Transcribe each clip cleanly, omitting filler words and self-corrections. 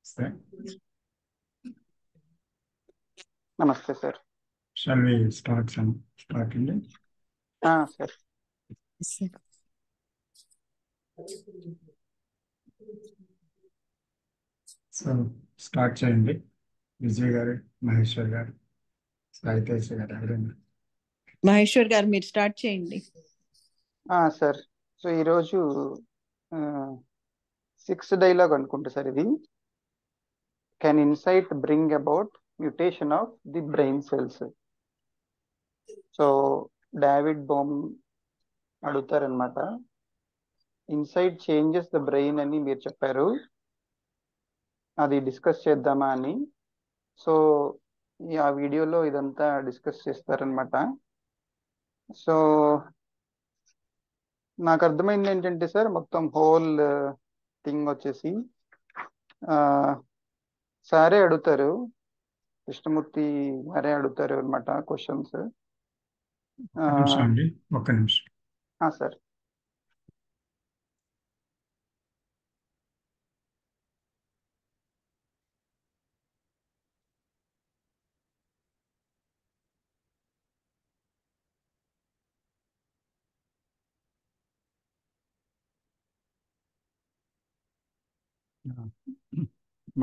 Sir, నమస్తే sir. shall we start India? Sir. So start చేయండి. విజయ్ గారు, మహేశ్వర్ గారు, సాయితేజ గారు ఎవరైనా. మహేశ్వర్ గారు మీరు స్టార్ట్ చేయండి. సార్, సో ఈరోజు 6th డైలాగ్ అనుకుంటా సార్ ఇది. Can insight bring about mutation of the brain cells. So David Bohm అడుగుతారనమాట, ఇన్సైట్ చేంజెస్ ద బ్రెయిన్ అని మీరు చెప్పారు, అది డిస్కస్ చేద్దామా అని. సో ఆ వీడియోలో ఇదంతా డిస్కస్ చేస్తారనమాట. సో నాకు అర్థమైంది ఏంటంటే సార్, మొత్తం హోల్ థింగ్ వచ్చేసి సారే అడుగుతారు, కృష్ణమూర్తి గారే అడుగుతారు అనమాట క్వశ్చన్స్. ఒక్క నిమిషం అండి, ఒక్క నిమిషం. సార్.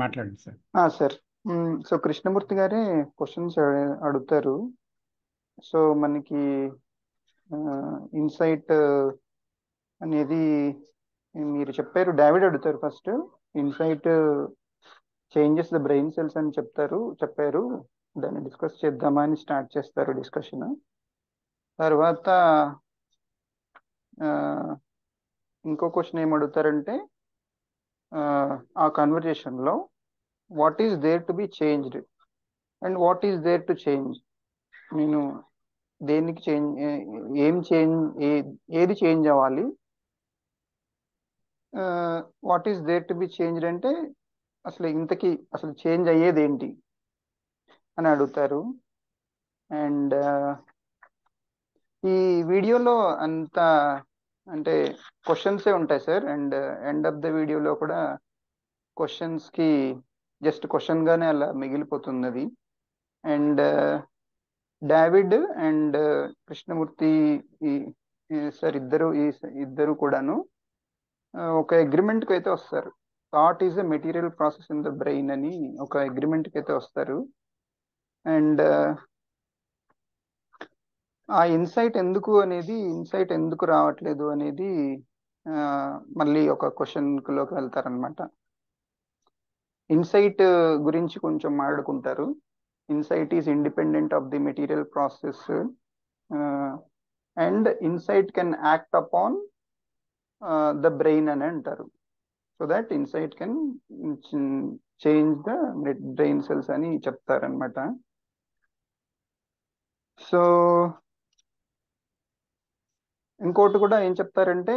మాట్లాడండి సార్. సార్, సో కృష్ణమూర్తి గారే క్వశ్చన్స్ అడుగుతారు. సో మనకి ఇన్సైట్ అనేది మీరు చెప్పారు, డేవిడ్ అడుగుతారు first. Insight changes the brain cells అని చెప్పారు, దాన్ని డిస్కస్ చేద్దామా అని స్టార్ట్ చేస్తారు డిస్కషన్. తర్వాత ఇంకో క్వశ్చన్ ఏం అడుగుతారంటే, ఆ కన్వర్జేషన్లో what is there to be changed and what is there to change. నేను దేనికి చేంజ్, ఏది చేంజ్ అవ్వాలి, what is there to be changed అంటే అసలు ఇంతకీ అసలు చేంజ్ అయ్యేది ఏంటి అని అడుగుతారు. అండ్ ఈ వీడియోలో అంత అంటే క్వశ్చన్సే ఉంటాయి sir. And end of the వీడియోలో కూడా క్వశ్చన్స్కి జస్ట్ క్వశ్చన్గానే అలా మిగిలిపోతుంది అది. And David and Krishnamurthy sir ఇద్దరు కూడాను ఒక అగ్రిమెంట్కి అయితే వస్తారు. Thought is a material process in the brain అని ఒక అగ్రిమెంట్కి అయితే వస్తారు. అండ్ ఆ ఇన్సైట్ ఎందుకు రావట్లేదు అనేది మళ్ళీ ఒక క్వశ్చన్లోకి వెళ్తారనమాట. ఇన్సైట్ గురించి కొంచెం మాట్లాడుకుంటారు. Insight is independent of the material process and insight can act upon the brain అని అంటారు. So that insight can change the brain cells అని చెప్తారనమాట. సో ఇంకోటి కూడా ఏం చెప్తారంటే,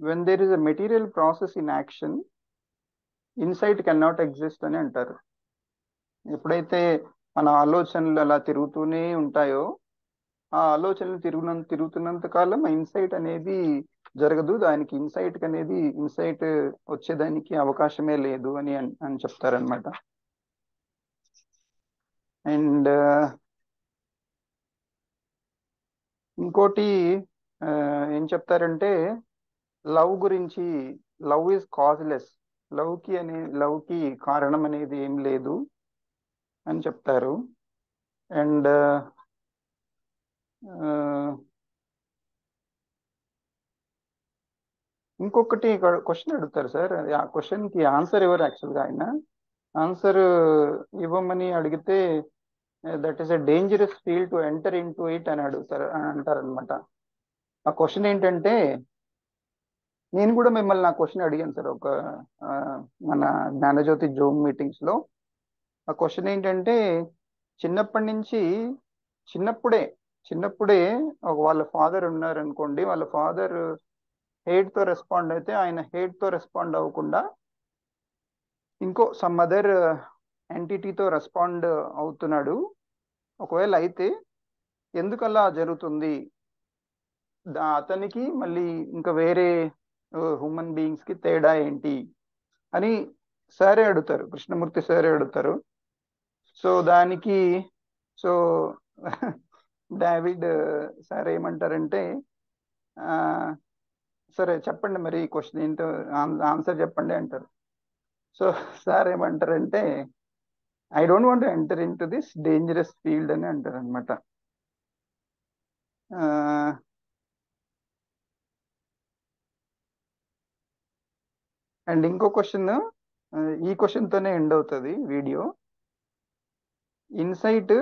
when there is a material process in action, insight can not exist అని అంటారు. ఎప్పుడైతే మన ఆలోచనలు అలా తిరుగుతూనే ఉంటాయో, ఆ ఆలోచనలు తిరుగుతున్నంత కాలం ఇన్సైట్ అనేది జరగదు, దానికి ఇన్సైట్ వచ్చేదానికి అవకాశమే లేదు అని చెప్తారనమాట. అండ్ ఇంకోటి ఏం చెప్తారంటే, లవ్ గురించి, లవ్ ఈజ్ కాజ్లెస్, లవ్కి కారణం అనేది ఏం లేదు అని చెప్తారు. అండ్ ఇంకొకటి క్వశ్చన్ అడుగుతారు సార్, ఆ క్వశ్చన్కి ఆన్సర్ ఎవరు యాక్చువల్గా ఆయన ఆన్సర్ ఇవ్వమని అడిగితే, that is a dangerous field to enter in to it అని అంటారనమాట. ఆ క్వశ్చన్ ఏంటంటే, నేను కూడా మిమ్మల్ని ఆ క్వశ్చన్ అడిగాను సార్ ఒక మన జ్ఞానజ్యోతి జూమ్ మీటింగ్స్లో. ఆ క్వశ్చన్ ఏంటంటే, చిన్నప్పుడే వాళ్ళ ఫాదర్ ఉన్నారనుకోండి, వాళ్ళ ఫాదర్ హేట్తో రెస్పాండ్ అయితే, ఆయన హేట్తో రెస్పాండ్ అవ్వకుండా ఇంకో సమ్ అదర్ ఎంటిటీతో రెస్పాండ్ అవుతున్నాడు. ఒకవేళ అయితే ఎందుకలా జరుగుతుంది, అతనికి మళ్ళీ ఇంకా వేరే హ్యూమన్ బీయింగ్స్కి తేడా ఏంటి అని సారే అడుగుతారు, కృష్ణమూర్తి సారే అడుగుతారు. సో దానికి సో డేవిడ్ సార్ ఏమంటారంటే, ఆ, సరే చెప్పండి మరి ఈ క్వశ్చన్ ఏంటో, ఆన్సర్ చెప్పండి అంటారు. సో సార్ ఏమంటారంటే, I don't want enter in to this dangerous field అని అంటారు అనమాట. అండ్ ఇంకో క్వశ్చన్, ఈ క్వశ్చన్ తోనే ఎండ్ అవుతుంది వీడియో. ఇన్సైట్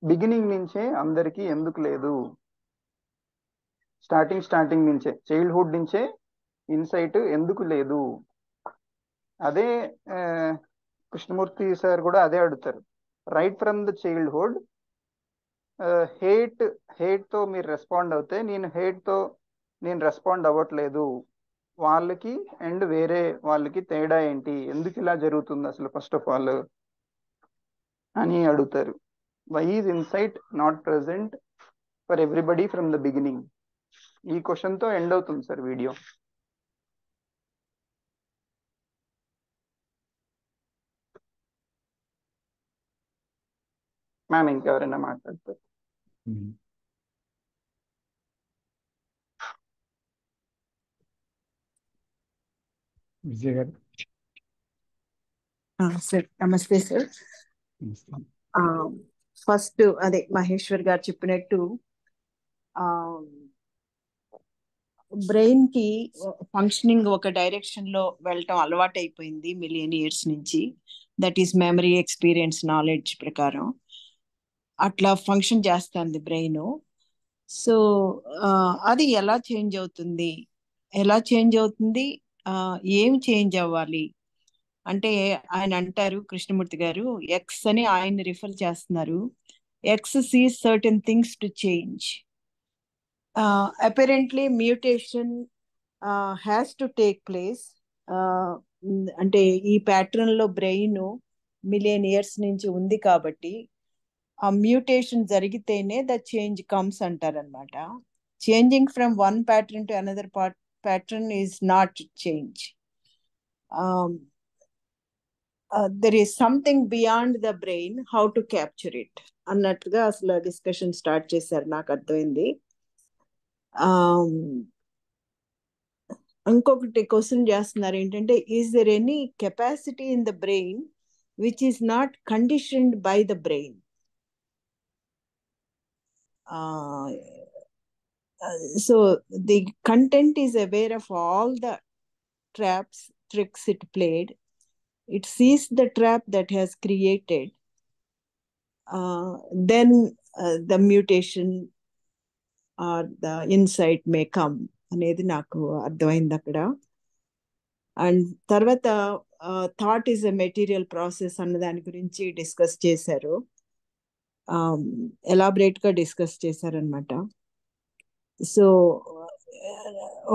బిగినింగ్ నుంచే అందరికీ ఎందుకు లేదు? స్టార్టింగ్ నుంచే, చైల్డ్హుడ్ నుంచే ఇన్సైట్ ఎందుకు లేదు? అదే కృష్ణమూర్తి సార్ కూడా అదే అడుగుతారు. Right from the childhood hate తో మీరు రెస్పాండ్ అవుతే, నేను రెస్పాండ్ అవ్వట్లేదు, వాళ్ళకి అండ్ వేరే వాళ్ళకి తేడా ఏంటి, ఎందుకు ఇలా జరుగుతుంది అసలు ఫస్ట్ ఆఫ్ ఆల్ అని అడుగుతారు. Why is insight not present for everybody from the beginning? ఈ క్వశ్చన్ తో ఎండ్ అవుతుంది సార్ వీడియో. మ్యామ్ ఇంకెవరైనా మాట్లాడతారు? విజయ్ గారు. సార్ నమస్తే సార్. ఫస్ట్ అదే మహేశ్వర్ గారు చెప్పినట్టు బ్రెయిన్ కి ఫంక్షనింగ్ ఒక డైరెక్షన్ లో వెళ్ళటం అలవాటు అయిపోయింది మిలియన్ ఇయర్స్ నుంచి. That is memory, experience, knowledge ప్రకారం అట్లా ఫంక్షన్ చేస్తుంది బ్రెయిన్. సో అది ఎలా చేంజ్ అవుతుంది, ఏం చేంజ్ అవ్వాలి అంటే, ఆయన అంటారు కృష్ణమూర్తి గారు, ఎక్స్ అని ఆయన రిఫర్ చేస్తున్నారు. X sees certain things to change. Apparently mutation has to take place. అంటే ఈ ప్యాటర్న్ లో బ్రెయిన్ మిలియన్ ఇయర్స్ నుంచి ఉంది కాబట్టి ఆ మ్యూటేషన్ జరిగితేనే ద చేంజ్ కమ్స్ అంటారనమాట. Changing from one pattern to another pattern is not change. There is something beyond the brain, how to capture it అన్నట్టుగా అసలు డిస్కషన్ స్టార్ట్ చేశారు, నాకు అర్థమైంది. ఇంకొకటి క్వశ్చన్ చేస్తున్నారు ఏంటంటే, is there any capacity in the brain which is not conditioned by the brain? So the content is aware of all the tricks it played. It sees the trap that has created. Then the mutation or the insight may come అనేది నాకు అర్థమైంది అక్కడ. And తర్వాత thought is a material process అన్న దాని గురించి discuss చేశారు, elaborate గా డిస్కస్ చేశారనమాట. సో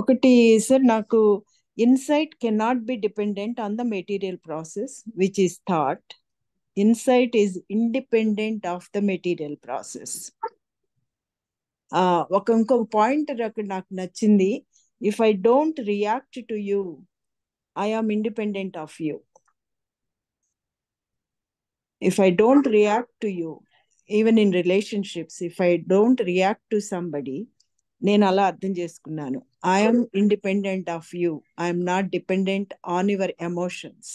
ఒకటి సార్, నాకు insight cannot be dependent on the material process which is thought. Insight is independent of the material process. ఇంకొక పాయింట్ అక్కడ నాకు నచ్చింది. If I don't react to you, I am independent of you. If I don't react to you, even in relationships, if I don't react to somebody, నేను అలా అర్థం చేసుకున్నాను, I'm independent of you, I'm not dependent on your emotions,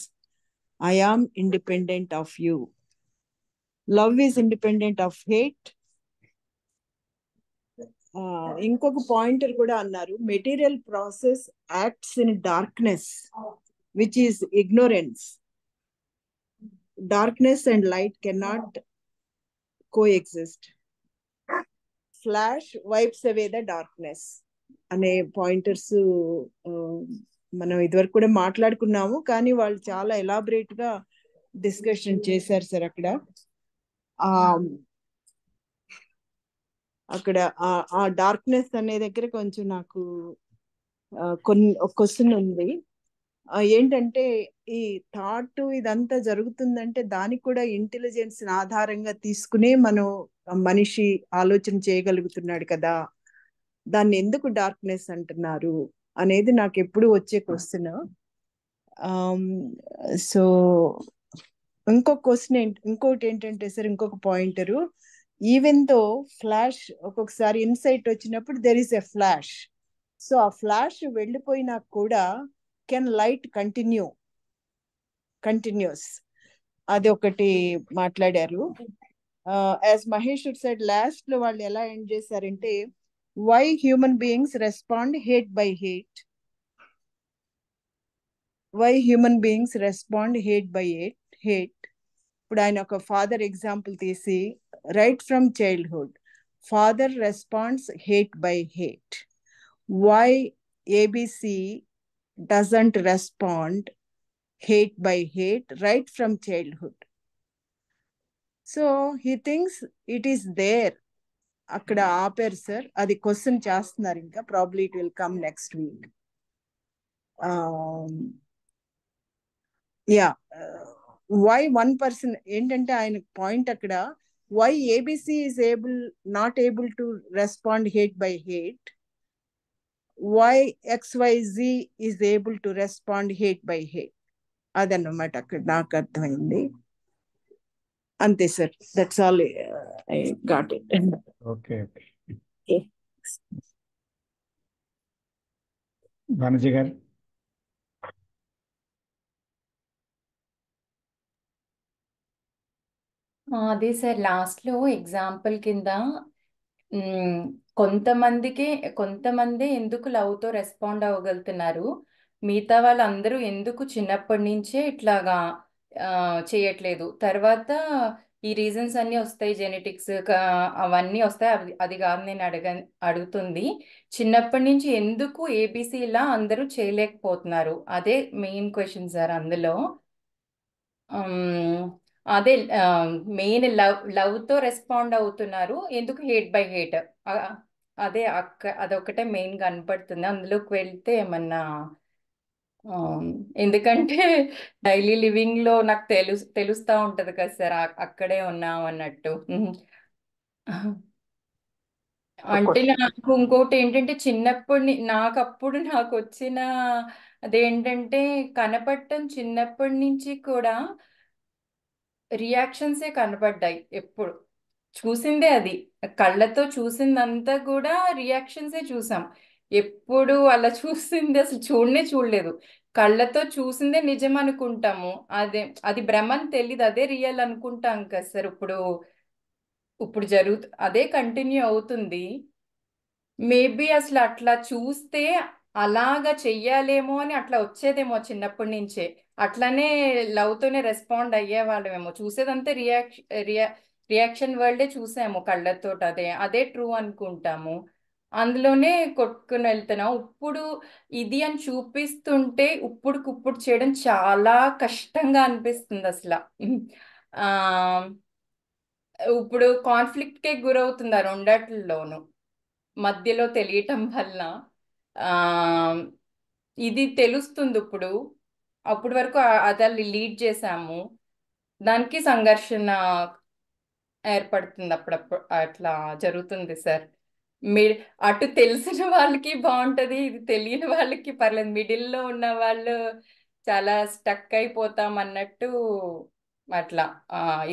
I am independent of you. Love is independent of hate. ఇంకొక pointer కూడా అన్నారు, material process acts in darkness which is ignorance. Darkness and light cannot coexist. Flash wipes away the darkness అనే pointers మనం ఇదివరకు కూడా మాట్లాడుకున్నాము, కానీ వాళ్ళు చాలా ఎలాబరేట్ గా డిస్కషన్ చేశారు సార్ అక్కడ. అక్కడ ఆ డార్క్నెస్ అనే దగ్గర కొంచెం నాకు ఒక క్వశ్చన్ ఉంది. ఏంటంటే, ఈ థాట్ ఇదంతా జరుగుతుందంటే దానికి కూడా ఇంటెలిజెన్స్ ఆధారంగా తీసుకునే మనిషి ఆలోచన చేయగలుగుతున్నాడు కదా, దాన్ని ఎందుకు డార్క్నెస్ అంటున్నారు అనేది నాకు ఎప్పుడు వచ్చే క్వశ్చన్. సో ఇంకోటి ఏంటంటే సార్, ఇంకొక పాయింటరు, ఈవెన్ దో ఫ్లాష్ ఒక్కొక్కసారి ఇన్సైట్ వచ్చినప్పుడు there is a flash. So ఆ ఫ్లాష్ వెళ్ళిపోయినా కూడా కెన్ లైట్ కంటిన్యూస్. అది ఒకటి మాట్లాడారు. యాజ్ మహేష్ సెడ్, లాస్ట్ లో వాళ్ళు ఎలా ఎండ్ చేశారంటే, why human beings respond hate by hate, ఇప్పుడు ఆయన ఒక ఫాదర్ ఎగ్జాంపుల్ తీసి, right from childhood father responds hate by hate, why ABC doesn't respond hate by hate right from childhood. So he thinks it is there. అక్కడ ఆపారు sir, అది question చేస్తున్నారు, ఇంకా probably it will come next week. Yeah, why one person ఏంటంటే ఆయన point అక్కడ, why ABC is not able to respond hate by hate, why XYZ is able to respond hate by hate. అదన్నమాట అక్కడ నాకు అర్థమైంది. అంతే sir, that's all I got it. Okay. Bhanuji గారు. అదే సార్, లాస్ట్లో ఎగ్జాంపుల్ కింద కొంతమంది ఎందుకు లవ్తో రెస్పాండ్ అవ్వగలుగుతున్నారు, మిగతా వాళ్ళందరూ ఎందుకు చిన్నప్పటి నుంచే ఇట్లాగా చేయట్లేదు. తర్వాత ఈ రీజన్స్ అన్నీ వస్తాయి, జెనెటిక్స్ అవన్నీ వస్తాయి, అది కాదు నేను అడుగుతుంది. చిన్నప్పటి నుంచి ఎందుకు ఏబీసీ ఇలా అందరూ చేయలేకపోతున్నారు, అదే మెయిన్ క్వశ్చన్ సార్ అందులో. అదే మెయిన్ లవ్తో రెస్పాండ్ అవుతున్నారు, ఎందుకు హేట్ బై హేట్, అదే అదొకటే మెయిన్ కనపడుతుంది. అందులోకి వెళ్తే ఏమన్నా, ఎందుకంటే డైలీ లివింగ్ లో నాకు తెలుస్తా ఉంటది కదా సార్, అక్కడే ఉన్నాం అన్నట్టు. అంటే నాకు ఇంకోటి ఏంటంటే, చిన్నప్పటి నాకు వచ్చిన అదేంటంటే, కనపడటం చిన్నప్పటి నుంచి కూడా రియాక్షన్సే కనపడ్డాయి. ఎప్పుడు చూసిందే అది, కళ్ళతో చూసిందంతా కూడా రియాక్షన్సే చూసాం. ఎప్పుడు అలా చూసింది అసలు చూడలేదు. కళ్ళతో చూసిందే నిజం అనుకుంటాము, అది భ్రమని తెలీదు, అదే రియల్ అనుకుంటాం కదా సార్. ఇప్పుడు అదే కంటిన్యూ అవుతుంది. మేబీ అసలు అట్లా చూస్తే అలాగా చెయ్యాలేమో అని అట్లా వచ్చేదేమో చిన్నప్పటి నుంచే, అట్లానే లవ్తోనే రెస్పాండ్ అయ్యేవాళ్ళమేమో. చూసేదంతా రియాక్షన్ వరల్డే చూసాము కళ్ళతో, అదే ట్రూ అనుకుంటాము, అందులోనే కొట్టుకుని వెళ్తున్నాం. ఇప్పుడు ఇది అని చూపిస్తుంటే ఇప్పుడు చేయడం చాలా కష్టంగా అనిపిస్తుంది అసలు. ఇప్పుడు కాన్ఫ్లిక్ట్కే గురవుతున్నారు రెండట్లలోనూ, మధ్యలో తెలియటం వల్ల ఇది తెలుస్తుంది. అప్పటి వరకు అదే లీడ్ చేసాము, దానికి సంఘర్షణ ఏర్పడుతుంది, అప్పుడప్పుడు అట్లా జరుగుతుంది సార్. అటు తెలిసిన వాళ్ళకి బాగుంటది, ఇది తెలియని వాళ్ళకి పర్లేదు, మిడిల్లో ఉన్న వాళ్ళు చాలా స్టక్ అయిపోతాం అన్నట్టు అట్లా.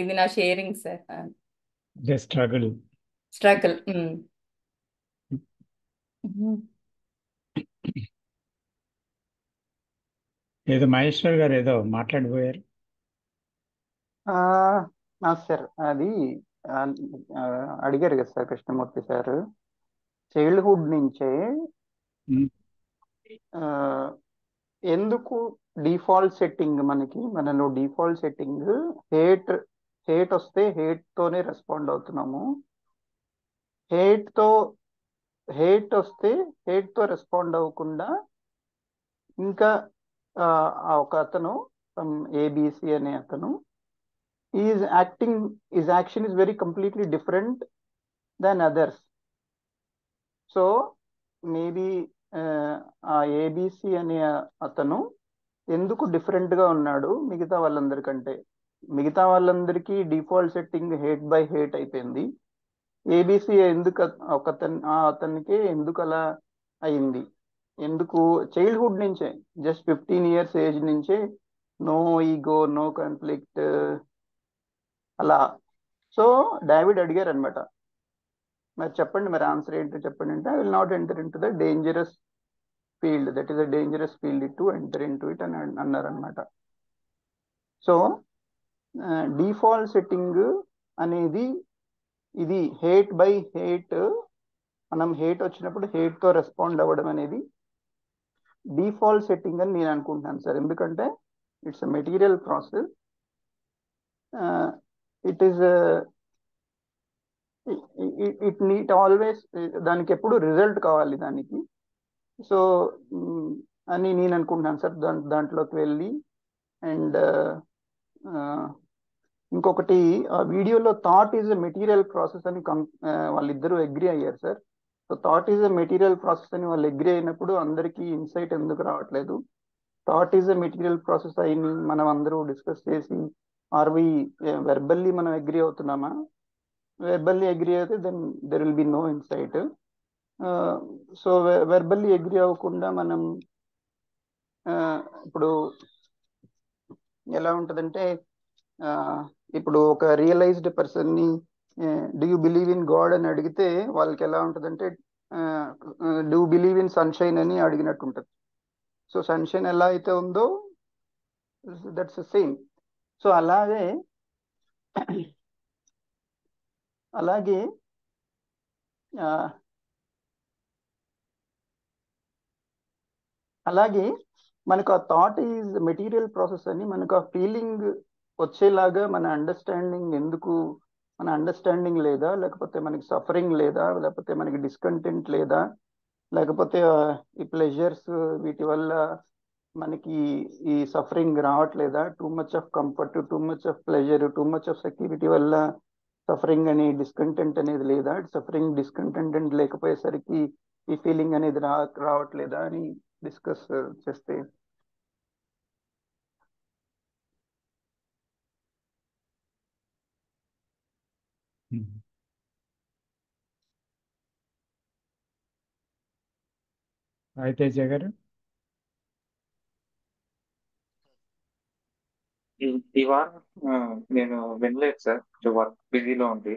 ఇది నా షేరింగ్ సార్. స్ట్రగుల్. ఏదో మహేశ్వర్ గారు ఏదో మాట్లాడిపోయారు. సార్ అది అడిగారు కదా సార్ కృష్ణమూర్తి సార్, చైల్డ్హుడ్ నుంచే ఎందుకు డిఫాల్ట్ సెట్టింగ్ మనలో డిఫాల్ట్ సెట్టింగ్ హేట్ వస్తే హేట్తోనే రెస్పాండ్ అవుతున్నాము, హేట్ వస్తే హేట్తో రెస్పాండ్ అవ్వకుండా ఇంకా ఒక అతను ఏబిసి అనే అతను is action is very completely different than others. So maybe ఆ ఏబిసి అనే అతను ఎందుకు డిఫరెంట్గా ఉన్నాడు మిగతా వాళ్ళందరికంటే, మిగతా వాళ్ళందరికీ default setting hate by hate అయిపోయింది, ఏబిసి ఎందుకు అతనికి ఎందుకు అలా అయింది, ఎందుకు చైల్డ్హుడ్ నుంచే, జస్ట్ 15 years ఏజ్ నుంచే నో ఈగో, నో కాన్ఫ్లిక్ట్ అలా. సో డేవిడ్ అడిగారు అనమాట, మరి చెప్పండి, మరి ఆన్సర్ ఏంటో చెప్పండి అంటే, I will not enter in to the dangerous field, that is a dangerous field to enter in to it అని అన్నారనమాట. సో డిఫాల్ట్ సెట్టింగ్ అనేది ఇది హేట్ బై హేట్, మనం హేట్ వచ్చినప్పుడు హేట్తో రెస్పాండ్ అవ్వడం అనేది డిఫాల్ట్ సెట్టింగ్ అని నేను అనుకుంటున్నాను సార్. ఎందుకంటే it's a material process, it is it neat always, దానికి ఎప్పుడు రిజల్ట్ కావాలి దానికి. సో అని నేను అనుకుంటున్నాను సార్ దాంట్లోకి వెళ్ళి. అండ్ ఇంకొకటి, ఆ వీడియోలో thought is a material process అని వాళ్ళిద్దరూ అగ్రి అయ్యారు sir. So thought is a material process అని వాళ్ళు అగ్రి అయినప్పుడు అందరికీ ఇన్సైట్ ఎందుకు రావట్లేదు? Thought is a material process అయ్యి మనం అందరూ డిస్కస్ చేసి, ఆర్వి వెర్బల్లీ మనం అగ్రి అవుతున్నామా? వెర్బల్లీ అగ్రి అయితే then there will be no insight. So verbally agree అవ్వకుండా మనం ఇప్పుడు ఎలా ఉంటుందంటే, ఇప్పుడు ఒక రియలైజ్డ్ పర్సన్ని do you believe in God అని అడిగితే వాళ్ళకి ఎలా ఉంటుందంటే, డూ బిలీవ్ ఇన్ సన్షైన్ అని అడిగినట్టు ఉంటుంది. సో సన్షైన్ ఎలా అయితే ఉందో దట్స్ సేమ్. సో అలాగే అలాగే మనకు ఆ థాట్ ఈజ్ మెటీరియల్ ప్రాసెస్ అని మనకు ఆ ఫీలింగ్ వచ్చేలాగా మన అండర్స్టాండింగ్ ఎందుకు, మన అండర్స్టాండింగ్ లేదా, లేకపోతే మనకి సఫరింగ్ లేదా, లేకపోతే మనకి డిస్కంటెంట్ లేదా, లేకపోతే ఈ ప్లెజర్స్ వీటి వల్ల మనకి ఈ సఫరింగ్ రావట్లేదా, too much of comfort, too much of pleasure, too much of security వల్ల సఫరింగ్ అని డిస్కంటెంట్ అనేది లేదా, సఫరింగ్ డిస్కంటెంట్ లేకపోయేసరికి ఈ ఫీలింగ్ అనేది రావట్లేదా అని డిస్కస్ చేస్తే. అయితే గారు ఈ వారం నేను వినలేదు సార్, వర్క్ బిజీలో ఉంది.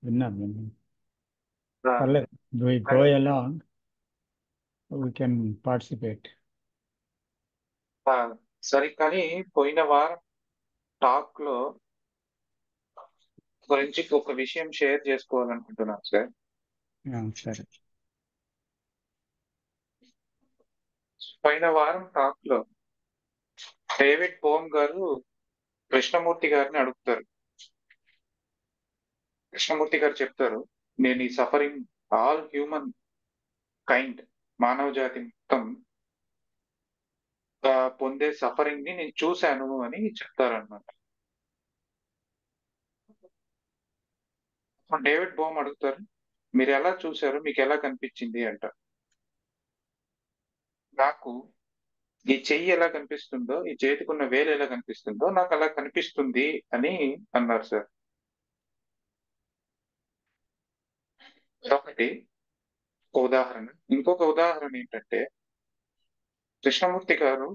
విన్నాను. ఆ, పర్లేదు, we go కానీ along, we can participate. ఆ, సరే, కానీ పోయిన వారం టాక్ లో గురించి ఒక విషయం షేర్ చేసుకోవాలనుకుంటున్నాను సార్. సరే. పోయిన వారం టాక్ లో డేవిడ్ బోమ్ గారు కృష్ణమూర్తి గారిని అడుగుతారు. కృష్ణమూర్తి గారు చెప్తారు, నేను ఈ సఫరింగ్ ఆల్ హ్యూమన్ కైండ్, మానవ జాతి మొత్తం పొందే సఫరింగ్ ని నేను చూశాను అని చెప్తారన్నమాట. డేవిడ్ బోమ్ అడుగుతారు, మీరు ఎలా చూశారు, మీకు ఎలా కనిపించింది అంట. నాకు ఈ చెయ్యి ఎలా కనిపిస్తుందో, ఈ చేతికున్న వేలు ఎలా కనిపిస్తుందో నాకు అలా కనిపిస్తుంది అని అన్నారు సార్. అదొకటి ఉదాహరణ. ఇంకొక ఉదాహరణ ఏంటంటే, కృష్ణమూర్తి గారు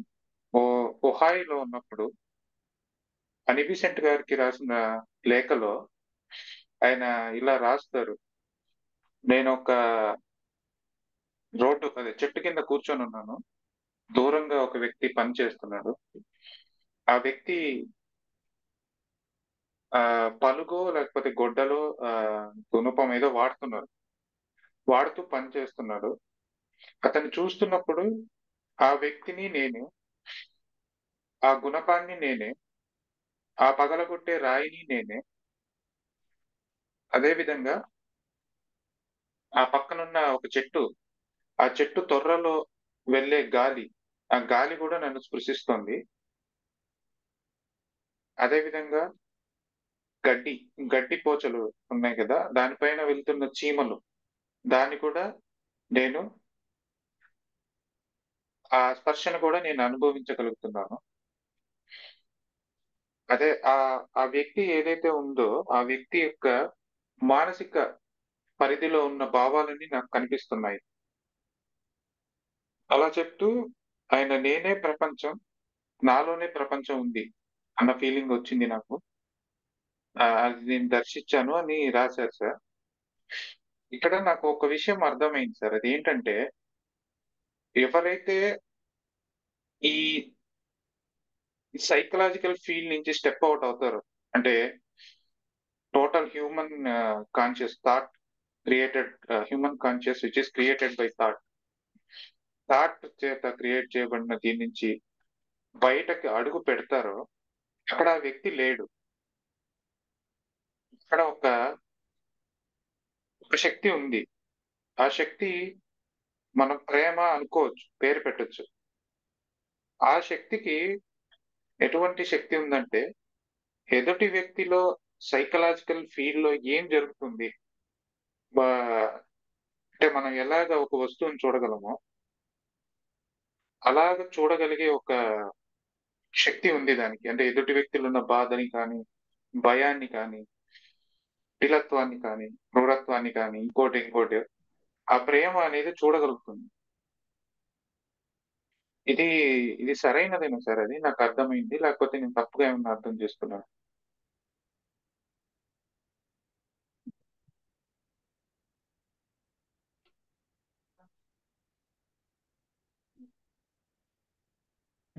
ఒహాయిలో ఉన్నప్పుడు అనిబిసెంట్ గారికి రాసిన లేఖలో ఆయన ఇలా రాస్తారు, నేను ఒక రోడ్డు అదే చెట్టు కింద కూర్చొని ఉన్నాను, దూరంగా ఒక వ్యక్తి పని చేస్తున్నాడు. ఆ వ్యక్తి పలుగో లేకపోతే గొడ్డలో గుణపం ఏదో వాడుతూ పని చేస్తున్నాడు. అతను చూస్తున్నప్పుడు ఆ వ్యక్తిని నేనే, ఆ గుణపాన్ని నేనే, ఆ పగలగొట్టే రాయిని నేనే, అదే విధంగా ఆ పక్కనున్న ఒక చెట్టు, ఆ చెట్టు తొర్రలో వెళ్ళే గాలి, ఆ గాలి కూడా నన్ను స్పృశిస్తోంది. అదే విధంగా గడ్డి పోచలు ఉన్నాయి కదా, దానిపైన వెళ్తున్న చీమలు, దాన్ని కూడా నేను, ఆ స్పర్శను కూడా నేను అనుభవించగలుగుతున్నాను. అదే ఆ వ్యక్తి ఏదైతే ఉందో ఆ వ్యక్తి యొక్క మానసిక పరిధిలో ఉన్న భావాలన్నీ నాకు కనిపిస్తున్నాయి. అలా చెప్తూ ఆయన నేనే ప్రపంచం, నాలోనే ప్రపంచం ఉంది అన్న ఫీలింగ్ వచ్చింది నాకు. అది నేను దర్శించాను అని రాశారు సార్. ఇక్కడ నాకు ఒక విషయం అర్థమైంది సార్. అదేంటంటే ఎవరైతే ఈ సైకలాజికల్ ఫీల్డ్ నుంచి స్టెప్ అవుట్ అవుతారో, అంటే total human conscious thought created, human conscious which is created by thought చేత క్రియేట్ చేయబడిన దీని నుంచి బయటకి అడుగు పెడతారో అక్కడ ఆ వ్యక్తి లేడు. అక్కడ ఒక శక్తి ఉంది. ఆ శక్తి మనం ప్రేమ అనుకోవచ్చు, పేరు పెట్టొచ్చు. ఆ శక్తికి ఎటువంటి శక్తి ఉందంటే ఎదుటి వ్యక్తిలో సైకలాజికల్ ఫీల్డ్ లో ఏం జరుగుతుంది, అంటే మనం ఎలాగ ఒక వస్తువుని చూడగలమో అలాగ చూడగలిగే ఒక శక్తి ఉంది దానికి. అంటే ఎదుటి వ్యక్తులు ఉన్న బాధని కానీ, భయాన్ని కానీ, స్థిరత్వాన్ని కానీ, క్రూరత్వాన్ని కానీ, ఇంకోటి ఆ ప్రేమ అనేది చూడగలుగుతుంది. ఇది ఇది సరైనదేనా సార్? అది నాకు అర్థమైంది, లేకపోతే నేను తప్పుగా ఏమన్నా అర్థం చేసుకున్నాను?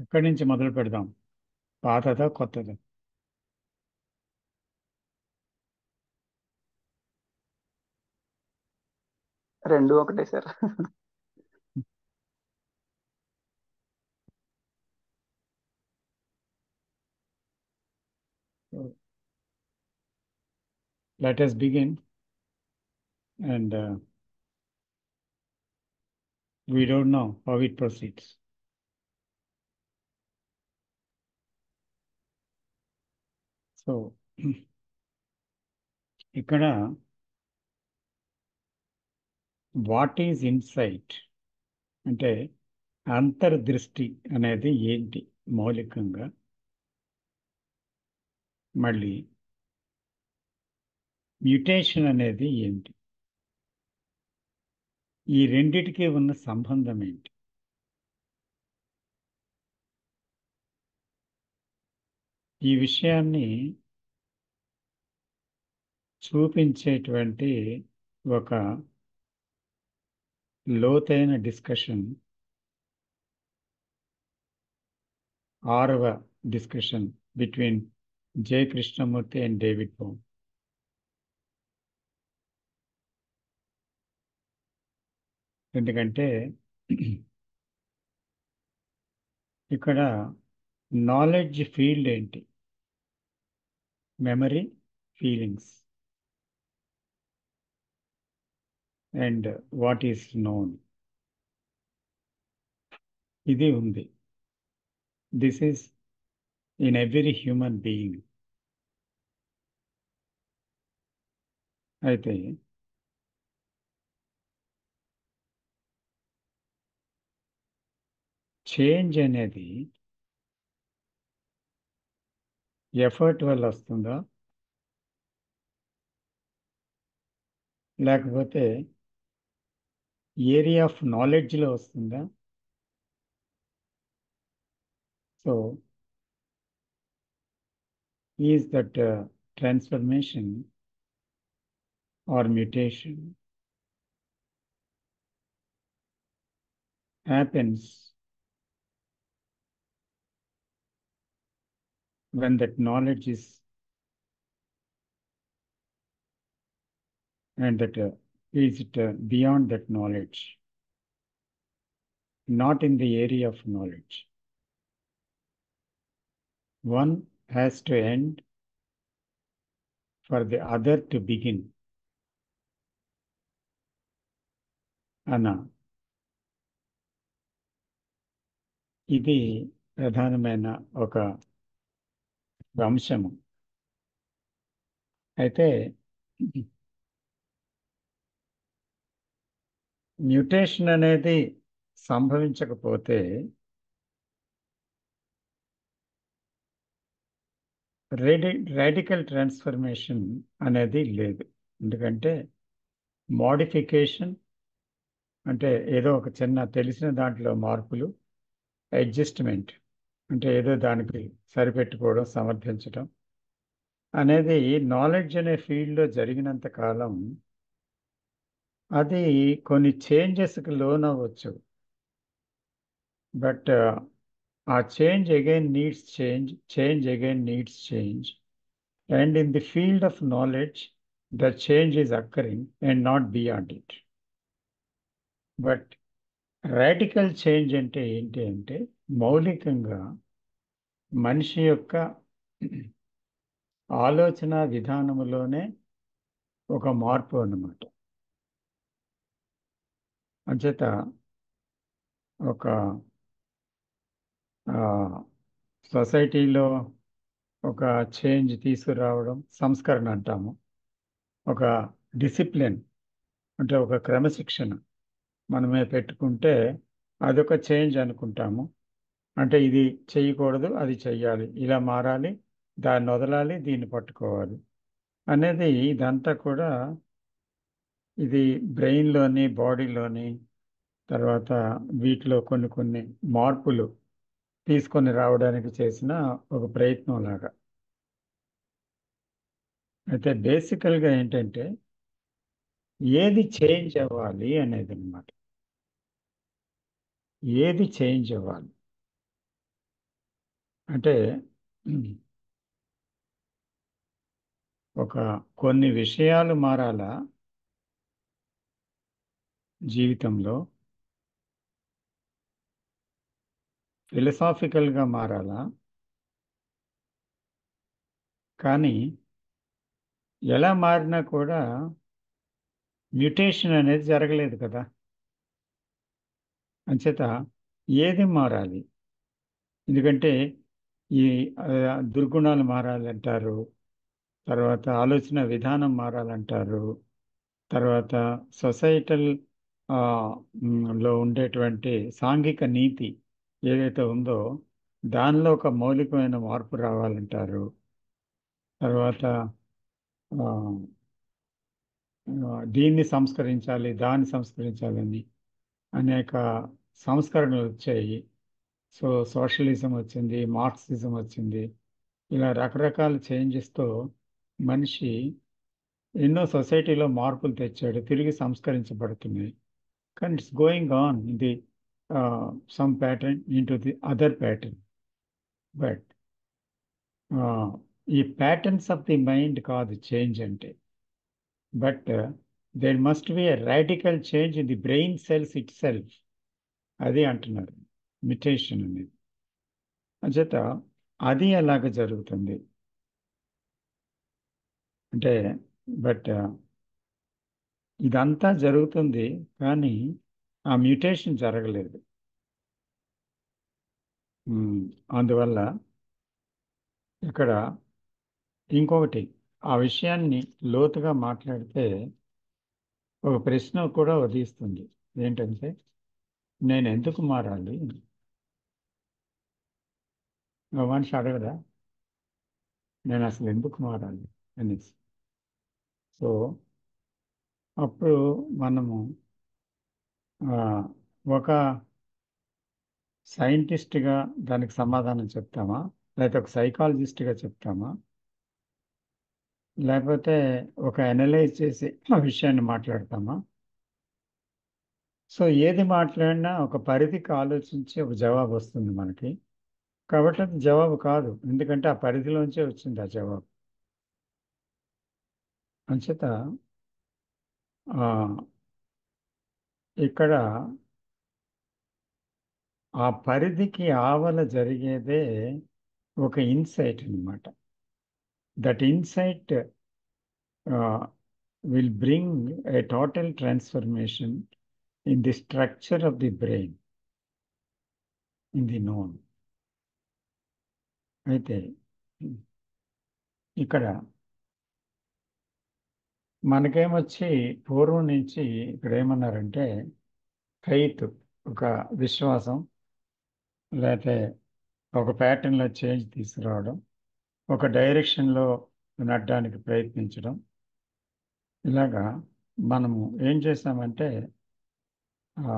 ఎక్కడి నుంచి మొదలు పెడదాం? పాతదా కొత్తదా? రెండు ఒకటే sir. Let us begin, and we don't know how it proceeds. So ఇక్కడ వాట్ ఈజ్ ఇన్సైట్ అంటే అంతర్దృష్టి అనేది ఏంటి మౌలికంగా, మళ్ళీ మ్యుటేషన్ అనేది ఏంటి, ఈ రెండిటికి ఉన్న సంబంధం ఏంటి? ఈ విషయాన్ని చూపించేటువంటి ఒక లోతైన డిస్కషన్, 6వ discussion between J Krishnamurti and David Bohm. ఎందుకంటే ఇక్కడ నాలెడ్జ్ ఫీల్డ్ ఏంటి, memory, feelings and what is known, ఇది ఉంది. This is in every human being. అయితే చేంజ్ అనేది ఎఫర్ట్ వల్ల వస్తుందా, లేకపోతే ఏరియా ఆఫ్ నాలెడ్జ్లో వస్తుందా? So is that transformation or mutation happens when that knowledge is and that is it beyond that knowledge, not in the area of knowledge. One has to end for the other to begin. Anna, ఇది ప్రధానమైన ఒక అంశము. అయితే mutation అనేది సంభవించకపోతే radical transformation అనేది లేదు. ఎందుకంటే modification అంటే ఏదో ఒక చిన్న తెలిసిన దాంట్లో మార్పులు, అడ్జస్ట్మెంట్ అంటే ఏదో దానికి సరిపెట్టుకోవడం, సమర్థించడం అనేది నాలెడ్జ్ అనే ఫీల్డ్లో జరిగినంత కాలం అది కొన్ని చేంజెస్కి లోన్ అవ్వచ్చు. బట్ ఆ change again needs change again needs change. And in the field of knowledge, the change is occurring and not beyond it. But radical change అంటే ఏంటి అంటే మౌలికంగా మనిషి యొక్క ఆలోచన విధానములోనే ఒక మార్పు అన్నమాట. అంచేత ఒక సొసైటీలో ఒక చేంజ్ తీసుకురావడం సంస్కరణ అంటాము. ఒక డిసిప్లిన్ అంటే ఒక క్రమశిక్షణ మనమే పెట్టుకుంటే అదొక చేంజ్ అనుకుంటాము. అంటే ఇది చేయకూడదు, అది చెయ్యాలి, ఇలా మారాలి, దాన్ని వదలాలి, దీన్ని పట్టుకోవాలి అనేది ఇదంతా కూడా ఇది బ్రెయిన్లోని, బాడీలోని, తర్వాత వీటిలో కొన్ని కొన్ని మార్పులు తీసుకొని రావడానికి చేసిన ఒక ప్రయత్నం లాగా. అయితే బేసికల్గా ఏంటంటే ఏది చేంజ్ అవ్వాలి అనేది అన్నమాట. ఏది చేంజ్ అవ్వాలి అంటే ఒక కొన్ని విషయాలు మారాలా జీవితంలో, ఫిలసాఫికల్గా మారాలా, కానీ ఎలా మారినా కూడా మ్యూటేషన్ అనేది జరగలేదు కదా. అంచేత ఏది మారాలి? ఎందుకంటే ఈ దుర్గుణాలు మారాలంటారు, తర్వాత ఆలోచన విధానం మారాలంటారు, తర్వాత సొసైటల్ లో ఉండేటువంటి సాంఘిక నీతి ఏదైతే ఉందో దానిలో ఒక మౌలికమైన మార్పు రావాలంటారు. తర్వాత దీన్ని సంస్కరించాలి, దాన్ని సంస్కరించాలని అనేక సంస్కరణలు వచ్చాయి. సో సోషలిజం వచ్చింది, మార్క్సిజం వచ్చింది, ఇలా రకరకాల చేంజెస్తో మనిషి ఎన్నో సొసైటీలో మార్పులు తెచ్చాడు, తిరిగి సంస్కరించబడుతున్నాయి. కానీ it's going on in the some pattern into the other pattern. But ఈ ప్యాటర్న్స్ ఆఫ్ ది మైండ్ కాదు చేంజ్ అంటే, but there must be a radical change in the brain cells itself. అది అంటున్నారు మ్యుటేషన్ అనేది. అంచేత అది అలాగ జరుగుతుంది అంటే, బట్ ఇదంతా జరుగుతుంది కానీ ఆ మ్యుటేషన్ జరగలేదు. అందువల్ల ఇక్కడ ఇంకొకటి ఆ విషయాన్ని లోతుగా మాట్లాడితే ఒక ప్రశ్న కూడా ఉదయిస్తుంది. ఏంటంటే నేను ఎందుకు మారాలి? మనిషి అడగదా నేను అసలు ఎందుకు మారాలి అనేసి. సో అప్పుడు మనము ఒక సైంటిస్ట్గా దానికి సమాధానం చెప్తామా, లేకపోతే ఒక సైకాలజిస్ట్గా చెప్తామా, లేకపోతే ఒక అనలైజ్ చేసి ఆ విషయాన్ని మాట్లాడతామా? సో ఏది మాట్లాడినా ఒక పరిధికి ఆలోచించి ఒక జవాబు వస్తుంది మనకి. కాబట్టి అది జవాబు కాదు, ఎందుకంటే ఆ పరిధిలోంచే వచ్చింది ఆ జవాబు. అంచేత ఇక్కడ ఆ పరిధికి ఆవల జరిగేదే ఒక ఇన్సైట్ అన్నమాట. That insight will bring a total transformation in the structure of the brain, in the known. అయితే ఇక్కడ మనకేమొచ్చి పూర్వం నుంచి ఇక్కడ ఏమన్నారంటే ఫెయిత్, ఒక విశ్వాసం, లేకపోతే ఒక ప్యాటర్న్లో చేంజ్ తీసుకురావడం, ఒక డైరెక్షన్లో నడడానికి ప్రయత్నించడం. ఇలాగా మనము ఏం చేసామంటే ఆ,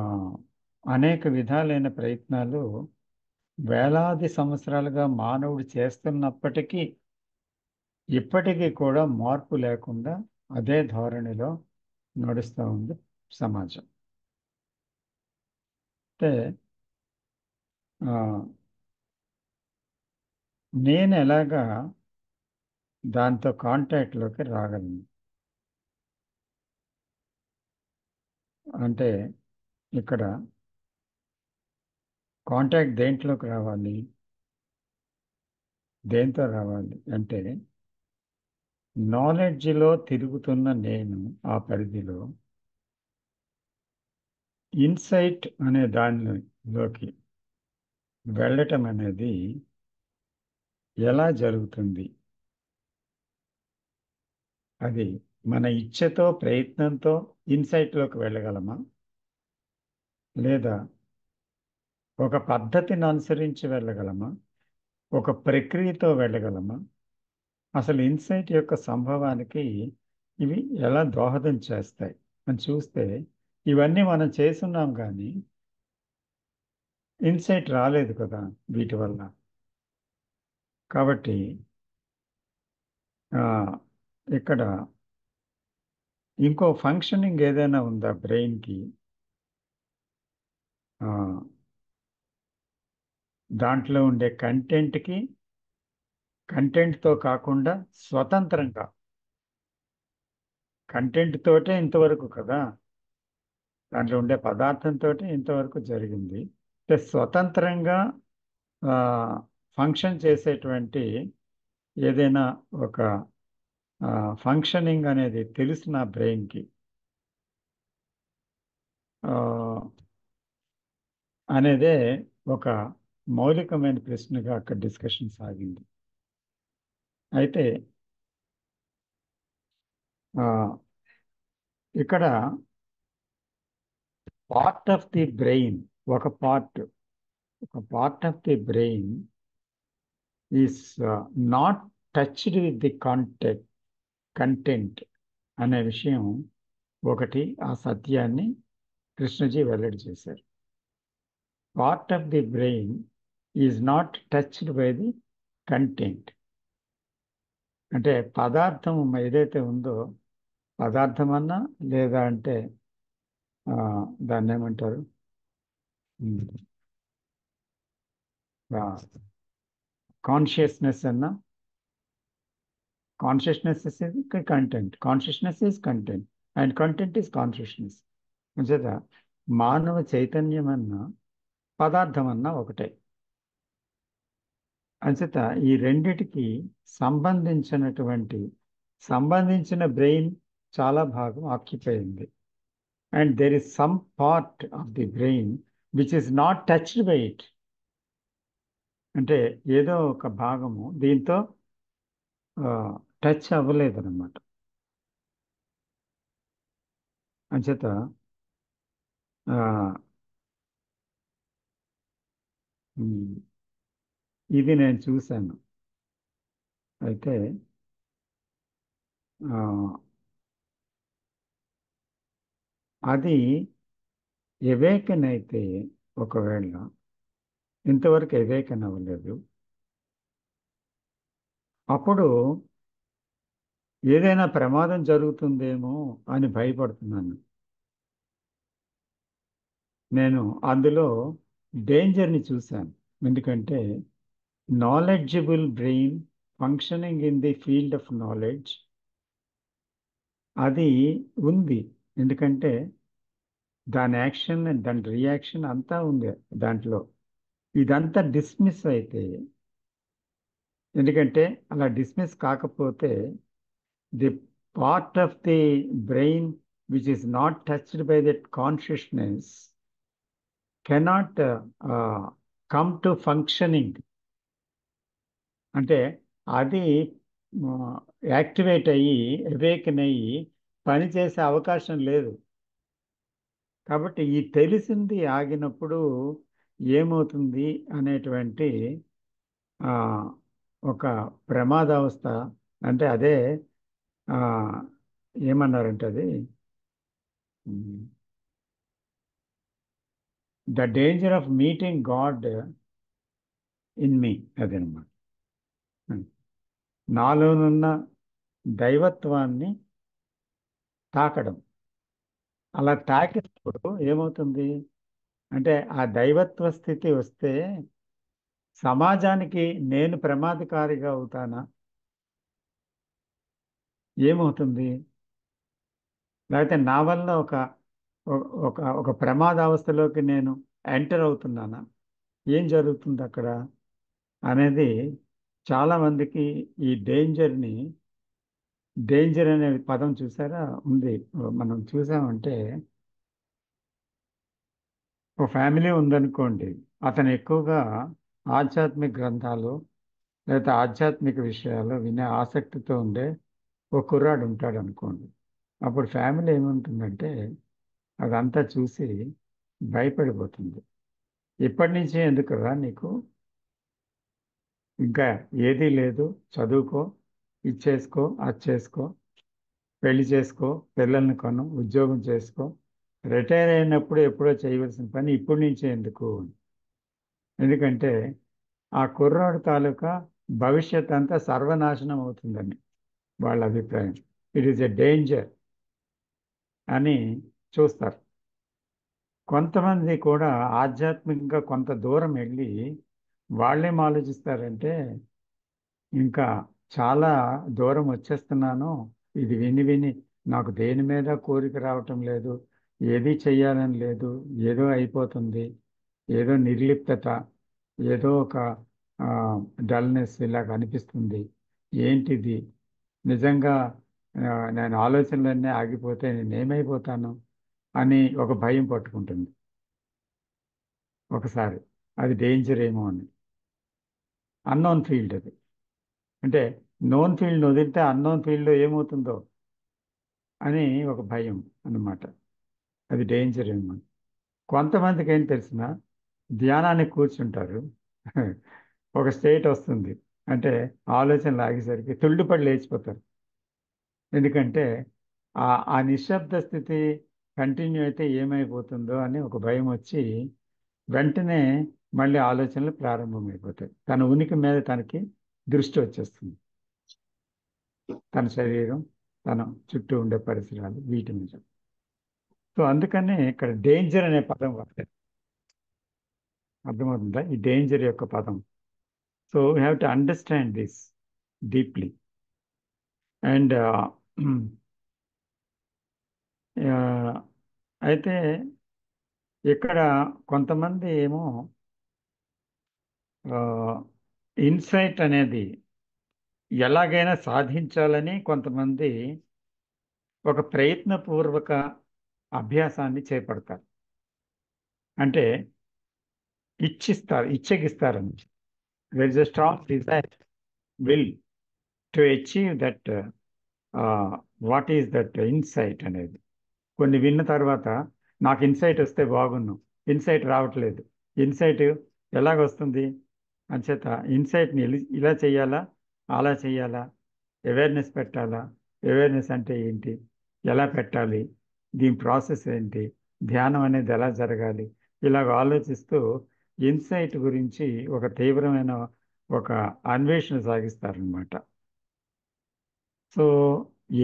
అనేక విధాలైన ప్రయత్నాలు వేలాది సంవత్సరాలుగా మానవుడు చేస్తున్నప్పటికీ ఇప్పటికీ కూడా మార్పు లేకుండా అదే ధోరణిలో నడుస్తూ ఉంది సమాజం. అంటే ఆ, నేను ఎలాగా దాంతో కాంటాక్ట్లోకి రాగలను అంటే ఇక్కడ కాంటాక్ట్ దేంట్లోకి రావాలి, దేంతో రావాలి అంటే నాలెడ్జ్లో తిరుగుతున్న నేను ఆ పరిధిలో ఇన్సైట్ అనే దానిలోకి వెళ్ళటం అనేది ఎలా జరుగుతుంది? అది మన ఇచ్ఛతో ప్రయత్నంతో ఇన్సైట్లోకి వెళ్ళగలమా, లేదా ఒక పద్ధతిని అనుసరించి వెళ్ళగలమా, ఒక ప్రక్రియతో వెళ్ళగలమా? అసలు ఇన్సైట్ యొక్క సంభవానికి ఇవి ఎలా దోహదం చేస్తాయి అని చూస్తే ఇవన్నీ మనం చేస్తున్నాం కానీ ఇన్సైట్ రాలేదు కదా వీటి వల్ల. కాబట్టి ఇక్కడ ఇంకో ఫంక్షనింగ్ ఏదైనా ఉందా బ్రెయిన్కి? దాంట్లో ఉండే కంటెంట్తో కాకుండా స్వతంత్రంగా, కంటెంట్ తోటే ఇంతవరకు కదా, దాంట్లో ఉండే పదార్థంతో ఇంతవరకు జరిగింది. స్వతంత్రంగా ఫంక్షన్ చేసేటువంటి ఏదైనా ఒక ఫంక్షనింగ్ అనేది తెలుసు నా బ్రెయిన్కి అనేదే ఒక మౌలికమైన ప్రశ్నగా అక్కడ డిస్కషన్ సాగింది. అయితే ఇక్కడ పార్ట్ ఆఫ్ ది బ్రెయిన్, ఒక part of the brain is not touched with the content అనే విషయం ఒకటి, ఆ సత్యాన్ని కృష్ణజీ వెల్లడి చేశారు. Part of the brain is not touched by the content. అంటే పదార్థం ఏదైతే ఉందో, పదార్థం అన్నా లేదా అంటే దాన్ని ఏమంటారు, కాన్షియస్నెస్ అన్నా, consciousness is content, consciousness is content and content is consciousness. అంచేత మానవ చైతన్యం అన్నా పదార్థం అన్నా ఒకటే. అంచేత ఈ రెండిటికి సంబంధించిన బ్రెయిన్ చాలా భాగం ఆక్యుపై ఉంది. And there is some part of the brain which is not touched by it. అంటే ఏదో ఒక భాగము దీంతో టచ్ అవ్వలేదన్నమాట. అంచేత ఇది నేను చూశాను. అయితే అది ఎవేకన్ అయితే, ఒకవేళ ఇంతవరకు ఎవేకన్ అవ్వలేదు, అప్పుడు ఏదైనా ప్రమాదం జరుగుతుందేమో అని భయపడుతున్నాను. నేను అందులో డేంజర్ని చూశాను. ఎందుకంటే knowledgeable brain functioning in the field of knowledge అది ఉంది. ఎందుకంటే దాని యాక్షన్, దాని రియాక్షన్ అంతా ఉంది దాంట్లో. ఇదంతా డిస్మిస్ అయితే, ఎందుకంటే అలా డిస్మిస్ కాకపోతే the part of the brain which is not touched by that consciousness cannot come to functioning. అంటే అది యాక్టివేట్ అయ్యి అవేకన్ అయ్యి పనిచేసే అవకాశం లేదు. కాబట్టి ఈ తెలిసింది ఆగినప్పుడు ఏమవుతుంది అనేటువంటి ఒక ప్రమాదావస్థ, అంటే అదే ఏమన్నారంటే అది the danger of meeting God in me, అదనమాట. నాలోనున్న దైవత్వాన్ని తాకడం. అలా తాకినప్పుడు ఏమవుతుంది అంటే, ఆ దైవత్వ స్థితి వస్తే సమాజానికి నేను ప్రమాదకారిగా అవుతానా? ఏమవుతుంది? లేకపోతే నా వల్ల ఒక ఒక ప్రమాదావస్థలోకి నేను ఎంటర్ అవుతున్నానా? ఏం జరుగుతుంది అక్కడ అనేది చాలామందికి ఈ డేంజర్ అనే పదం చూసారా ఉంది. మనం చూసామంటే ఒక ఫ్యామిలీ ఉందనుకోండి, అతను ఎక్కువగా ఆధ్యాత్మిక గ్రంథాలు లేకపోతే ఆధ్యాత్మిక విషయాలు వినే ఆసక్తితో ఉండే ఒక కుర్రాడు ఉంటాడు అనుకోండి. అప్పుడు ఫ్యామిలీ ఏముంటుందంటే అదంతా చూసి భయపడిపోతుంది. ఇప్పటి నుంచే ఎందుకురా నీకు, ఇంకా ఏదీ లేదు, చదువుకో, ఇచ్చేసుకో, అది చేసుకో, పెళ్లి చేసుకో, పిల్లల్ని కొను, ఉద్యోగం చేసుకో, రిటైర్ అయినప్పుడు ఎప్పుడో చేయవలసిన పని ఇప్పటి నుంచే ఎందుకు? ఎందుకంటే ఆ కుర్రాడు తాలూకా భవిష్యత్ అంతా సర్వనాశనం అవుతుందని వాళ్ళ అభిప్రాయం. ఇట్ ఈస్ ఎ డేంజర్ అని చూస్తారు. కొంతమంది కూడా ఆధ్యాత్మికంగా కొంత దూరం వెళ్ళి వాళ్ళేం ఆలోచిస్తారంటే, ఇంకా చాలా దూరం వచ్చేస్తున్నాను, ఇది విని విని నాకు దేని మీద కోరిక రావటం లేదు, ఏది చెయ్యాలని లేదు, ఏదో అయిపోతుంది, ఏదో నిర్లిప్తత, ఏదో ఒక డల్నెస్ ఇలాగ అనిపిస్తుంది, ఏంటిది నిజంగా నేను ఆలోచనలన్నీ ఆగిపోతే నేనేమైపోతాను అని ఒక భయం పట్టుకుంటుంది ఒకసారి. అది డేంజర్ ఏమో అని. అన్నోన్ ఫీల్డ్ అది. అంటే నోన్ ఫీల్డ్ వదిలితే అన్నోన్ ఫీల్డ్లో ఏమవుతుందో అని ఒక భయం అన్నమాట. అది డేంజర్ ఏమో. కొంతమందికి ఏం తెలిసిన ధ్యానానికి కూర్చుంటారు, ఒక స్టేట్ వస్తుంది అంటే ఆలోచనలు ఆగేసరికి తుళ్ళిపడి లేచిపోతారు. ఎందుకంటే ఆ నిశ్శబ్ద స్థితి కంటిన్యూ అయితే ఏమైపోతుందో అని ఒక భయం వచ్చి వెంటనే మళ్ళీ ఆలోచనలు ప్రారంభమైపోతాయి. తన ఉనికి మీద తనకి దృష్టి వచ్చేస్తుంది, తన శరీరం, తన చుట్టూ ఉండే పరిసరాలు, వీటి మీద. సో అందుకనే ఇక్కడ డేంజర్ అనే పదం వాడతారు. అర్థమవుతుందా ఈ డేంజర్ యొక్క పదం? So we have to understand this deeply. And అయితే ఇక్కడ కొంతమంది ఏమో ఇన్సైట్ అనేది ఎలాగైనా సాధించాలని కొంతమంది ఒక ప్రయత్నపూర్వక అభ్యాసాన్ని చేపడతారు. అంటే ఇచ్చగిస్తారని. There is a strong desire, will to achieve that what is that insight అనేది. కొన్ని విన్న తర్వాత నాకు ఇన్సైట్ వస్తే బాగున్నాం, ఇన్సైట్ రావట్లేదు, ఇన్సైట్ ఎలాగొస్తుంది అంచేత ఇన్సైట్ని ఇలా చేయాలా, అలా చేయాలా, అవేర్నెస్ పెట్టాలా, అవేర్నెస్ అంటే ఏంటి, ఎలా పెట్టాలి, దీని ప్రాసెస్ ఏంటి, ధ్యానం అనేది ఎలా జరగాలి, ఇలాగ ఆలోచిస్తూ ఇన్సైట్ గురించి ఒక తీవ్రమైన ఒక అన్వేషణ సాగిస్తారనమాట. సో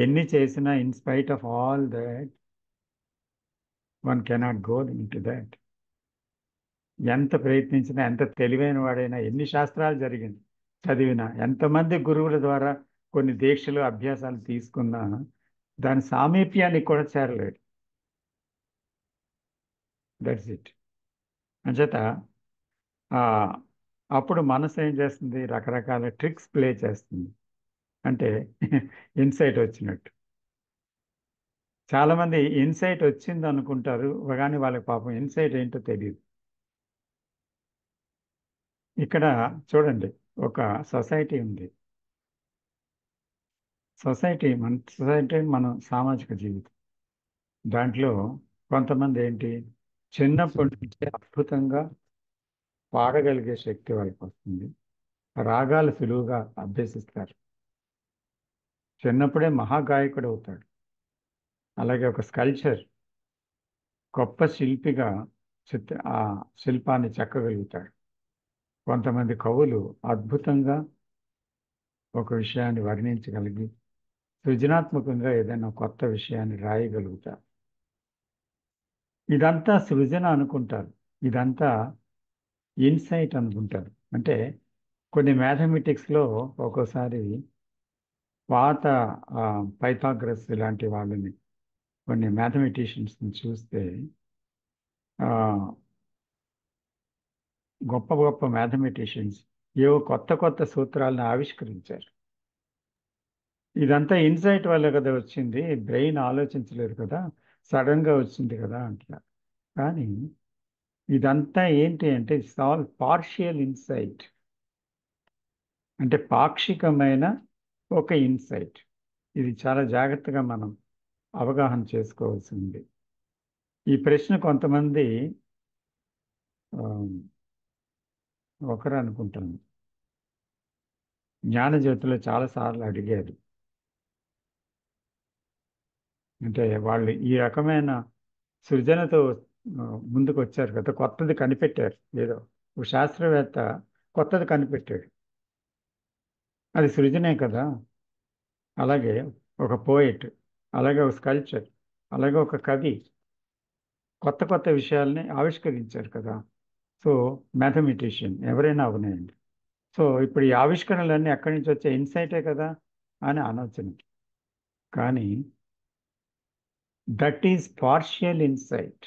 ఎన్ని చేసినా in spite of all that one cannot go in to that. ఎంత ప్రయత్నించినా, ఎంత తెలివైన వాడైనా, ఎన్ని శాస్త్రాలు చదివినా, ఎంతమంది గురువుల ద్వారా కొన్ని దీక్షలు అభ్యాసాలు తీసుకున్నా దాని సామీప్యానికి కూడా చేరలేడు. That's it. అంచేత అప్పుడు మనసు ఏం చేస్తుంది, రకరకాల ట్రిక్స్ ప్లే చేస్తుంది. అంటే ఇన్సైట్ వచ్చినట్టు. చాలామంది ఇన్సైట్ వచ్చింది అనుకుంటారు, కానీ వాళ్ళకి పాపం ఇన్సైట్ ఏంటో తెలియదు. ఇక్కడ చూడండి, ఒక సొసైటీ ఉంది. సొసైటీ మన సామాజిక జీవితం. దాంట్లో కొంతమంది ఏంటి, చిన్నప్పటి నుంచే అద్భుతంగా పాడగలిగే శక్తి వాళ్ళకి వస్తుంది, రాగాలు సులువుగా అభ్యసిస్తారు, చిన్నప్పుడే మహాగాయకుడు అవుతాడు. అలాగే ఒక స్కల్ప్చర్, గొప్ప శిల్పిగా ఆ శిల్పాన్ని చెక్కగలుగుతాడు. కొంతమంది కవులు అద్భుతంగా ఒక విషయాన్ని వర్ణించగలిగి సృజనాత్మకంగా ఏదైనా కొత్త విషయాన్ని రాయగలుగుతారు. ఇదంతా సృజన అనుకుంటారు, ఇదంతా ఇన్సైట్ అనుకుంటారు. అంటే కొన్ని మ్యాథమెటిక్స్లో ఒక్కోసారి పాత పైథాగరస్ ఇలాంటి వాళ్ళని, కొన్ని మ్యాథమెటిషియన్స్ని చూస్తే గొప్ప గొప్ప మ్యాథమెటిషియన్స్ ఏవో కొత్త కొత్త సూత్రాలను ఆవిష్కరించారు. ఇదంతా ఇన్సైట్ వల్ల కదా వచ్చింది, బ్రెయిన్ ఆలోచించలేదు కదా, సడన్గా వచ్చింది కదా అంటున్నారు. కానీ ఇదంతా ఏంటి అంటే ఇట్స్ ఆల్ పార్షియల్ ఇన్సైట్, అంటే పాక్షికమైన ఒక ఇన్సైట్. ఇది చాలా జాగ్రత్తగా మనం అవగాహన చేసుకోవాల్సింది. ఈ ప్రశ్న కొంతమంది ఒకరు అనుకుంటాను జ్ఞానజ్యోతిలో చాలాసార్లు అడిగారు. అంటే వాళ్ళు ఈ రకమైన సృజనతో ముందుకు వచ్చారు కదా, కొత్తది కనిపెట్టారు. ఏదో ఒక శాస్త్రవేత్త కొత్తది కనిపెట్టాడు, అది సృజనే కదా. అలాగే ఒక పోయిట్, అలాగే ఒక స్కల్ప్చర్, అలాగే ఒక కవి కొత్త కొత్త విషయాల్ని ఆవిష్కరించారు కదా. సో మ్యాథమెటిషియన్ ఎవరైనా అవనాయండి. సో ఇప్పుడు ఈ ఆవిష్కరణలన్నీ ఎక్కడి నుంచి వచ్చే ఇన్సైటే కదా అని ఆలోచన. కానీ that is partial insight.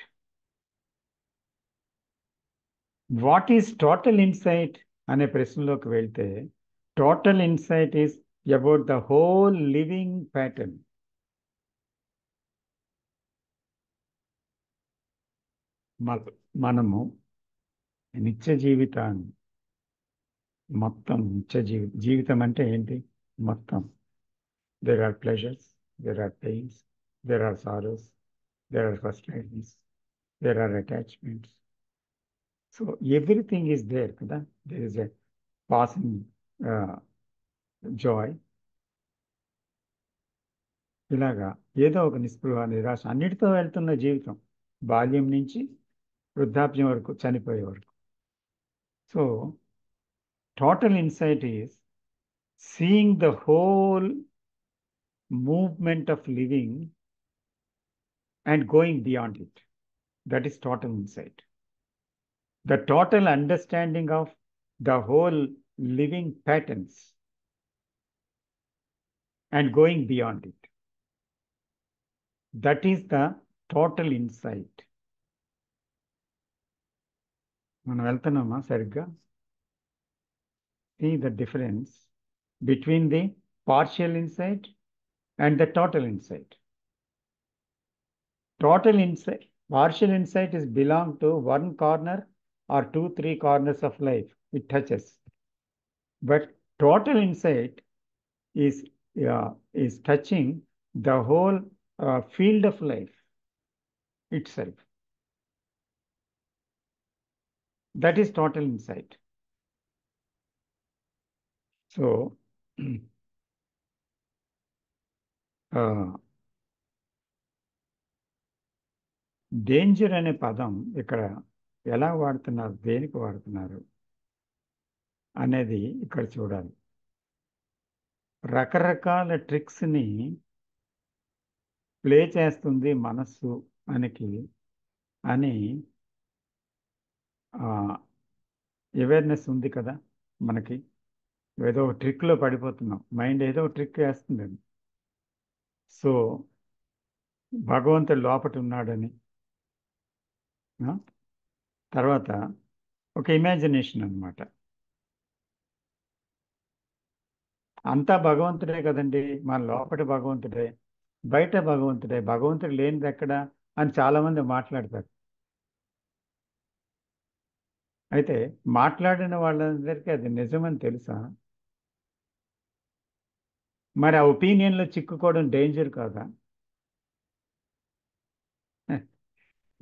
What is total insight అనే ప్రశ్నలోకి వెళ్తే, total insight is about the whole living pattern. మనము నిత్య జీవితాన్ని మొత్తం జీవితం అంటే ఏంటి? మొత్తం there are pleasures, there are pains, there are sorrows, there are frustrations, there are attachments. So everything is there kada. There is a passing joy. ఇలాగా ఏదో ఒక నిస్పృహ, నిరాశ అన్నిటితో వెళ్తున్న జీవితం, బాల్యం నుంచి వృద్ధాప్యం వరకు, చనిపోయే వరకు. So total insight is seeing the whole movement of living and going beyond it. That is total insight. The total understanding of the whole living patterns and going beyond it. That is the total insight. మనం వెళ్తున్నామా సరిగ్గా? See the difference between the partial insight and the total insight. Total insight, partial insight is belong to one corner or 2-3 corners of life. It touches. But total insight is touching the whole field of life itself. That is total insight. So danger అనే పదం ఇక్కడ ఎలా వాడుతున్నారు, దేనికి వాడుతున్నారు అనేది ఇక్కడ చూడాలి. రకరకాల ట్రిక్స్ని ప్లే చేస్తుంది మనస్సు అని అవేర్నెస్ ఉంది కదా మనకి. ఏదో ఒక ట్రిక్లో పడిపోతున్నాం, మైండ్ ఏదో ఒక ట్రిక్ వేస్తుందని. సో భగవంతుడు లోపట ఉన్నాడని, తర్వాత ఒక ఇమాజినేషన్ అన్నమాట. అంతా భగవంతుడే కదండి, మన లోపట భగవంతుడే, బయట భగవంతుడే, భగవంతుడు లేనిది ఎక్కడ అని చాలామంది మాట్లాడతారు. అయితే మాట్లాడిన వాళ్ళందరికీ అది నిజమని తెలుసా? మరి ఆ ఒపీనియన్లో చిక్కుకోవడం డేంజర్ కాదా?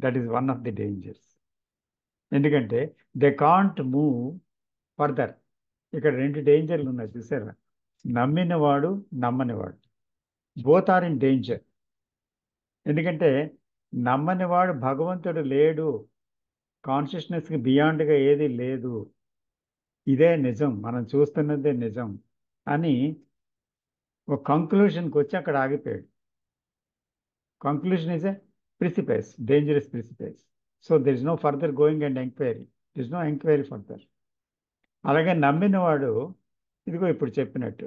That is one of the dangers. ఎందుకంటే దే కాంట్ మూవ్ ఫర్దర్. ఇక్కడ 2 డేంజర్లు ఉన్నాయి చూసారా? నమ్మినవాడు, నమ్మనివాడు, బోత్ ఆర్ ఇన్ డేంజర్. ఎందుకంటే నమ్మనివాడు భగవంతుడు లేడు కాన్షియస్నెస్కి బియాండ్గా ఏది లేదు, ఇదే నిజం, మనం చూస్తున్నదే నిజం అని ఒక కంక్లూషన్కి వచ్చి అక్కడ ఆగిపోయాడు. Conclusion is a precipice, dangerous precipice. So there is no further going and enquiry, there is no enquiry further. అలాగే నమ్మినవాడు ఇదిగో ఇప్పుడు చెప్పినట్టు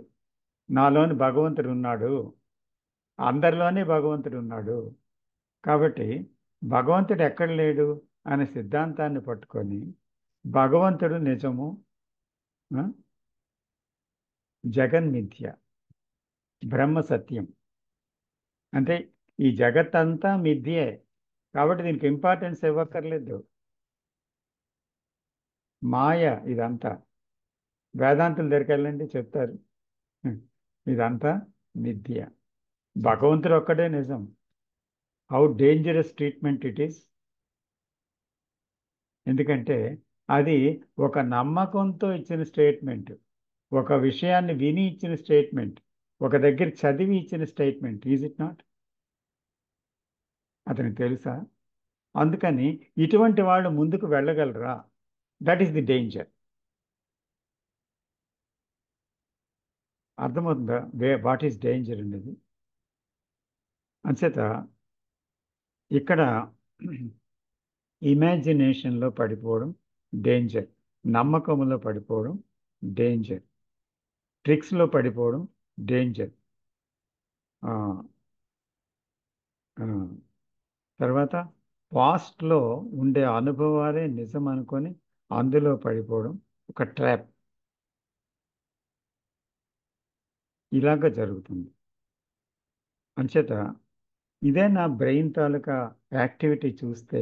నాలోని భగవంతుడు ఉన్నాడు, అందరిలోనే భగవంతుడు ఉన్నాడు, కాబట్టి భగవంతుడు ఎక్కడ లేడు అనే సిద్ధాంతాన్ని పట్టుకొని భగవంతుడు నిజము, ఆ, జగన్మిథ్య, బ్రహ్మ సత్యం, అంటే ఈ జగత్తంతా మిథ్యే కాబట్టి దీనికి ఇంపార్టెన్స్ ఇవ్వక్కర్లేదు, మాయ ఇదంతా. వేదాంతుల దగ్గరికి వెళ్ళండి చెప్తారు ఇదంతా మిథ్య, భగవంతుడు ఒక్కడే నిజం. How dangerous treatment it is. ఎందుకంటే అది ఒక నమ్మకంతో ఇచ్చిన స్టేట్మెంట్, ఒక విషయాన్ని విని ఇచ్చిన స్టేట్మెంట్, ఒక దగ్గర చదివి ఇచ్చిన స్టేట్మెంట్. Is it not? అతనికి తెలుసా? అందుకని ఇటువంటి వాళ్ళు ముందుకు వెళ్ళగలరా? That is the danger. అర్థమవుతుందా వాట్ ఈస్ డేంజర్ అనేది? అంచేత ఇక్కడ ఇమాజినేషన్లో పడిపోవడం డేంజర్, నమ్మకంలో పడిపోవడం డేంజర్, ట్రిక్స్లో పడిపోవడం డేంజర్. తర్వాత పాస్ట్లో ఉండే అనుభవాలే నిజం అనుకొని అందులో పడిపోవడం ఒక ట్రాప్. ఇలాగ జరుగుతుంది. అంచేత ఇదే నా బ్రెయిన్ తాలూకా యాక్టివిటీ చూస్తే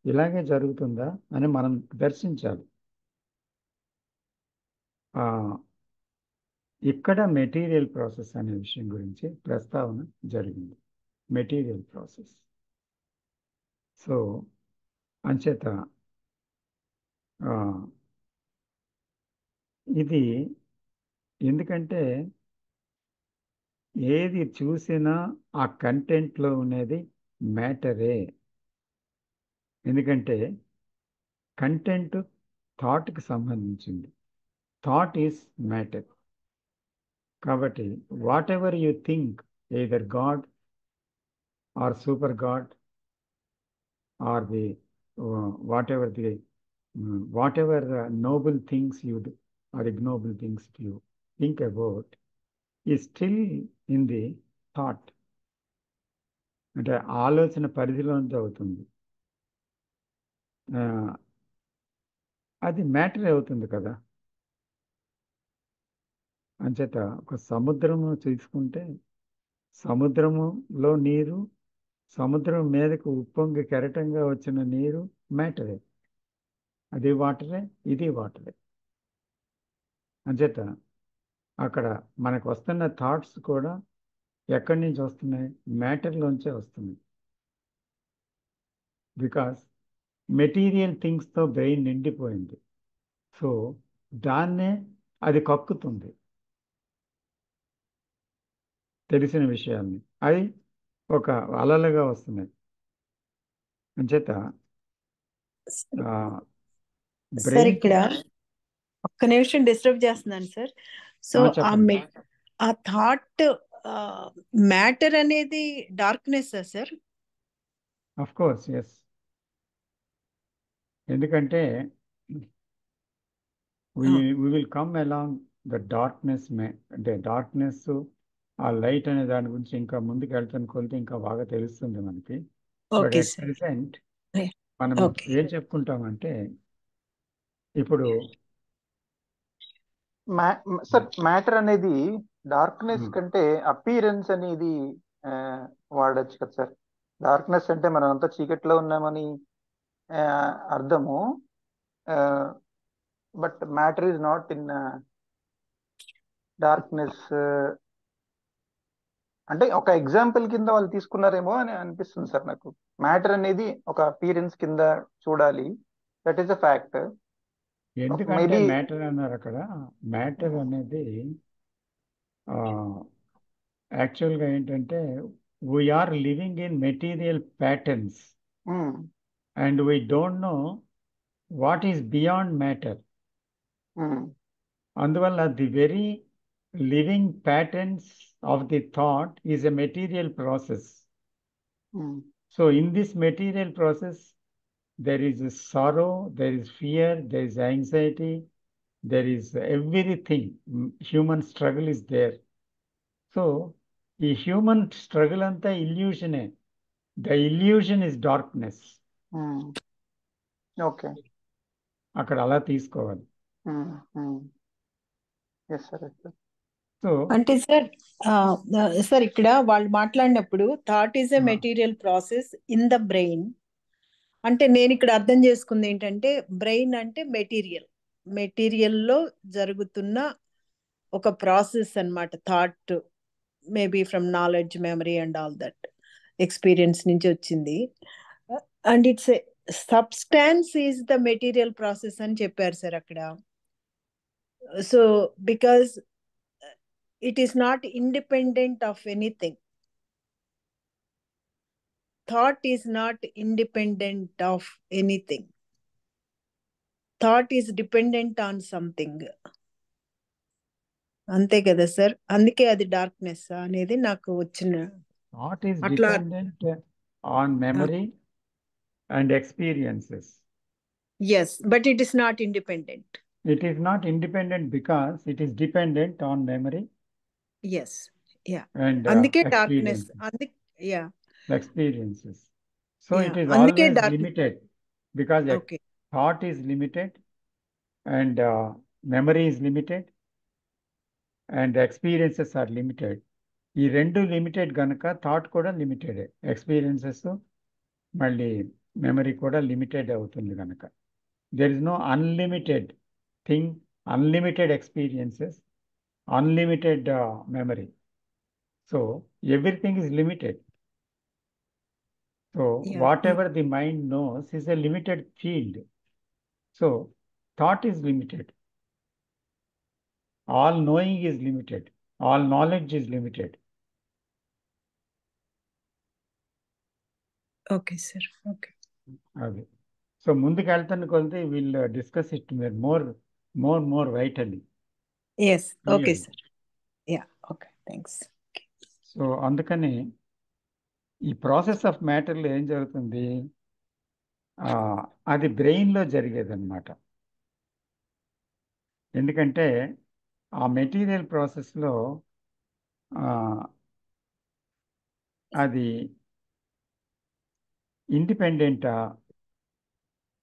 ఇలాగే జరుగుతుందా అని మనం దర్శించాలి. ఇక్కడ మెటీరియల్ ప్రాసెస్ అనే విషయం గురించి ప్రస్తావన జరిగింది. Material process. సో అంచేత ఇది ఎందుకంటే ఏది చూసినా ఆ కంటెంట్లో ఉండేది మ్యాటరే. ఎందుకంటే కంటెంట్ థాట్కి సంబంధించింది, థాట్ ఈస్ మ్యాటర్. కాబట్టి whatever you think, either God or super God or the whatever noble things you do or ignoble things you think about is still in the thought. అంటే ఆలోచన పరిధిలోంచి అవుతుంది, అది matter అవుతుంది కదా. అంచేత ఒక సముద్రము తీసుకుంటే సముద్రములో నీరు, సముద్రం మీదకు ఉప్పొంగి కెరటంగా వచ్చిన నీరు మ్యాటరే, అది వాటరే, ఇది వాటరే. అంచేత అక్కడ మనకు వస్తున్న థాట్స్ కూడా ఎక్కడి నుంచి వస్తున్నాయి? మ్యాటర్లోంచే వస్తున్నాయి. బికాస్ మెటీరియల్ థింగ్స్తో బ్రెయిన్ నిండిపోయింది. సో దాన్నే అది కక్కుతుంది, తెలిసిన విషయాల్ని అవి ఒక అలలుగా వస్తున్నాయి. అంచేత సార్ బ్రెయిన్ ఇక్కడ ఒక్క నిమిషం డిస్టర్బ్ చేస్తున్నాను సార్. సో చెప్పండి. ఆ థాట్ మ్యాటర్ అనేది darkness sir? Of course yes. ఎందుకంటే we will come along the darkness, అంటే డార్క్నెస్ ఆ లైట్ అనే దాని గురించి ఇంకా ముందుకు వెళ్తాను కొలితే ఇంకా బాగా తెలుస్తుంది మనకి. But okay at sir. Present మనం ఓకే ఏం చెప్పుకుంటామంటే ఇప్పుడు సార్ మ్యాటర్ అనేది డార్క్నెస్ కంటే అపీరెన్స్ అనేది వాడచ్చు కదా సార్. డార్క్నెస్ అంటే మనం అంతా చీకట్లో ఉన్నామని అర్థము, but matter is not in darkness. అంటే ఒక ఎగ్జాంపుల్ కింద వాళ్ళు తీసుకున్నారేమో అని అనిపిస్తుంది సార్ నాకు. మ్యాటర్ అనేది ఒక అపీరెన్స్ కింద చూడాలి, దట్ ఈస్ అ ఫ్యాక్ట్. ఎందుకంటే మేబీ మ్యాటర్ అన్నారు అక్కడ. మ్యాటర్ అనేది యాక్చువల్గా ఏంటంటే we are living in material patterns and we don't know what is beyond matter. అందువల్ల the very living patterns of the thought is a material process. So in this material process there is sorrow, there is fear, there is anxiety, there is everything. Human struggle is there. So ఈ human struggle అంతా ఇల్యూషనే. The illusion is darkness. Okay, అక్కడ అలా తీసుకోవాలి. So అంటే sir ఇక్కడ వాళ్ళు మాట్లాడినప్పుడు thought is a material process in the brain అంటే నేను ఇక్కడ అర్థం చేసుకుంది ఏంటంటే బ్రెయిన్ అంటే మెటీరియల్లో జరుగుతున్న ఒక ప్రాసెస్ అన్నమాట. Thought maybe from knowledge, memory and all that experience నుంచి వచ్చింది. And it's substance is the material process అని చెప్పారు సార్ అక్కడ. So because it is not independent of anything. Thought is not independent of anything. Thought is dependent on something. అంతే కదా sir, అందుకే అది darkness అనేది నాకు వచ్చిన. Thought is dependent on memory and experiences. Yes, but it is not independent. It is not independent because it is dependent on memory. Yes, yeah. And అందుకే darkness. Yeah. Experiences. So Yeah. it is అందుకే always limited because Okay. thought is limited and memory is limited and experiences are limited. ఈ రెండు limited గనక thought కూడా limited, experiences మళ్ళీ memory కూడా limited అవుతుంది కనుక. There is no unlimited thing, unlimited experiences, unlimited memory. So everything is limited. So Yeah. whatever the mind knows is a limited field. So thought is limited. All knowing is limited. All knowledge is limited. Okay, sir. Okay. Okay. So ముందుకు వెళ్తాను కొలితే we'll discuss it more vitally. Yes. Okay, Clearly. sir. Yeah. Okay. Thanks. So అందుకని ఈ process of మ్యాటర్లో ఏం జరుగుతుంది, అది బ్రెయిన్లో జరిగేది అనమాట. ఎందుకంటే ఆ మెటీరియల్ ప్రాసెస్లో అది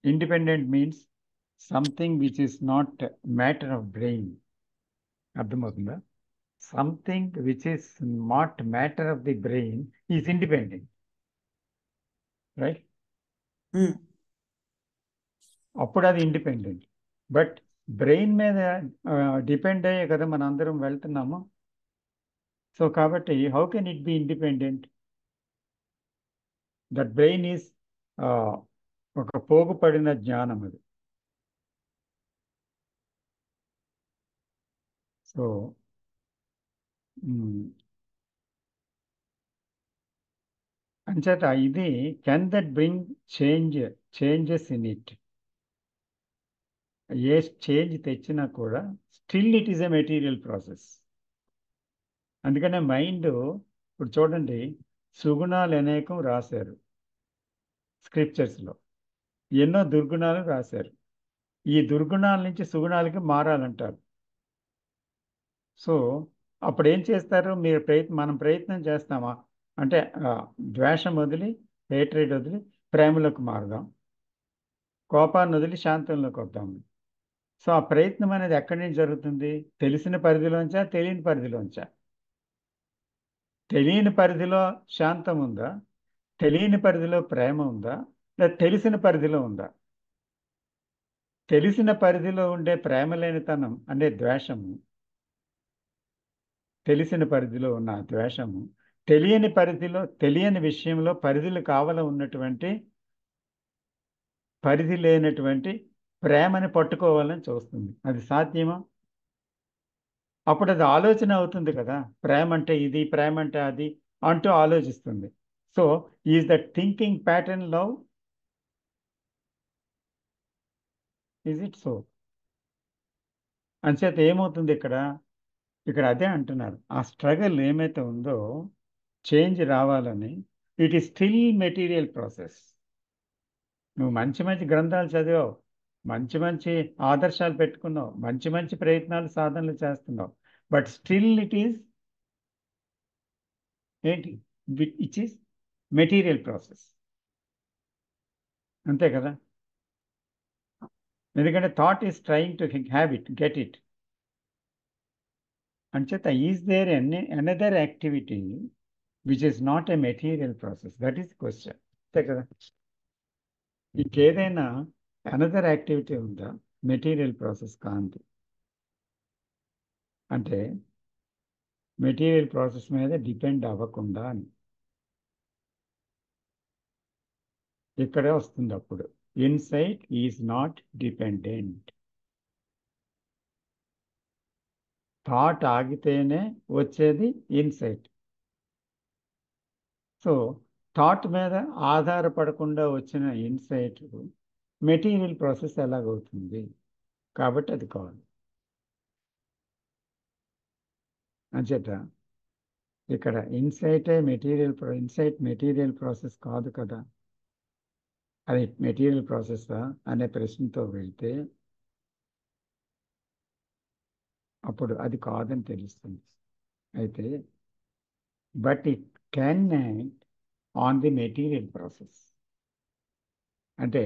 independent means something which is not matter of brain. అర్థమవుతుందా? Something which is not matter of the brain is independent, right? అప్పుడు అది ఇండిపెండెంట్. బట్ బ్రెయిన్ మీద డిపెండ్ అయ్యే కదా మనం అందరం వెళ్తున్నాము. సో కాబట్టి how can it be independent? That brain is ఒక పోగుపడిన జ్ఞానం అది. సో అంచేత ఇది can that bring changes in it. A change తెచ్చినా కూడా still it is a material process. అందుకనే మైండ్ ఇప్పుడు చూడండి, సుగుణాలు అనేకం రాశారు స్క్రిప్చర్స్లో, ఎన్నో దుర్గుణాలు రాశారు. ఈ దుర్గుణాల నుంచి సుగుణాలకి మారాలంటారు. సో అప్పుడు ఏం చేస్తారు? మనం ప్రయత్నం చేస్తామా అంటే ద్వేషం వదిలి, హేట్రేట్ వదిలి ప్రేమలోకి మారుదాం, కోపాన్ని వదిలి శాంతంలోకి వద్దాం. సో ఆ ప్రయత్నం అనేది ఎక్కడి నుంచి జరుగుతుంది? తెలిసిన పరిధిలోంచా, తెలియని పరిధిలోంచా? తెలియని పరిధిలో శాంతం ఉందా, తెలియని పరిధిలో ప్రేమ ఉందా, లేదా తెలిసిన పరిధిలో ఉందా? తెలిసిన పరిధిలో ఉండే ప్రేమ లేనితనం అంటే ద్వేషము, తెలిసిన పరిధిలో ఉన్న ద్వేషము తెలియని విషయంలో పరిధిలు కావాల ఉన్నటువంటి పరిధి లేనటువంటి ప్రేమని పట్టుకోవాలని చూస్తుంది. అది సాధ్యమా? అప్పుడు అది ఆలోచన అవుతుంది కదా, ప్రేమ అంటే ఇది, ప్రేమ అంటే అది అంటూ ఆలోచిస్తుంది. So is the thinking pattern love? Is it so? అంచేత ఏమవుతుంది ఇక్కడ అదే అంటున్నారు, ఆ స్ట్రగల్ ఏమైతే ఉందో చేంజ్ రావాలని, it is still material process. నువ్వు మంచి మంచి గ్రంథాలు చదివావు, మంచి మంచి ఆదర్శాలు పెట్టుకున్నావు, మంచి మంచి ప్రయత్నాలు సాధనలు చేస్తున్నావు, బట్ స్టిల్ ఇట్ ఈస్ ఏంటి, ఇట్ ఈస్ మెటీరియల్ ప్రాసెస్. అంతే కదా? ఎందుకంటే thought is trying to have it, get it. అంచేత is there another activity which is not a material process? That is question. అంతే కదా? ఇంకేదైనా అనదర్ యాక్టివిటీ ఉందా material process కాంతి? అంటే మెటీరియల్ ప్రాసెస్ మీద డిపెండ్ అవ్వకుండా అని ఇక్కడే వస్తుంది. అప్పుడు insight is not dependent. Thought ఆగితేనే వచ్చేది ఇన్సైట్. సో థాట్ మీద ఆధారపడకుండా వచ్చిన ఇన్సైట్ మెటీరియల్ ప్రాసెస్ ఎలాగవుతుంది? కాబట్టి అది కాదు. అంచేత ఇక్కడ ఇన్సైట్ మెటీరియల్ ప్రాసెస్ కాదు కదా. అది మెటీరియల్ ప్రాసెస్సా అనే ప్రశ్నతో వెళ్తే అప్పుడు అది కాదని తెలుస్తుంది. అయితే but it can act on the material process. అంటే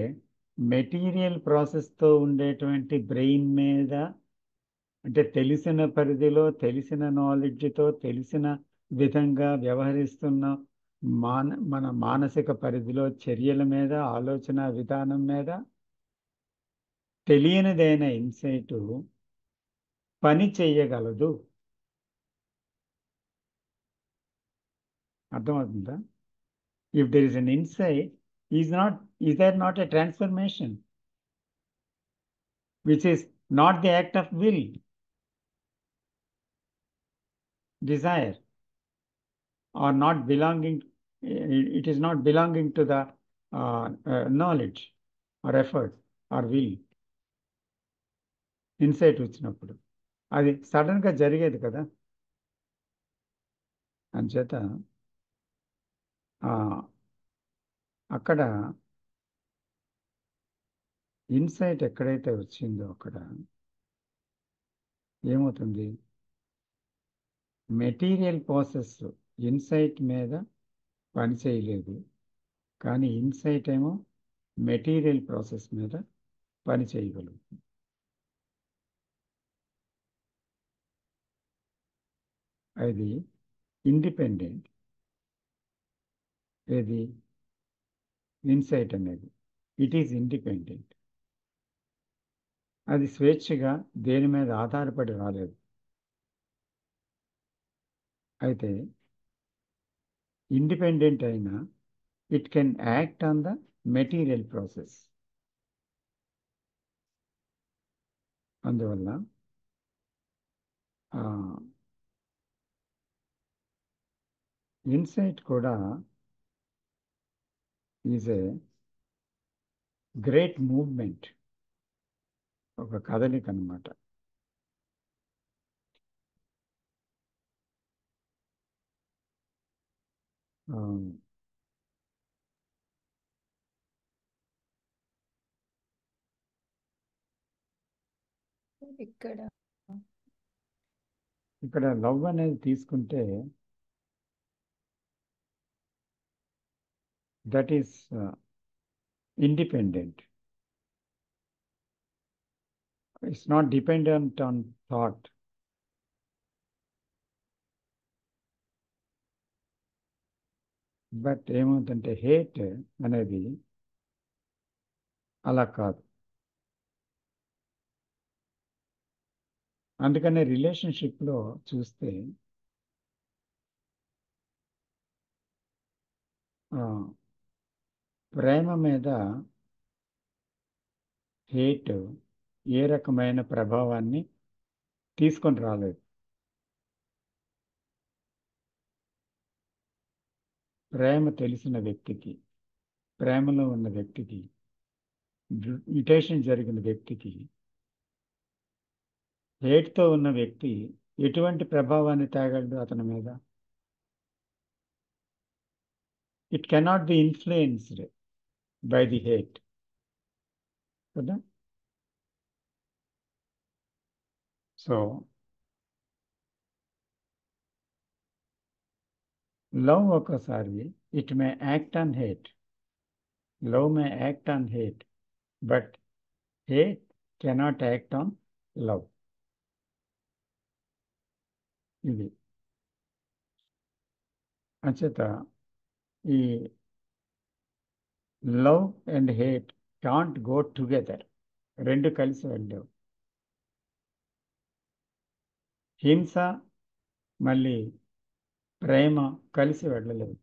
మెటీరియల్ ప్రాసెస్తో ఉండేటువంటి బ్రెయిన్ మీద, అంటే తెలిసిన పరిధిలో, తెలిసిన నాలెడ్జ్తో, తెలిసిన విధంగా వ్యవహరిస్తున్న మన మానసిక పరిధిలో చర్యల మీద, ఆలోచన విధానం మీద తెలియనిదైన ఇన్సైట్ పని చెయ్యగలదు. అర్థమవుతుందా? If there is an insight, is there not a transformation which is not the act of will, desire, or not belonging, it is not belonging to the knowledge or effort or will. Insight వచ్చినప్పుడు అది సడన్గా జరిగేది కదా. అంచేత అక్కడ insight ఎక్కడైతే వచ్చిందో అక్కడ ఏమవుతుంది? మెటీరియల్ ప్రాసెస్ ఇన్సైట్ మీద పని చేయలేదు, కానీ ఇన్సైట్ ఏమో మెటీరియల్ ప్రాసెస్ మీద పని చేయగలుగుతుంది. అది ఇండిపెండెంట్. ఏది? ఇన్సైట్ అనేది ఇట్ ఈజ్ ఇండిపెండెంట్. అది స్వేచ్ఛగా దేని మీద ఆధారపడి రాలేదు. అయితే ఇండిపెండెంట్ అయినా it can act on the material process. అందువల్ల ఇన్సైట్ కూడా ఈజ్ ఏ గ్రేట్ మూవ్మెంట్, ఒక కదలిక అన్నమాట. ఇక్కడ లవ్ అనేది తీసుకుంటే that is independent. It's not dependent on thought. But ఏమవుతుందంటే హేట్ అనేది అలా కాదు. అందుకనే రిలేషన్షిప్లో చూస్తే ప్రేమ మీద హేట్ ఏ రకమైన ప్రభావాన్ని తీసుకొని రాలేదు. ప్రేమ తెలిసిన వ్యక్తికి, ప్రేమలో ఉన్న వ్యక్తికి మ్యుటేషన్ జరిగిన వ్యక్తికి హేట్తో ఉన్న వ్యక్తి ఎటువంటి ప్రభావాన్ని తేగలడు అతని మీద? It cannot be influenced by the hate కదా. సో లవ్ ఒకసారి it may act on hate, love May act on hate, but hate cannot act on love. ఇది అంచేత ఈ love and hate can't go together, రెండు కలిసి వెళ్ళవు. హింస మళ్ళీ ప్రేమ కలిసి వెళ్ళలేవు.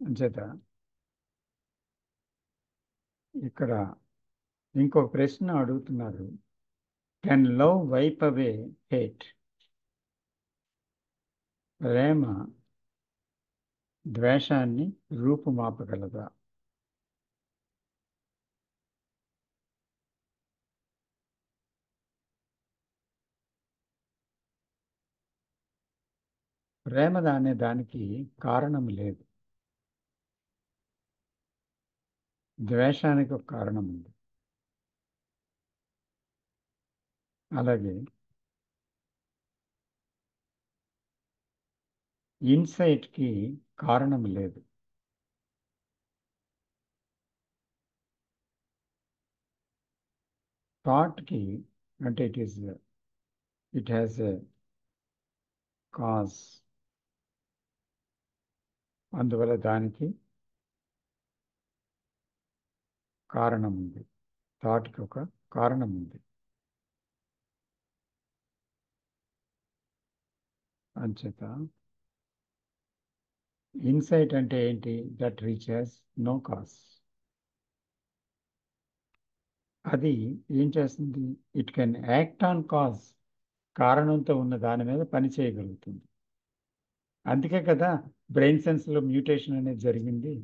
అంచేత ఇక్కడ ఇంకొక ప్రశ్న అడుగుతున్నారు, can love wipe away hate? ప్రేమ ద్వేషాన్ని రూపుమాపగలదా? ప్రేమ అనే దానికి కారణం లేదు, ద్వేషానికి ఒక కారణం ఉంది. అలాగే ఇన్సైట్కి కారణం లేదు. థాట్కి అంటే ఇట్ హ్యాస్ ఎ కాజ్, అందువల్ల దానికి కారణం ఉంది. థాట్కి ఒక కారణం ఉంది. అంచేత ఇన్సైట్ అంటే ఏంటి? That reaches no cause. అది ఏం చేస్తుంది? It can act on cause, కారణంతో ఉన్న దాని మీద పని చేయగలుగుతుంది. అందుకే కదా బ్రెయిన్ సెన్స్లో మ్యూటేషన్ అనేది జరిగింది.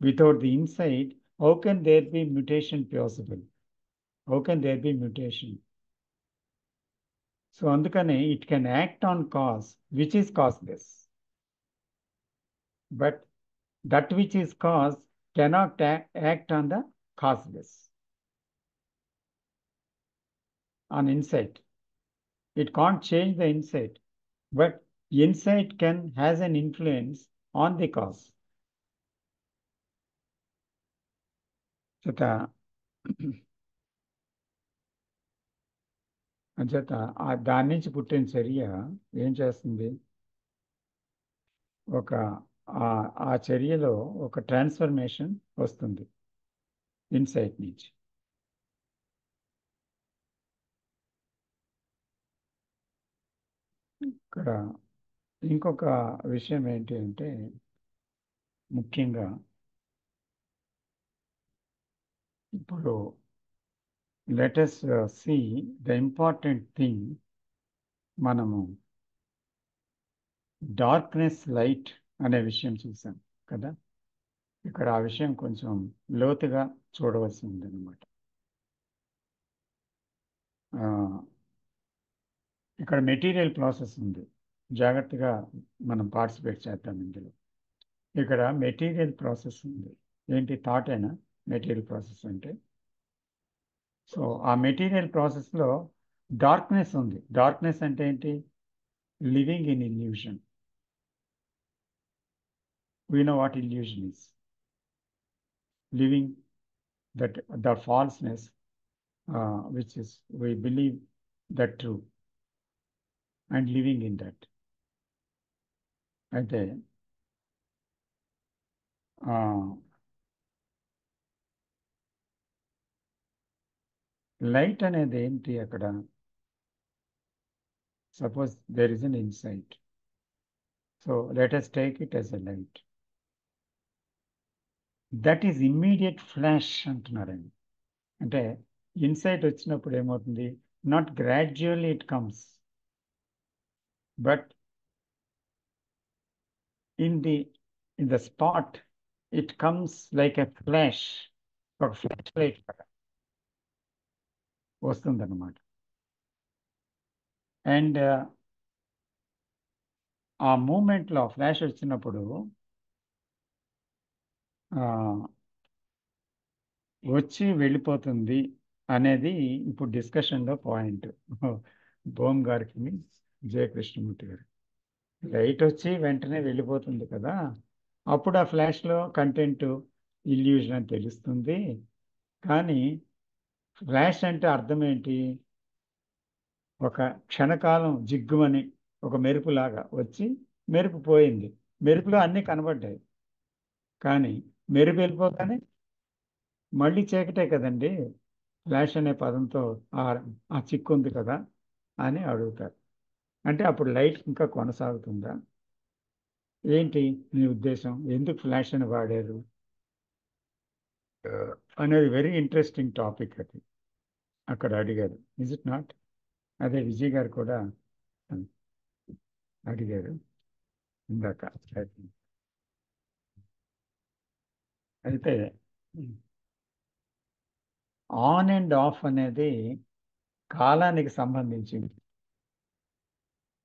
Without the insight how can there be mutation possible? How can there be mutation? So అందుకని it can act on cause which is causeless, but that which is cause cannot act on the causeless, on insight. It can't change the insight, but insight has an influence on the cause. అంచేత దాని నుంచి పుట్టిన చర్య ఏం చేస్తుంది? ఆ చర్యలో ఒక ట్రాన్స్ఫర్మేషన్ వస్తుంది ఇన్సైట్ నుంచి. ఇక్కడ ఇంకొక విషయం ఏంటి అంటే, ముఖ్యంగా ఇప్పుడు let us see the important thing. మనము డార్క్నెస్ లైట్ అనే విషయం చూసాం కదా. ఇక్కడ ఆ విషయం కొంచెం లోతుగా చూడవలసి ఉంది అన్నమాట. ఇక్కడ మెటీరియల్ ప్రాసెస్ ఉంది, జాగ్రత్తగా మనం పార్టిసిపేట్ చేద్దాం ఇందులో. ఇక్కడ మెటీరియల్ ప్రాసెస్ ఉంది. ఏంటి? థాట్ అయినా మెటీరియల్ ప్రాసెస్ అంటే. సో ఆ మెటీరియల్ ప్రాసెస్లో డార్క్నెస్ ఉంది. డార్క్నెస్ అంటే ఏంటి? Living in illusion. We know what illusion is. Living that the falseness, which is we believe that true, and living in that. అయితే లైట్ అనేది ఏంటి? అక్కడ suppose there is an insight, so let us take it as a light. That is immediate flash అంటున్నారండి. అంటే insight వచ్చినప్పుడు ఏమవుతుంది? Not gradually it comes, but in the in the spot, it comes like a flash, ఒక flash light వస్తుంది అన్నమాట. And ఆ మూమెంట్లో flash వచ్చినప్పుడు వచ్చి వెళ్ళిపోతుంది అనేది ఇప్పుడు డిస్కషన్లో పాయింట్. బోమ్ గారికి, జయకృష్ణమూర్తి గారు, లైట్ వచ్చి వెంటనే వెళ్ళిపోతుంది కదా, అప్పుడు ఆ ఫ్లాష్లో కంటెంట్ ఇల్యూజన్ అని తెలుస్తుంది. కానీ ఫ్లాష్ అంటే అర్థం ఏంటి? ఒక క్షణకాలం జిగ్గుమని ఒక మెరుపులాగా వచ్చి మెరుపు పోయింది, మెరుపులో అన్నీ కనబడ్డాయి. కానీ మెరుపు వెళ్ళిపోగానే మళ్ళీ చీకటే కదండి. ఫ్లాష్ అనే పదంతో ఆ చిక్కు ఉంది కదా అని అడుగుతారు. అంటే అప్పుడు లైట్ ఇంకా కొనసాగుతుందా ఏంటి మీ ఉద్దేశం? ఎందుకు ఫ్లాష్ అని వాడారు అనేది వెరీ ఇంట్రెస్టింగ్ టాపిక్. అది అక్కడ అడిగారు. Is it not? అదే విజయ్ గారు కూడా అడిగారు ఇందాక. అయితే ఆన్ అండ్ ఆఫ్ అనేది కాలానికి సంబంధించింది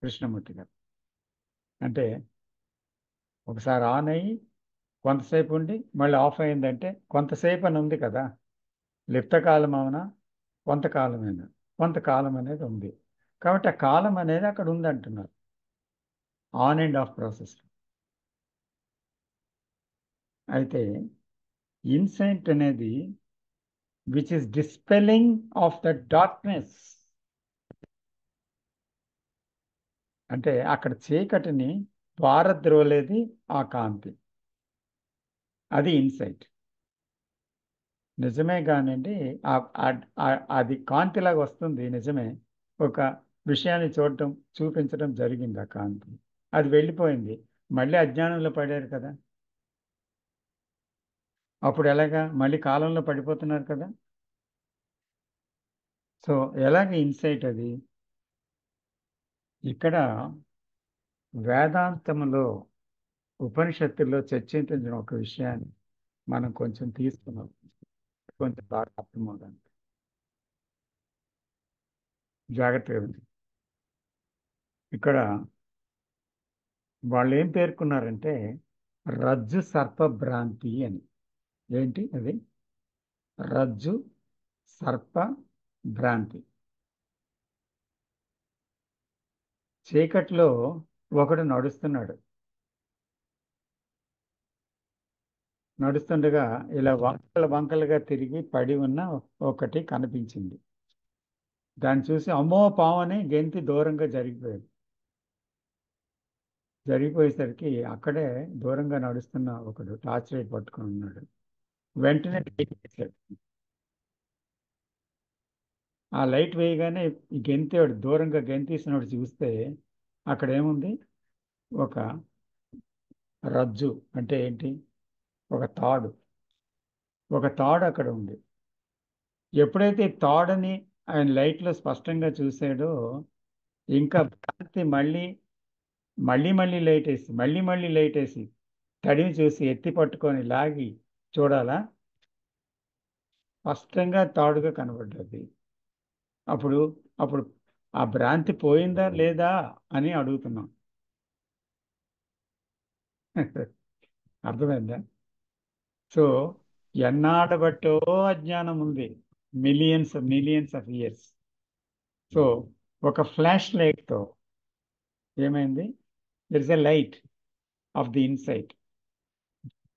కృష్ణమూర్తి గారు. అంటే ఒకసారి ఆన్ అయ్యి కొంతసేపు ఉండి మళ్ళీ ఆఫ్ అయిందంటే కొంతసేపు అని ఉంది కదా. లిప్తకాలం అవునా, కొంతకాలమైనా, కొంతకాలం అనేది ఉంది. కాబట్టి ఆ కాలం అనేది అక్కడ ఉంది అంటున్నారు ఆన్ అండ్ ఆఫ్ ప్రాసెస్. అయితే ఇన్సైట్ అనేది which is dispelling of the darkness, అంటే అక్కడ చీకటిని పారద్రోలేది ఆ కాంతి, అది ఇన్సైట్. నిజమే కానండి, అది కాంతిలాగా వస్తుంది నిజమే. ఒక విషయాన్ని చూపించడం జరిగింది ఆ కాంతి, అది వెళ్ళిపోయింది, మళ్ళీ అజ్ఞానంలో పడారు కదా. అప్పుడు ఎలాగా మళ్ళీ కాలంలో పడిపోతున్నారు కదా. సో ఎలాగ ఇన్సైట్ అది? ఇక్కడ వేదాంతంలో ఉపనిషత్తుల్లో చర్చించిన ఒక విషయాన్ని మనం కొంచెం తీసుకున్నాం, కొంచెం బాగా అర్థమవుతుంది, జాగ్రత్తగా ఉంది. ఇక్కడ వాళ్ళు ఏం పేర్కొన్నారంటే రజ్జు సర్ప భ్రాంతి అని. ఏంటి అది? రజ్జు సర్ప భ్రాంతి. చీకట్లో ఒకడు నడుస్తుండగా ఇలా వంకలుగా తిరిగి పడి ఉన్న ఒకటి కనిపించింది. దాన్ని చూసి అమ్మో పావని గెంతి దూరంగా జరిగిపోయేసరికి అక్కడే దూరంగా నడుస్తున్న ఒకడు టార్చ్ లైట్ పట్టుకొని ఉన్నాడు. వెంటనే లైట్ వేశాడు. ఆ లైట్ వేయగానే గెంతేవాడు దూరంగా గెంతీసినవాడు చూస్తే అక్కడ ఏముంది? ఒక రజ్జు అంటే ఏంటి? ఒక తాడు అక్కడ ఉంది. ఎప్పుడైతే తాడని ఆయన లైట్లో స్పష్టంగా చూసాడో ఇంకా భ్రాంతి మళ్ళీ లైట్ వేసి తడిని చూసి ఎత్తి పట్టుకొని లాగి చూడాలా, స్పష్టంగా తాడుగా కనబడ్డది. అప్పుడు ఆ భ్రాంతి పోయిందా లేదా అని అడుగుతున్నాం. అర్థమైందా? సో ఎన్నాడబట్టో అజ్ఞానం ఉంది, మిలియన్స్ ఆఫ్ ఇయర్స్. సో ఒక ఫ్లాష్ లైట్తో ఏమైంది? There is a light of the insight.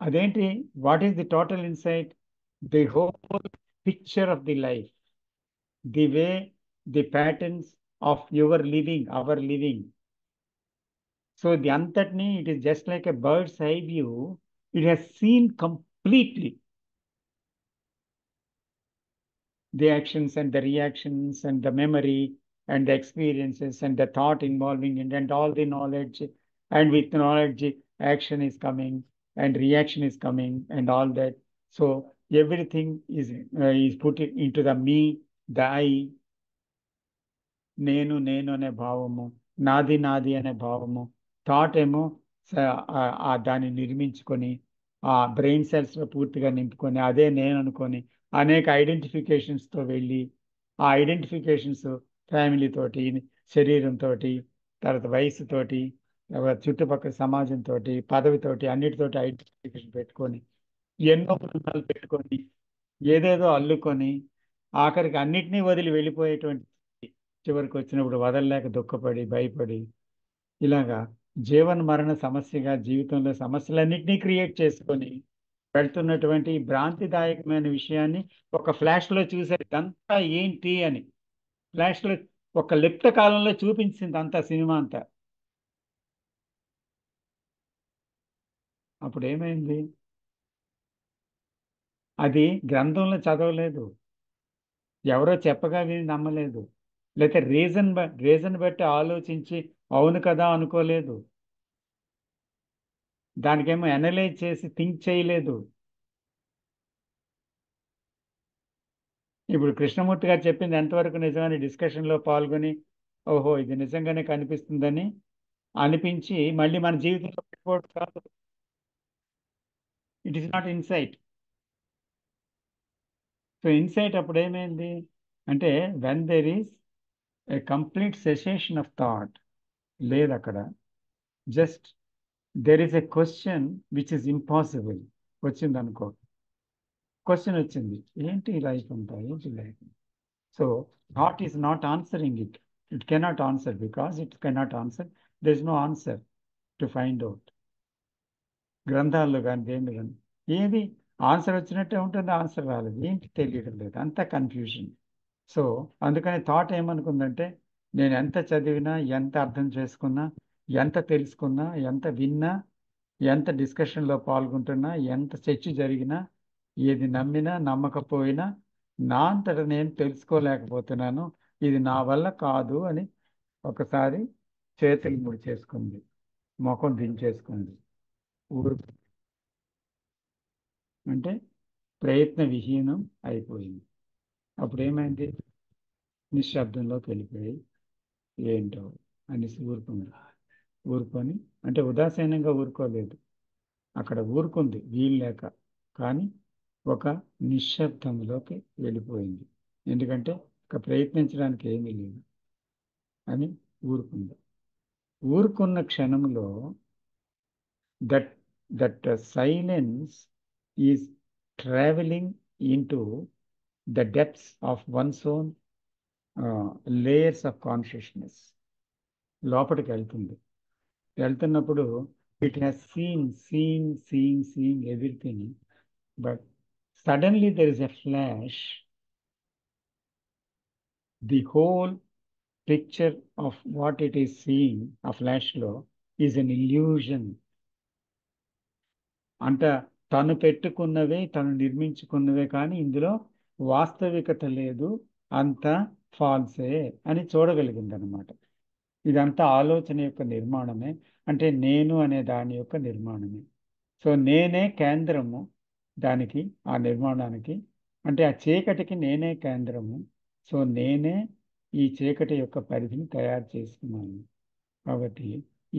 అదేంటి? What is the total insight? The whole picture of the life, the way, the patterns of our living. So the అంతటిని, it is just like a bird's eye view. It has seen completely the actions and the reactions and the memory and the experiences and the thought involving it and all the knowledge, and with knowledge action is coming and reaction is coming and all that. So everything is put into the me, the I, నేను అనే భావము, నాది అనే భావము, thought ఏమో దాన్ని నిర్మించుకొని ఆ బ్రెయిన్ సెల్స్లో పూర్తిగా నింపుకొని అదే నేను అనుకొని అనేక ఐడెంటిఫికేషన్స్తో వెళ్ళి ఆ ఐడెంటిఫికేషన్స్ ఫ్యామిలీతోటి, శరీరంతో, తర్వాత వయసుతోటి, చుట్టుపక్కల సమాజంతో, పదవితోటి, అన్నిటితోటి ఐడెంటిఫికేషన్ పెట్టుకొని ఎన్నో బృందాలు పెట్టుకొని ఏదేదో అల్లుకొని ఆఖరికి అన్నిటినీ వదిలి వెళ్ళిపోయేటువంటి చివరికి వచ్చినప్పుడు వదలలేక దుఃఖపడి భయపడి ఇలాగా జీవన మరణ సమస్యగా జీవితంలో సమస్యలన్నింటినీ క్రియేట్ చేసుకొని వెళ్తున్నటువంటి భ్రాంతిదాయకమైన విషయాన్ని ఒక ఫ్లాష్లో చూసారు ఇదంతా ఏంటి అని. ఫ్లాష్లో ఒక లిప్త కాలంలో చూపించింది అంతా సినిమా అంతా. అప్పుడు ఏమైంది? అది గ్రంథంలో చదవలేదు, ఎవరో చెప్పగా విని నమ్మలేదు, లేకపోతే రీజన్ బట్టి ఆలోచించి అవును కదా అనుకోలేదు, దానికేమో అనలైజ్ చేసి థింక్ చేయలేదు. ఇప్పుడు కృష్ణమూర్తి గారు చెప్పింది ఎంతవరకు నిజమని డిస్కషన్లో పాల్గొని ఓహో ఇది నిజంగానే కనిపిస్తుందని అనిపించి మళ్ళీ మన జీవితంలో పెట్టుకోవడం కాదు. It is not insight. So insight అప్పుడు ఏమైంది అంటే when there is a complete cessation of thought లేదు అక్కడ. Just there is a question which is impossible వచ్చింది అనుకో. క్వశ్చన్ వచ్చింది, ఏంటి లైఫ్ అంతా, ఏంటి life? So thought is not answering it. It cannot answer because it cannot answer. There is no answer to find out. గ్రంథాల్లో కానీ దేని కానీ ఏది ఆన్సర్ వచ్చినట్టే ఉంటుంది, ఆన్సర్ రాలేదు, ఏంటి తెలియడం లేదు, అంతా కన్ఫ్యూజన్. సో అందుకని థాట్ ఏమనుకుందంటే నేను ఎంత చదివినా, ఎంత అర్థం చేసుకున్నా, ఎంత తెలుసుకున్నా, ఎంత విన్నా, ఎంత డిస్కషన్లో పాల్గొంటున్నా, ఎంత చర్చ జరిగినా, ఏది నమ్మినా నమ్మకపోయినా నా అంతటా నేను తెలుసుకోలేకపోతున్నాను, ఇది నా వల్ల కాదు అని ఒకసారి చేతులు ముడిచేసుకుంది, ముఖం దించేసుకుంది, ఊరు అంటే ప్రయత్న విహీనం అయిపోయింది. అప్పుడు ఏమైంది? నిశ్శబ్దంలోకి వెళ్ళిపోయి ఏంటో అనేసి ఊరుకొని అంటే ఉదాసీనంగా ఊరుకోలేదు, అక్కడ ఊరుకుంది వీలు లేక, కానీ ఒక నిశ్శబ్దంలోకి వెళ్ళిపోయింది. ఎందుకంటే ఇక ప్రయత్నించడానికి ఏమీ లేదు అని ఊరుకుంది. ఊరుకున్న క్షణంలో that silence is travelling into the depths of one's own layers of consciousness. లోపలికి వెళ్తున్నప్పుడు it has seeing everything, but suddenly there is a flash. The whole picture of what it is seeing ఆ ఫ్లాష్లో is an illusion. అంట తను పెట్టుకున్నవే, తను నిర్మించుకున్నవే, కానీ ఇందులో వాస్తవికత లేదు, అంతా ఫాల్సే అని చూడగలిగింది అనమాట. ఇదంతా ఆలోచన యొక్క నిర్మాణమే, అంటే నేను అనే దాని యొక్క నిర్మాణమే. సో నేనే కేంద్రము దానికి, ఆ నిర్మాణానికి, అంటే ఆ చీకటికి నేనే కేంద్రము. సో నేనే ఈ చీకటి యొక్క పరిధిని తయారు చేసుకున్నాను. కాబట్టి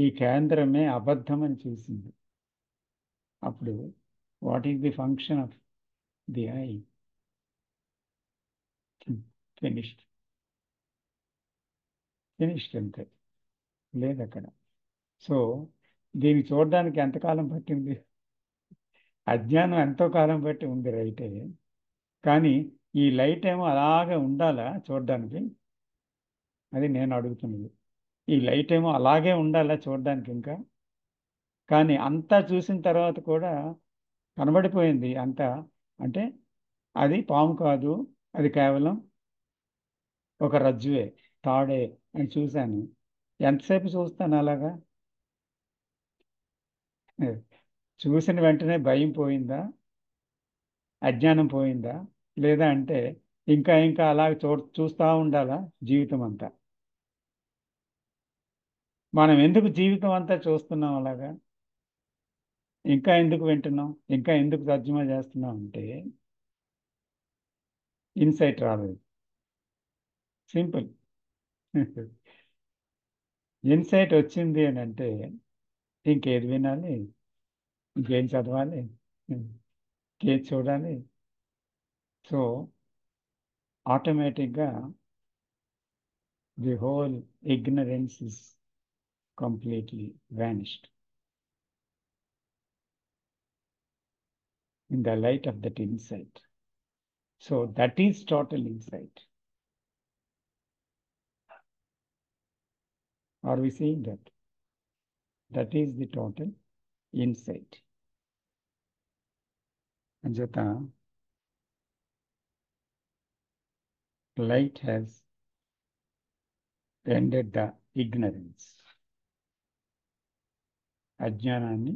ఈ కేంద్రమే అబద్ధం అని చూసింది. అప్పుడు what is the function of the I? Finished అంతే, లేదు అక్కడ. సో దీన్ని చూడడానికి ఎంతకాలం పట్టింది? అజ్ఞానం ఎంతో కాలం బట్టి ఉంది రైటే, కానీ ఈ లైట్ ఏమో అలాగే ఉండాలా చూడడానికి? అది నేను అడుగుతున్నది. ఈ లైట్ ఏమో అలాగే ఉండాలా చూడడానికి ఇంకా? కానీ అంతా చూసిన తర్వాత కూడా కనబడిపోయింది అంతా, అంటే అది పాము కాదు, అది కేవలం ఒక రజ్జువే, తాడే అని చూశాను. ఎంతసేపు చూస్తాను అలాగా? చూసిన వెంటనే భయం పోయిందా, అజ్ఞానం పోయిందా, లేదా అంటే ఇంకా అలా చూస్తూ ఉండాలా జీవితం అంతా? మనం ఎందుకు జీవితం అంతా చూస్తున్నాం అలాగా? ఇంకా ఎందుకు వింటున్నాం, ఇంకా ఎందుకు తర్జుమా చేస్తున్నాం అంటే ఇన్సైట్ రాలేదు. సింపుల్. ఇన్సైట్ వచ్చింది అని అంటే ఇంకేది వినాలి, ఇంకేం చదవాలి, ఇంకేది చూడాలి. సో ఆటోమేటిక్గా the whole ignorance is completely vanished in the light of that insight. So that is total insight. Are we seeing that? That is the total insight. అంచేత light has ended the ignorance. అజ్ఞానాన్ని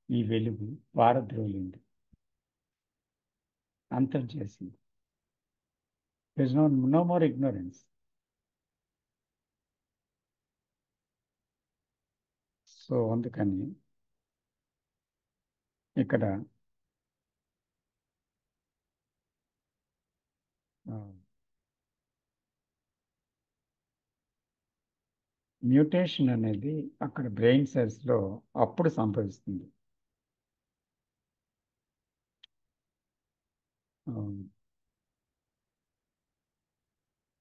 ఈ వెలుగు పారద్రోలింది, అంతం చేసింది. There is no more ignorance. So అందుకని ఇక్కడ mutation అనేది అక్కడ బ్రెయిన్ సెల్స్లో అప్పుడు సంభవిస్తుంది.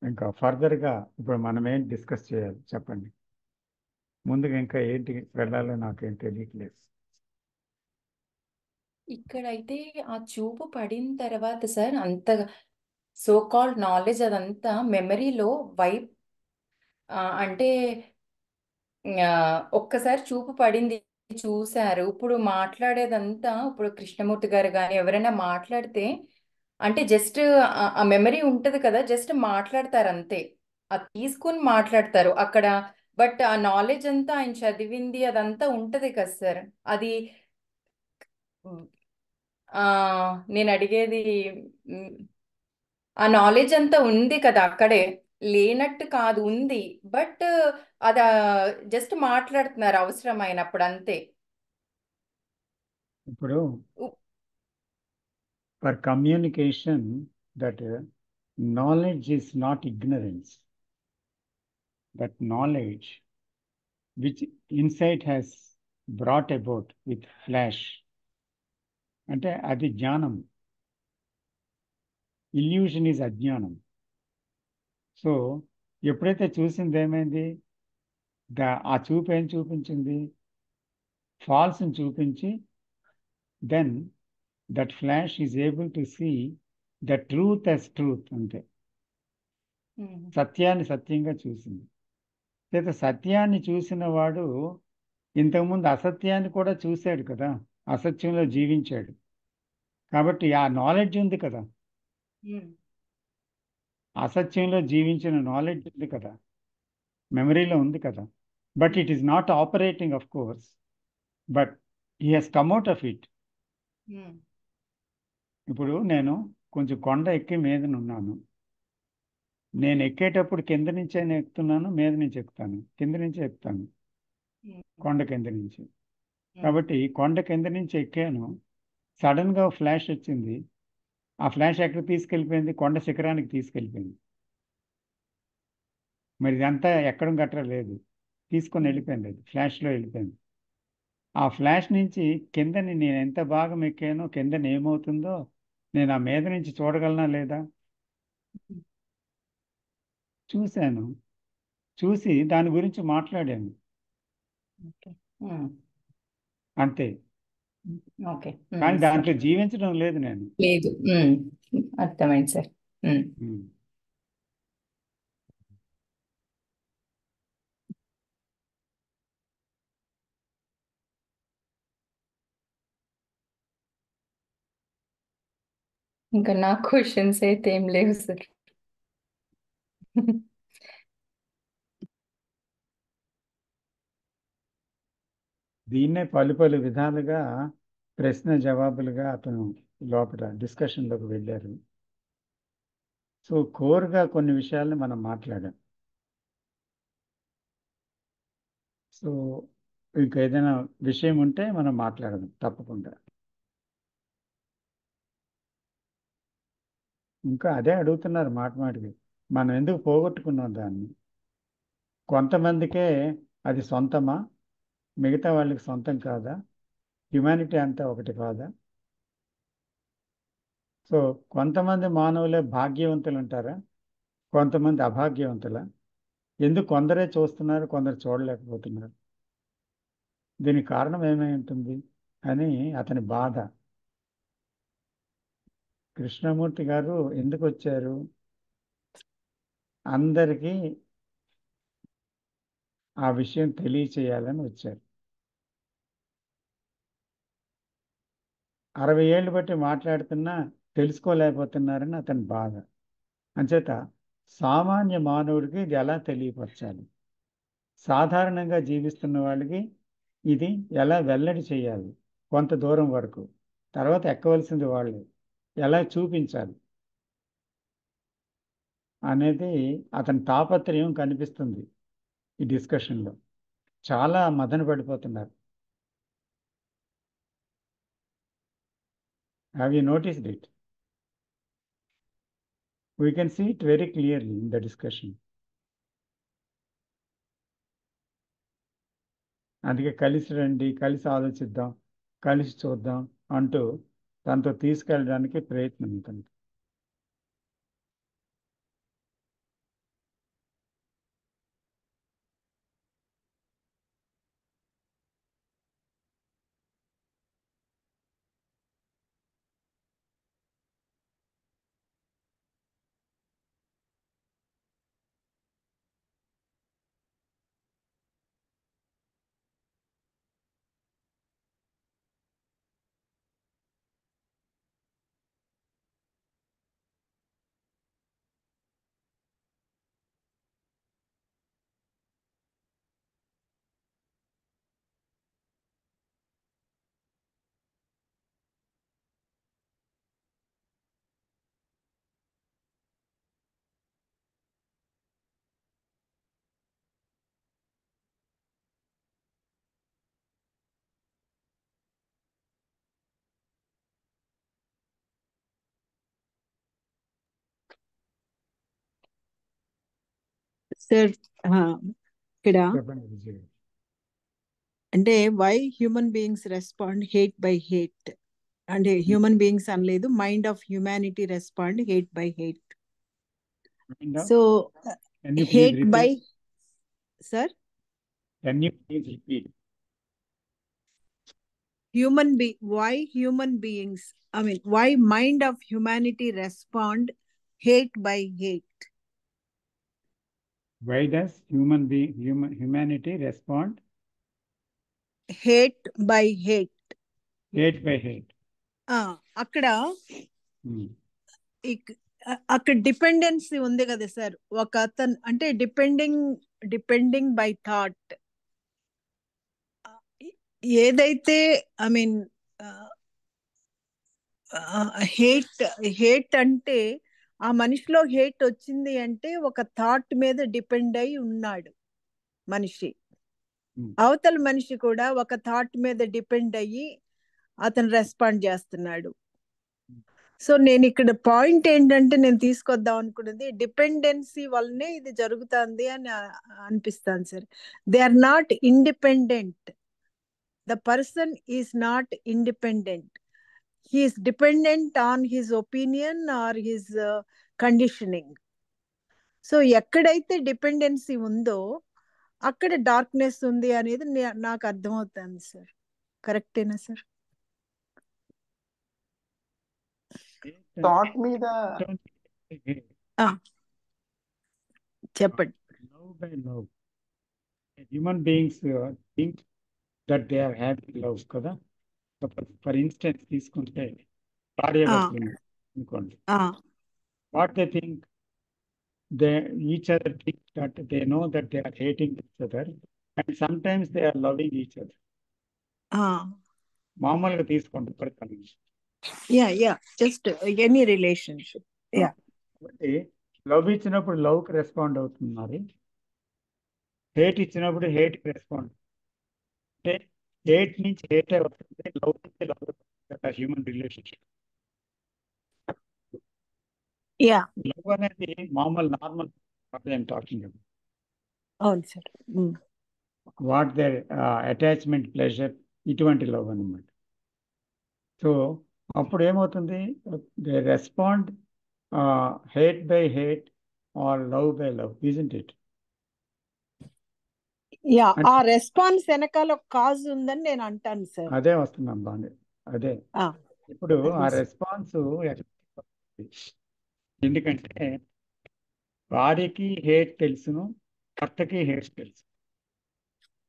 ఇంకా ఫర్దర్గా ఇప్పుడు మనం ఏం డిస్కస్ చేయాలి చెప్పండి. ముందుగా ఇంకా ఏంటి వెళ్ళాలో నాకేం తెలియట్లేదు. ఇక్కడైతే ఆ చూపు పడిన తర్వాత సార్ అంతగా సో కాల్డ్ నాలెడ్జ్ అదంతా మెమరీలో వైప్ అంటే ఒక్కసారి చూపు పడింది, చూశారు. ఇప్పుడు మాట్లాడేదంతా ఇప్పుడు కృష్ణమూర్తి గారు కానీ ఎవరైనా మాట్లాడితే అంటే జస్ట్ ఆ మెమరీ ఉంటది కదా, జస్ట్ మాట్లాడతారు అంతే, అది తీసుకుని మాట్లాడతారు అక్కడ. బట్ ఆ నాలెడ్జ్ అంతా ఆయన చదివింది అదంతా ఉంటది కదా సార్. అది ఆ నేను అడిగేది ఆ నాలెడ్జ్ అంతా ఉంది కదా అక్కడే, లేనట్టు కాదు, ఉంది. బట్ అది జస్ట్ మాట్లాడుతున్నారు అవసరమైనప్పుడు అంతే. ఇప్పుడు for communication that knowledge is not ignorance. That knowledge which insight has brought about with flash, అంటే అది జ్ఞానం. ఇల్యూషన్ ఈజ్ అజ్ఞానం. సో ఎప్పుడైతే చూసింది ఏమైంది, ఆ చూపు ఏం చూపించింది, ఫాల్స్ని చూపించి then that flash is able to see the truth as truth. అంతే, సత్యాన్ని సత్యంగా చూసింది. లేదా సత్యాన్ని చూసిన వాడు ఇంతకుముందు అసత్యాన్ని కూడా చూశాడు కదా, అసత్యంలో జీవించాడు. కాబట్టి ఆ నాలెడ్జ్ ఉంది కదా, అసత్యంలో జీవించిన నాలెడ్జ్ ఉంది కదా, మెమరీలో ఉంది కదా. But it is not operating of course, but he has come out of it. ఇప్పుడు నేను కొంచెం కొండ ఎక్కి మీదన ఉన్నాను. నేను ఎక్కేటప్పుడు కింద నుంచి అయినా ఎక్కుతున్నాను, మీద నుంచి ఎక్కుతాను, కింద నుంచి ఎక్కుతాను, కొండ కింద నుంచి. కాబట్టి కొండ కింద నుంచి ఎక్కాను, సడన్గా ఫ్లాష్ వచ్చింది. ఆ ఫ్లాష్ ఎక్కడ తీసుకెళ్ళిపోయింది, కొండ శిఖరానికి తీసుకెళ్ళిపోయింది. మరి ఇదంతా ఎక్కడం గట్రా లేదు, తీసుకొని వెళ్ళిపోయింది, అది ఫ్లాష్లో వెళ్ళిపోయింది. ఆ ఫ్లాష్ నుంచి కిందని నేను ఎంత భాగం ఎక్కానో, కిందని ఏమవుతుందో నేను ఆ మీద నుంచి చూడగలనా లేదా, చూశాను. చూసి దాని గురించి మాట్లాడాను అంతే. ఓకే, కానీ దాంట్లో జీవించడం లేదు నేను. లేదు. అర్థమైంది సార్. ఇంకా నా క్వశ్చన్స్ అయితే ఏం లేవు సార్. దీన్నే పలు పలు విధాలుగా ప్రశ్న జవాబులుగా అతను లోపల డిస్కషన్లోకి వెళ్ళారు. సో కోర్గా కొన్ని విషయాల్ని మనం మాట్లాడాం. సో ఇంకా ఏదైనా విషయం ఉంటే మనం మాట్లాడదాం తప్పకుండా. ఇంకా అదే అడుగుతున్నారు మాట మాటికి, మనం ఎందుకు పోగొట్టుకున్నాం దాన్ని. కొంతమందికే అది సొంతమా, మిగతా వాళ్ళకి సొంతం కాదా? హ్యుమానిటీ అంతా ఒకటి కాదా? సో కొంతమంది మానవులే భాగ్యవంతులు ఉంటారా, కొంతమంది అభాగ్యవంతుల? ఎందుకు కొందరే చూస్తున్నారు, కొందరు చూడలేకపోతున్నారు? దీనికి కారణం ఏమై ఉంటుంది అని అతని బాధ. కృష్ణమూర్తి గారు ఎందుకు వచ్చారు? అందరికీ ఆ విషయం తెలియచేయాలని వచ్చారు. 60 ఏళ్ళు బట్టి మాట్లాడుతున్నా తెలుసుకోలేకపోతున్నారని అతని బాధ. అంచేత సామాన్య మానవుడికి ఇది ఎలా తెలియపరచాలి, సాధారణంగా జీవిస్తున్న వాళ్ళకి ఇది ఎలా వెల్లడి చేయాలి, కొంత దూరం వరకు, తర్వాత ఎక్కవలసింది వాళ్ళు ఎలా చూపించాలి అనేది అతని తాపత్రయం కనిపిస్తుంది ఈ డిస్కషన్లో. చాలా మదన పడిపోతున్నారు. Have you noticed it? We can see it very clearly in the discussion. అందుకే కలిసి రండి, కలిసి ఆలోచిద్దాం, కలిసి చూద్దాం అంటూ తనతో తీసుకెళ్ళడానికి ప్రయత్నం ఉంటుంది. సార్ ఇక్కడ చెప్పండి విజయ్ గారు. అంటే why human beings respond hate by hate, అంటే హ్యూమన్ బీయింగ్స్ అనలేదు, mind of humanity respond hate by hate. Kind of. So Can you please hate by repeat? Sir Can you please repeat? why human beings, I mean why mind of humanity respond hate by hate? Why does humanity respond hate by hate. hate by hate? అక్కడ Hmm. అక్కడ dependency ఉంది కదా sir, ఒక అతను అంటే depending by thought. ఏదైతే I mean hate అంటే ఆ మనిషిలో హేట్ వచ్చింది అంటే ఒక థాట్ మీద డిపెండ్ అయి ఉన్నాడు మనిషి. అవతల మనిషి కూడా ఒక థాట్ మీద డిపెండ్ అయ్యి అతను రెస్పాండ్ చేస్తున్నాడు. సో నేను ఇక్కడ పాయింట్ ఏంటంటే నేను తీసుకొద్దాం అనుకున్నది డిపెండెన్సీ వల్లనే ఇది జరుగుతుంది అని అనిపిస్తాను sir. They are not independent. The person is not independent. He is dependent on his opinion or his conditioning. So ఎక్కడైతే డిపెండెన్సీ ఉందో అక్కడ డార్క్నెస్ ఉంది అనేది నాకు అర్థమవుతుంది సార్. కరెక్టేనా సార్? థాట్ మీద చెప్పండి. Love by love. Human beings think that they are having love కదా. ఫర్ ఇన్స్టెన్స్ తీసుకుంటే భార్యాభర్తలు అనుకోండి. What they think, they each other think that they know that they are hating each other and sometimes they are loving each other. మామూలుగా తీసుకోండి పడతాను. Just any relationship. కాబట్టి love ఇచ్చినప్పుడు లవ్కి రెస్పాండ్ అవుతున్నారు, హేట్ ఇచ్చినప్పుడు హేట్కి రెస్పాండ్. అంటే హేట్ నుంచి హేటే వస్తుంది, లవ్ నుంచి లవ్. హ్యూమన్ రిలేషన్షిప్ లవ్ అనేది మామూలు నార్మల్ టాకింగ్. అవును sir. What there attachment, pleasure, ఇటువంటి లవ్ అనమాట. సో అప్పుడు ఏమవుతుంది, they respond hate by hate or love by love, isn't it? Yeah, ఆ అంటే రెస్పాన్స్ వెనకాల ఒక కాజ్ ఉందని నేను అంటాను సార్. అదే వస్తున్నాం బాగా. అదే ఇప్పుడు ఆ రెస్పాన్స్ ఎందుకంటే భార్యకి హేట్ తెలుసును, భర్తకి హేట్ తెలుసు.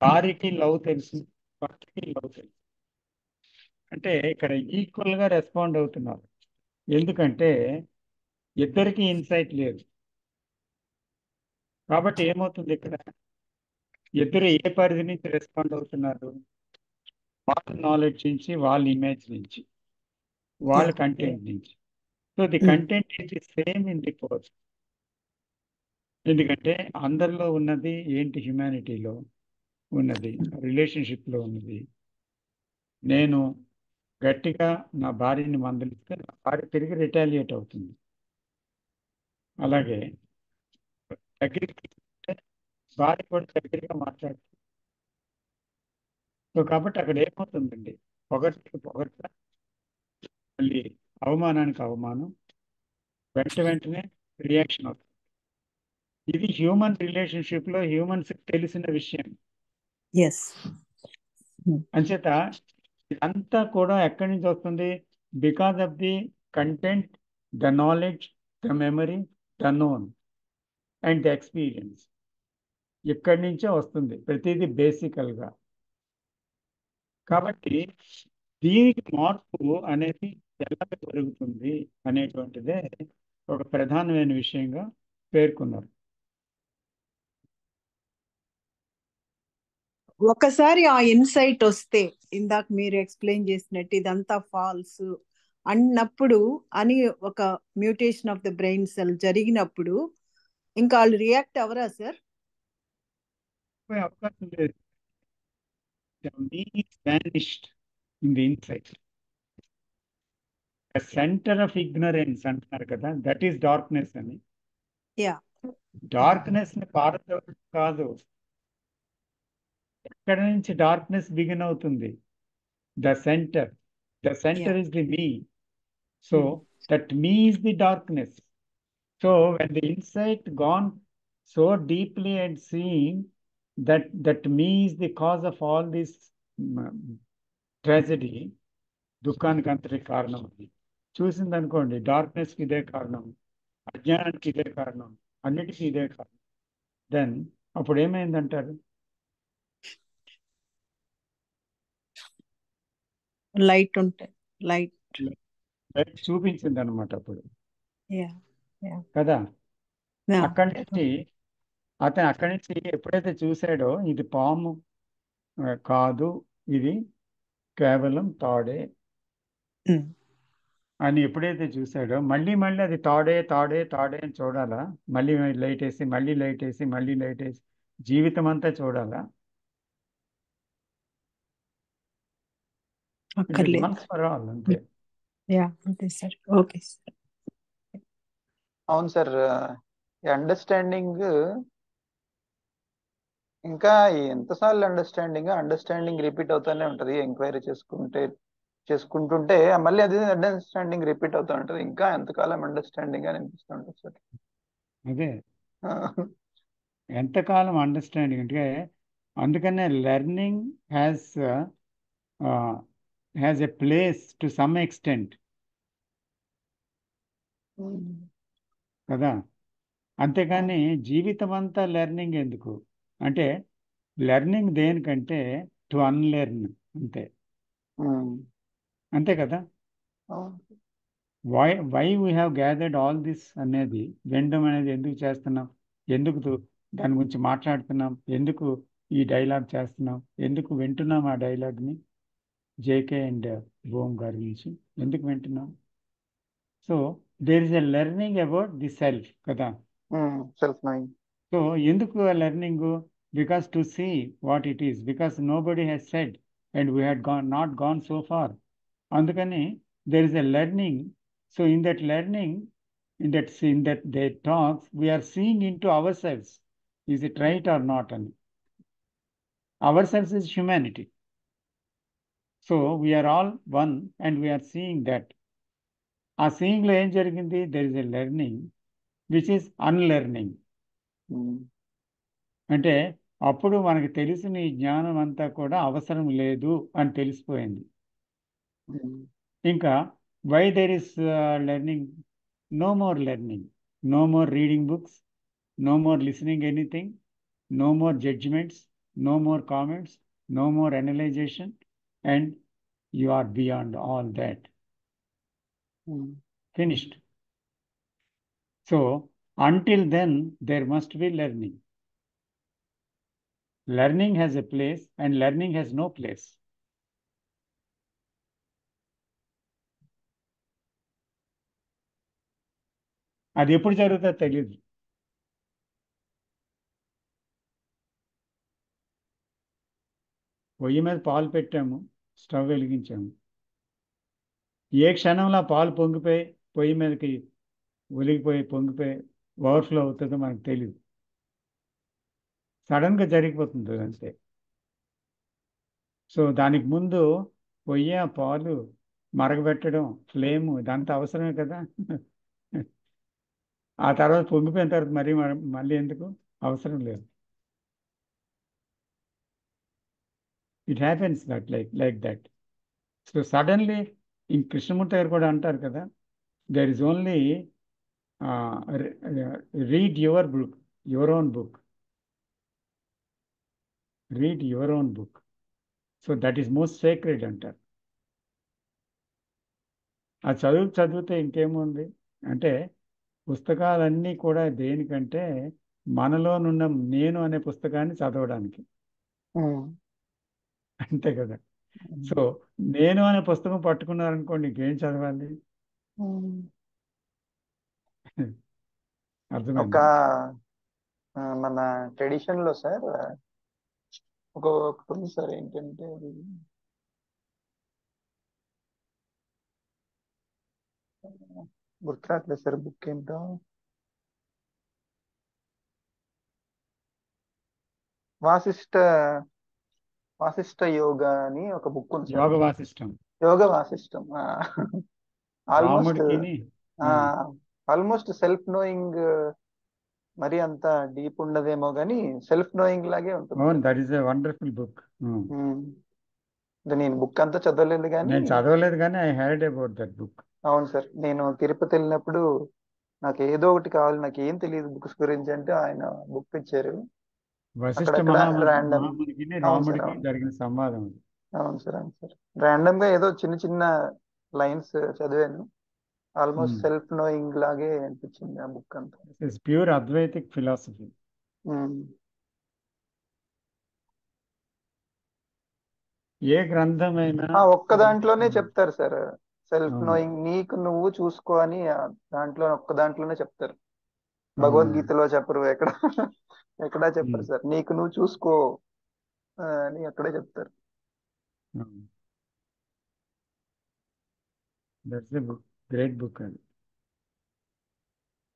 భార్యకి లవ్ తెలుసు, భర్తకి లవ్ తెలుసు. అంటే ఇక్కడ ఈక్వల్ గా రెస్పాండ్ అవుతున్నారు. ఎందుకంటే ఇద్దరికి ఇన్సైట్ లేదు. కాబట్టి ఏమవుతుంది ఇక్కడ, ఇద్దరు ఏ పరిధి నుంచి రెస్పాండ్ అవుతున్నారు? వాళ్ళ నాలెడ్జ్ నుంచి, వాళ్ళ ఇమేజ్ నుంచి, వాళ్ళ కంటెంట్ నుంచి. So the content is the same in the course. ఎందుకంటే అందరిలో ఉన్నది ఏంటి? హ్యుమానిటీలో ఉన్నది, రిలేషన్షిప్లో ఉన్నది. నేను గట్టిగా నా భార్యని మందలిస్తే నా భార్య తిరిగి రిటాలియేట్ అవుతుంది. అలాగే దగ్గరికి తీసుకుంటే భార్య కూడా దగ్గరగా మాట్లాడుతుంది. సో కాబట్టి అక్కడ ఏమవుతుందండి, పొగట్టుకి పొగట్ట, మళ్ళీ అవమానానికి అవమానం, వెంటనే రియాక్షన్ అవుతుంది. ఇది హ్యూమన్ రిలేషన్షిప్లో హ్యూమన్స్కి తెలిసిన విషయం. ఎస్. అంచేత ఇదంతా కూడా ఎక్కడి నుంచి వస్తుంది? Because of the content, the knowledge, the memory, the known and the experience. ఇక్కడి నుంచే వస్తుంది ప్రతిదీ బేసికల్గా. కాబట్టి దీనికి మార్పు అనేది ఎలా జరుగుతుంది అనేటువంటిదే ఒక ప్రధానమైన విషయంగా పేర్కొన్నారు. ఒకసారి ఆ ఇన్సైట్ వస్తే, ఇందాక మీరు ఎక్స్ప్లెయిన్ చేసినట్టు ఇదంతా ఫాల్స్ అన్నప్పుడు అని ఒక mutation of the brain cell జరిగినప్పుడు ఇంకా వాళ్ళు రియాక్ట్ అవరా సార్? అవకాశం లేదు. vanished in the insight. The center of ignorance అంటున్నారు కదా, దట్ ఈస్ డార్క్నెస్ అని. యా, డార్క్నెస్ ని పారదోలడం కాదు, ఎక్కడ నుంచి డార్క్నెస్ బిగిన్ అవుతుంది? The centre is the me. So that me is the darkness. So when the insight gone so deeply and seeing that me is the cause of all this tragedy, దుఃఖానికి అంతటి కారణం అది చూసింది అనుకోండి, డార్క్నెస్కి ఇదే కారణం, అజ్ఞానానికి ఇదే కారణం, అన్నిటికీ ఇదే కారణం, దెన్ అప్పుడు ఏమైందంటారు? లైట్ ఉంటాయి, లైట్ చూపించింది అనమాట అప్పుడు యా యా కదా. అక్కడి నుంచి ఎప్పుడైతే చూసాడో ఇది పాము కాదు, ఇది కేవలం తాడే అని ఎప్పుడైతే చూసాడో, మళ్ళీ అది తాడే అని చూడాలా? మళ్ళీ లైట్ వేసి, మళ్ళీ లైట్ వేసి, మళ్ళీ లైట్ వేసి జీవితం అంతా చూడాలా? అక్కర్లేదు. ఫర్ ఆల్ అంతే. యా, అంతే సార్. Okay sir. అవును సార్. అండర్స్టాండింగ్ ఇంకా ఎంతసార్లు అండర్స్టాండింగ్ రిపీట్ అవుతూనే ఉంటది. ఎంక్వైరీ చేసుకుంటుంటే మళ్ళీ అది అండర్స్టాండింగ్ రిపీట్ అవుతూ ఉంటది. ఇంకా ఎంతకాలం అండర్స్టాండింగ్ అని అనిపిస్తూ ఉంటుంది సార్. అదే ఎంతకాలం అండర్స్టాండింగ్ అంటే, అందుకనే learning has a place to some extent కదా. అంతేగాని జీవితం అంతా లెర్నింగ్ ఎందుకు అంటే, లెర్నింగ్ దేనికంటే టు అన్లెర్న్, అంతే కదా. Why we have gathered all this అనేది, వినడం అనేది ఎందుకు చేస్తున్నాం, ఎందుకు దాని గురించి మాట్లాడుతున్నాం, ఎందుకు ఈ డైలాగ్ చేస్తున్నాం, ఎందుకు వింటున్నాం ఆ డైలాగ్ని జేకే అండ్ భూమ్ గారి నుంచి ఎందుకు వింటున్నాం? So there is a learning about the self కదా. Self knowing. సో ఎందుకు ఆ learning? Because to see what it is, because nobody has said and we had not gone so far. అందుకని there is a learning. So in that learning, in that they talks, we are seeing into ourselves, is it right or not అని. ourselves is humanity. So we are all one and we are seeing that. ఆ సీయింగ్లో ఏం జరిగింది? There is a learning which is unlearning. అంటే అప్పుడు మనకి తెలిసిన ఈ జ్ఞానం అంతా కూడా అవసరం లేదు అని తెలిసిపోయింది. ఇంకా why there is learning? No more learning, no more reading books, no more listening anything, no more judgments, no more comments, no more analyzation, and you are beyond all that. Finished. So, until then, there must be learning. Learning has a place and learning has no place. అది ఎప్పుడు జరుగుతుందో తెలియదు. పొయ్యి మీద పాలు పెట్టాము, stove వెలిగించాము. ఏ క్షణంలో ఆ పాలు పొంగిపోయి పొయ్యి మీదకి ఒలిగిపోయి పొంగిపోయి ఓవర్ఫ్లో అవుతుందో మనకు తెలియదు. సడన్గా జరిగిపోతుంది అంతే. సో దానికి ముందు పొయ్యి, ఆ పాలు మరగబెట్టడం, ఫ్లేమ్, ఇదంతా అవసరమే కదా. ఆ తర్వాత పొంగిపోయిన తర్వాత మళ్ళీ ఎందుకు అవసరం లేదు. It happens that like that. So suddenly Krishnamurti గారు కూడా అంటారు కదా, there is only read your book, your own book, read your own book. So that is most sacred అంటారు. ఆ చదివితే ఇంకేముంది అంటే, పుస్తకాలన్నీ కూడా దేనికంటే మనలోనున్న నేను అనే పుస్తకాన్ని చదవడానికి, అంతే కదా. సో నేను అనే పుస్తకం పట్టుకున్నారనుకోండి, ఇంకేం చదవాలి? ఒక అర్థమైంది. మన ట్రెడిషన్ లో సార్ ఒకటి ఉంది సార్, ఏంటంటే అది గుర్తురాట్లేదు సార్, బుక్ ఏంటో, వాసిష్ట యోగ అని ఒక బుక్ ఉంది సార్. యోగ వాసిష్టం, యోగ వాసిష్టం. ఆల్మోస్ట్ రాముడికి ఆల్మోస్ట్ సెల్ఫ్ నోయింగ్, మరి అంత డీప్ ఉండదేమో కానీ సెల్ఫ్ నోయింగ్ లాగే ఉంటుంది. That is a wonderful book. నేను బుక్ అంతా చదవలేదు కానీ, నేను చదవలేదు కానీ I heard about that book. అవును సార్, నేను తిరుపతి వెళ్ళినప్పుడు నాకు ఏదో ఒకటి కావాలి, నాకు ఏం తెలియదు బుక్స్ గురించి, అంటే ఆయన బుక్ ఇచ్చారు. వశిష్ఠ ర్యాండమ్, మహామునికి రాముడికి జరిగిన సంవాదం. అవును సార్, అవును సార్, ర్యాండమ్ గా ఏదో చిన్న చిన్న లైన్స్ చదివాను. ఆల్మోస్ట్ సెల్ఫ్ నోయింగ్ లాగే అనిపించింది ఆ బుక్ అంతా. It's pure Advaitic philosophy. ఏ గ్రంథమైనా ఒక్క దాంట్లోనే చెప్తారు సార్, సెల్ఫ్ నోయింగ్, నీకు నువ్వు చూసుకో అని దాంట్లో ఒక్క దాంట్లోనే చెప్తారు. భగవద్గీతలో చెప్పరు, ఎక్కడా చెప్పరు సార్, నీకు నువ్వు చూసుకో అని అక్కడే చెప్తారు. That's a book, great book అది.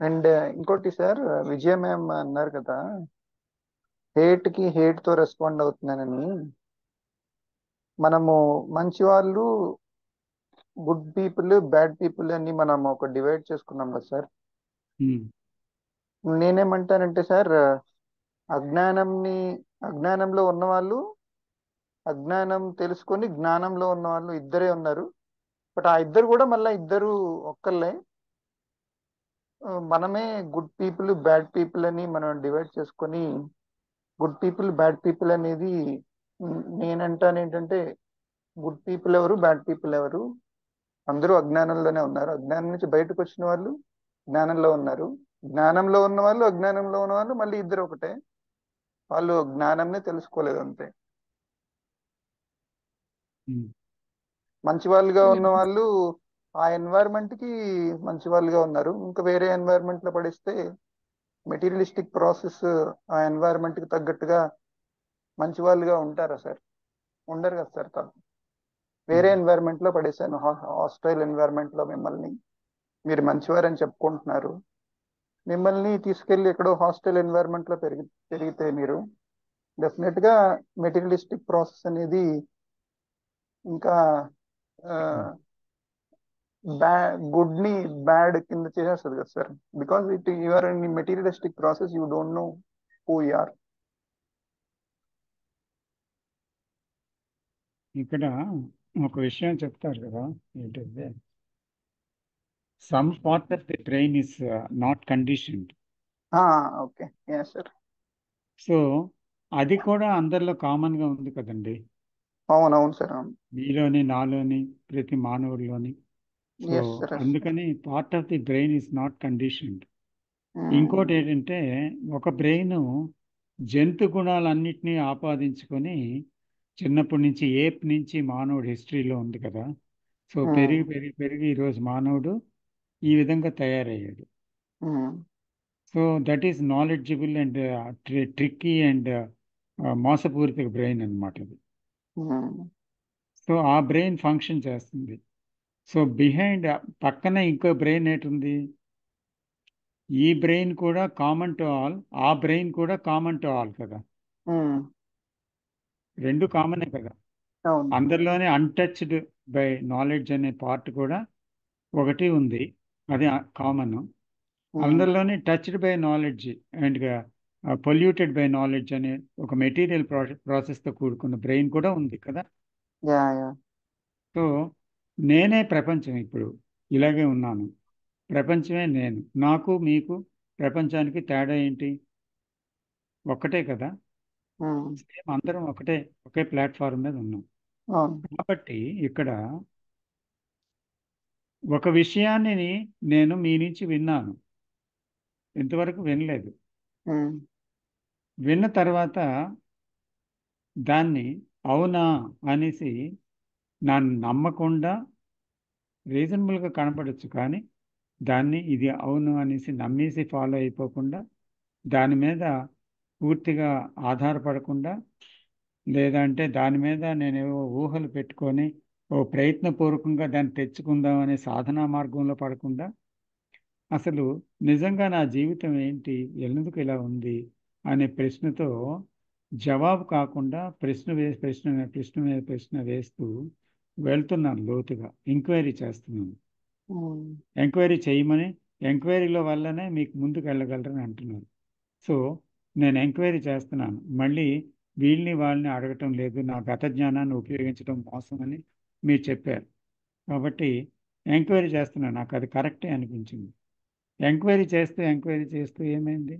అండ్ ఇంకోటి సార్, విజయ మ్యామ్ అన్నారు కదా, హేట్ తో రెస్పాండ్ అవుతున్నానని. మనము మంచి వాళ్ళు, గుడ్ పీపుల్, బ్యాడ్ పీపుల్ అని మనం ఒక డివైడ్ చేసుకున్నాం కదా సార్. నేనేమంటానంటే సార్, అజ్ఞానంలో ఉన్నవాళ్ళు, అజ్ఞానం తెలుసుకొని జ్ఞానంలో ఉన్న వాళ్ళు ఇద్దరే ఉన్నారు. బట్ ఆ ఇద్దరు కూడా మళ్ళీ ఇద్దరు ఒక్కళ్ళే. మనమే గుడ్ పీపుల్, బ్యాడ్ పీపుల్ అని మనం డివైడ్ చేసుకొని, గుడ్ పీపుల్, బ్యాడ్ పీపుల్ అనేది నేనంటాను ఏంటంటే, గుడ్ పీపుల్ ఎవరు, బ్యాడ్ పీపుల్ ఎవరు, అందరూ అజ్ఞానంలోనే ఉన్నారు. అజ్ఞానం నుంచి బయటకు వచ్చిన వాళ్ళు జ్ఞానంలో ఉన్నారు. జ్ఞానంలో ఉన్న వాళ్ళు, అజ్ఞానంలో ఉన్న వాళ్ళు మళ్ళీ ఇద్దరు ఒకటే, వాళ్ళు జ్ఞానంనే తెలుసుకోలేదు అంతే. మంచి వాళ్ళుగా ఉన్న వాళ్ళు ఆ ఎన్వైరన్మెంట్ కి మంచి వాళ్ళుగా ఉన్నారు. ఇంకా వేరే ఎన్వైరన్మెంట్ లో పడిస్తే మెటీరియలిస్టిక్ ప్రాసెస్ ఆ ఎన్వైరన్మెంట్ కి తగ్గట్టుగా మంచి వాళ్ళుగా ఉంటారా సార్? ఉండరు కదా సార్. కాదు, వేరే ఎన్వైరన్మెంట్ లో పడేసాను, హాస్టైల్ ఎన్వైరన్మెంట్ లో మిమ్మల్ని, మీరు మంచివారని చెప్పుకుంటున్నారు, మిమ్మల్ని తీసుకెళ్లి ఎక్కడో హాస్టల్ ఎన్వైరన్మెంట్ లో పెరిగితే మీరు డెఫినెట్ గా మెటీరియలిస్టిక్ ప్రాసెస్ అనేది ఇంకా గుడ్ ని బ్యాడ్ కింద చేసేస్తుంది కదా sir. Because it you're in materialistic process, you don't know who you are. ఇక్కడ ఒక విషయం చెప్తారు కదా, ఏంటంటే some part of the brain is not conditioned. Okay, yes sir. So అది కూడా అందరిలో కామన్ గా ఉంది కదండి, అవునవును సార్, అవును. మీలోని నాలోని ప్రతి మానవుడిలోని. So yes sir. అందుకని part of the brain is not conditioned. ఇంకోటి ఏంటంటే ఒక బ్రెయిన్ జంతు గుణాలన్నిటినీ ఆపాదించుకొని చిన్నప్పటి నుంచి ఏప్ నుంచి మానవుడు హిస్టరీలో ఉంది కదా. సో పెరిగి పెరిగి పెరిగి ఈరోజు మానవుడు ఈ విధంగా తయారయ్యాడు. So that is knowledgeable and tricky and మోసపూరిత బ్రెయిన్ అన్నమాట అది. సో ఆ బ్రెయిన్ ఫంక్షన్ చేస్తుంది. సో బిహైండ్ పక్కన ఇంకో బ్రెయిన్ ఏంటుంది, ఈ బ్రెయిన్ కూడా కామన్ టు ఆల్, ఆ బ్రెయిన్ కూడా కామన్ టు ఆల్ కదా, రెండు కామనే కదా. అవును. అందరిలోనే అన్టచ్డ్ బై నాలెడ్జ్ అనే పార్ట్ కూడా ఒకటి ఉంది, అది కామన్. అందరిలోనే touched by knowledge and polluted by knowledge అనే ఒక మెటీరియల్ ప్రాసెస్తో కూడుకున్న బ్రెయిన్ కూడా ఉంది కదా. Yeah yeah. సో నేనే ప్రపంచం, ఇప్పుడు ఇలాగే ఉన్నాను, ప్రపంచమే నేను. నాకు మీకు ప్రపంచానికి తేడా ఏంటి? ఒక్కటే కదా, సేమ్ అందరం ఒకటే, ఒకే ప్లాట్ఫామ్ మీద ఉన్నాం. అవును. కాబట్టి ఇక్కడ ఒక విషయాన్ని నేను మీ నుంచి విన్నాను, ఇంతవరకు వినలేదు. విన్న తర్వాత దాన్ని అవునా అనేసి నన్ను నమ్మకుండా, రీజనబుల్గా కనపడచ్చు కానీ దాన్ని ఇది అవును అనేసి నమ్మేసి ఫాలో అయిపోకుండా, దాని మీద పూర్తిగా ఆధారపడకుండా, లేదంటే దాని మీద నేనేవో ఊహలు పెట్టుకొని ఓ ప్రయత్నపూర్వకంగా దాన్ని తెచ్చుకుందాం అనే సాధనా మార్గంలో పడకుండా, అసలు నిజంగా నా జీవితం ఏంటి, ఎందుకు ఇలా ఉంది అనే ప్రశ్నతో జవాబు కాకుండా ప్రశ్న మీద ప్రశ్న వేస్తూ వెళ్తున్నాను, లోతుగా ఎంక్వైరీ చేస్తున్నాను. ఎంక్వైరీ చేయమని, ఎంక్వైరీలో వల్లనే మీకు ముందుకు వెళ్ళగలరని అంటున్నాను. సో నేను ఎంక్వైరీ చేస్తున్నాను, మళ్ళీ వీళ్ళని వాళ్ళని అడగటం లేదు. నా గత జ్ఞానాన్ని ఉపయోగించడం మోసం అని మీరు చెప్పారు కాబట్టి ఎంక్వైరీ చేస్తున్నాను. నాకు అది కరెక్టే అనిపించింది. ఎంక్వైరీ చేస్తూ ఏమైంది,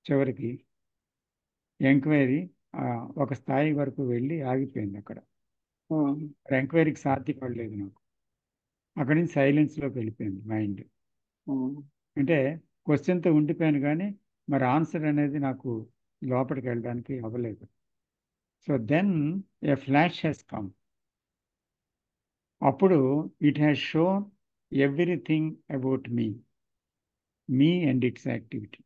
చివరికి ఎంక్వైరీ ఒక స్థాయి వరకు వెళ్ళి ఆగిపోయింది. అక్కడ ఎంక్వైరీకి సాధ్యపడలేదు నాకు. అక్కడి నుంచి సైలెన్స్లోకి వెళ్ళిపోయింది మైండ్. అంటే క్వశ్చన్తో ఉండిపోయాను కానీ మరి ఆన్సర్ అనేది నాకు లోపలికి వెళ్ళడానికి అవ్వలేదు. So then a flash has come. అప్పుడు it has shown everything about me and its activity,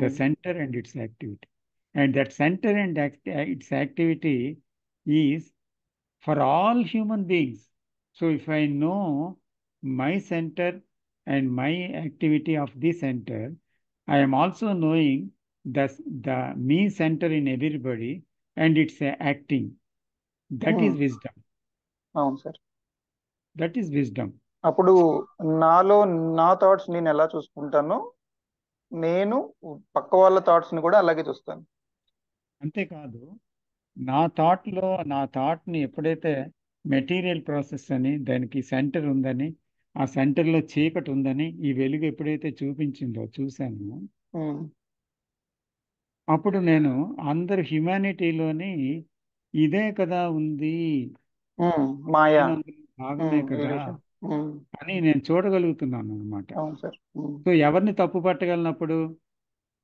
the center and its activity. And that center and its activity is for all human beings. So if I know my center and my activity of the center, I am also knowing the me center in everybody and its acting. That is wisdom. అవును sir. That is wisdom. అప్పుడు నాలో నా thoughts నేను ఎలా చూసుకుంటానో, నేను పక్క వాళ్ళ thoughts ని కూడా అలాగే చూస్తాను. అంతేకాదు, నా థాట్ని ఎప్పుడైతే మెటీరియల్ ప్రాసెస్ అని, దానికి సెంటర్ ఉందని, ఆ సెంటర్లో చీకటి ఉందని ఈ వెలుగు ఎప్పుడైతే చూశాను, అప్పుడు నేను అందరు హ్యుమానిటీలోని ఇదే కదా ఉంది, మాయా భాగమే కదా అని నేను చూడగలుగుతున్నాను అనమాట. అవును సార్. సో ఎవరిని తప్పు పట్టగలనప్పుడు,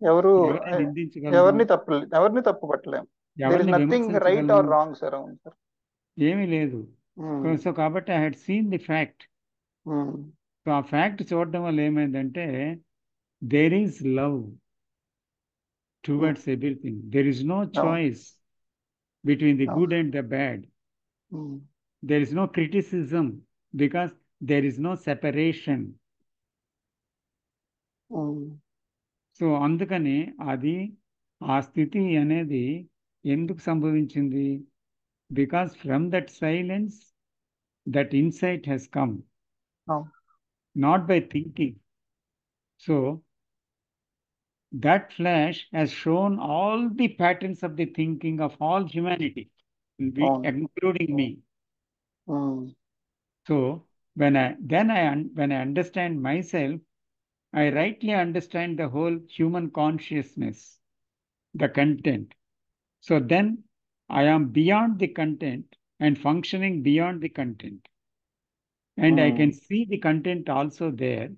ఎవరిని నిందించగలను, ఎవరిని తప్పు పట్టలేం. ఎవరిని నథింగ్ రైట్ ఆర్ విమర్శించగలను, రాంగ్ సార్. అవును సార్. ఏమీ లేదు. సో కాబట్టి I had seen the fact. So ఆ ఫ్యాక్ట్ చూడడం వల్ల ఏమైందంటే, there is love towards everything. There is no choice between the good and the bad. There is no criticism because there is no separation. So అందుకని అది ఆ స్థితి అనేది ఎందుకు సంభవించింది? Because from that silence that insight has come, అవును. not by thinking. So that flash has shown all the patterns of the thinking of all humanity, అవును. including me. Um, So when I understand myself, I rightly understand the whole human consciousness, the content. So then I am beyond the content and functioning beyond the content. And I can see the content also there.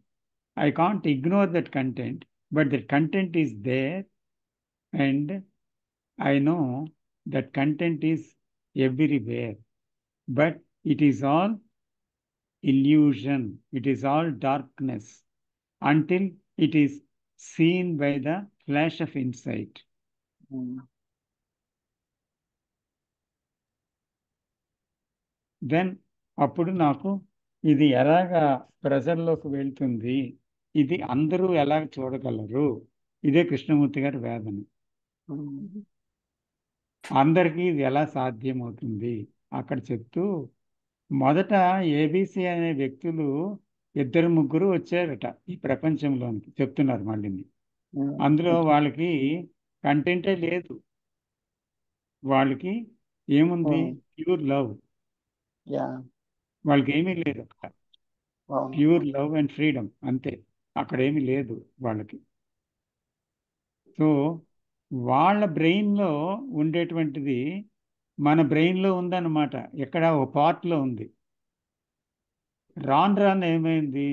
I can't ignore that content, but the content is there, and I know that content is everywhere. But it is all illusion, it is all darkness until it is seen by the flash of insight. Um, then అప్పుడు నాకు ఇది ఎలాగా ప్రజల్లోకి వెళ్తుంది, ఇది అందరూ ఎలా చూడగలరు, ఇదే కృష్ణమూర్తి గారి వేదన. ఉమ్, అందరికీ ఇది ఎలా సాధ్యమవుతుంది అక్కడ చెప్తూ, మొదట ఏబిసి అనే వ్యక్తులు 2-3 వచ్చారట ఈ ప్రపంచంలోనికి, చెప్తున్నారు మళ్ళీ. ఉమ్, అందులో వాళ్ళకి కంటెంటే లేదు, వాళ్ళకి ఏముంది? ఉమ్, ప్యూర్ లవ్. యా, వాళ్ళకి ఏమీ లేదు అక్కడ, అవును. ప్యూర్ లవ్ అండ్ ఫ్రీడమ్ అంతే, అక్కడ ఏమీ లేదు వాళ్ళకి. సో వాళ్ళ బ్రెయిన్లో ఉండేటువంటిది మన బ్రెయిన్లో ఉందన్నమాట, ఎక్కడ ఒక పార్ట్లో ఉంది. రాను రాను ఏమైంది?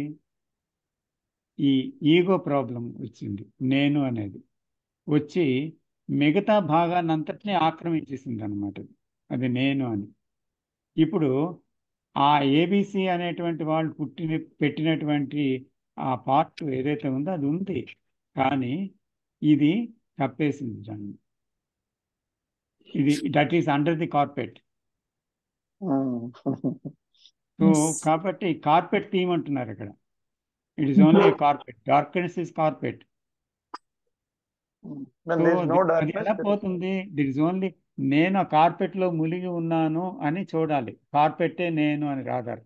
ఈ ఈగో ప్రాబ్లం వచ్చింది, నేను అనేది వచ్చి మిగతా భాగాన్నంతటినీ ఆక్రమించేసింది అనమాట, అది నేను అని. ఇప్పుడు ఆ ఏబిసి అనేటువంటి వాళ్ళు పెట్టినటువంటి ఆ పార్ట్ ఏదైతే ఉందో అది ఉంది, కానీ ఇది కప్పేసింది దాన్ని. ఇది that is under the carpet. Um, so Yes. కాబట్టి కార్పెట్ థీమ్ అంటున్నారు ఇక్కడ. It is only carpet, darkness is carpet. when so there is no అది darkness, ఎలా పోతుంది? దిట్ ఇస్ ఓన్లీ నేను ఆ కార్పెట్లో మునిగి ఉన్నాను అని చూడాలి, కార్పెట్టే నేను అని రాదారు,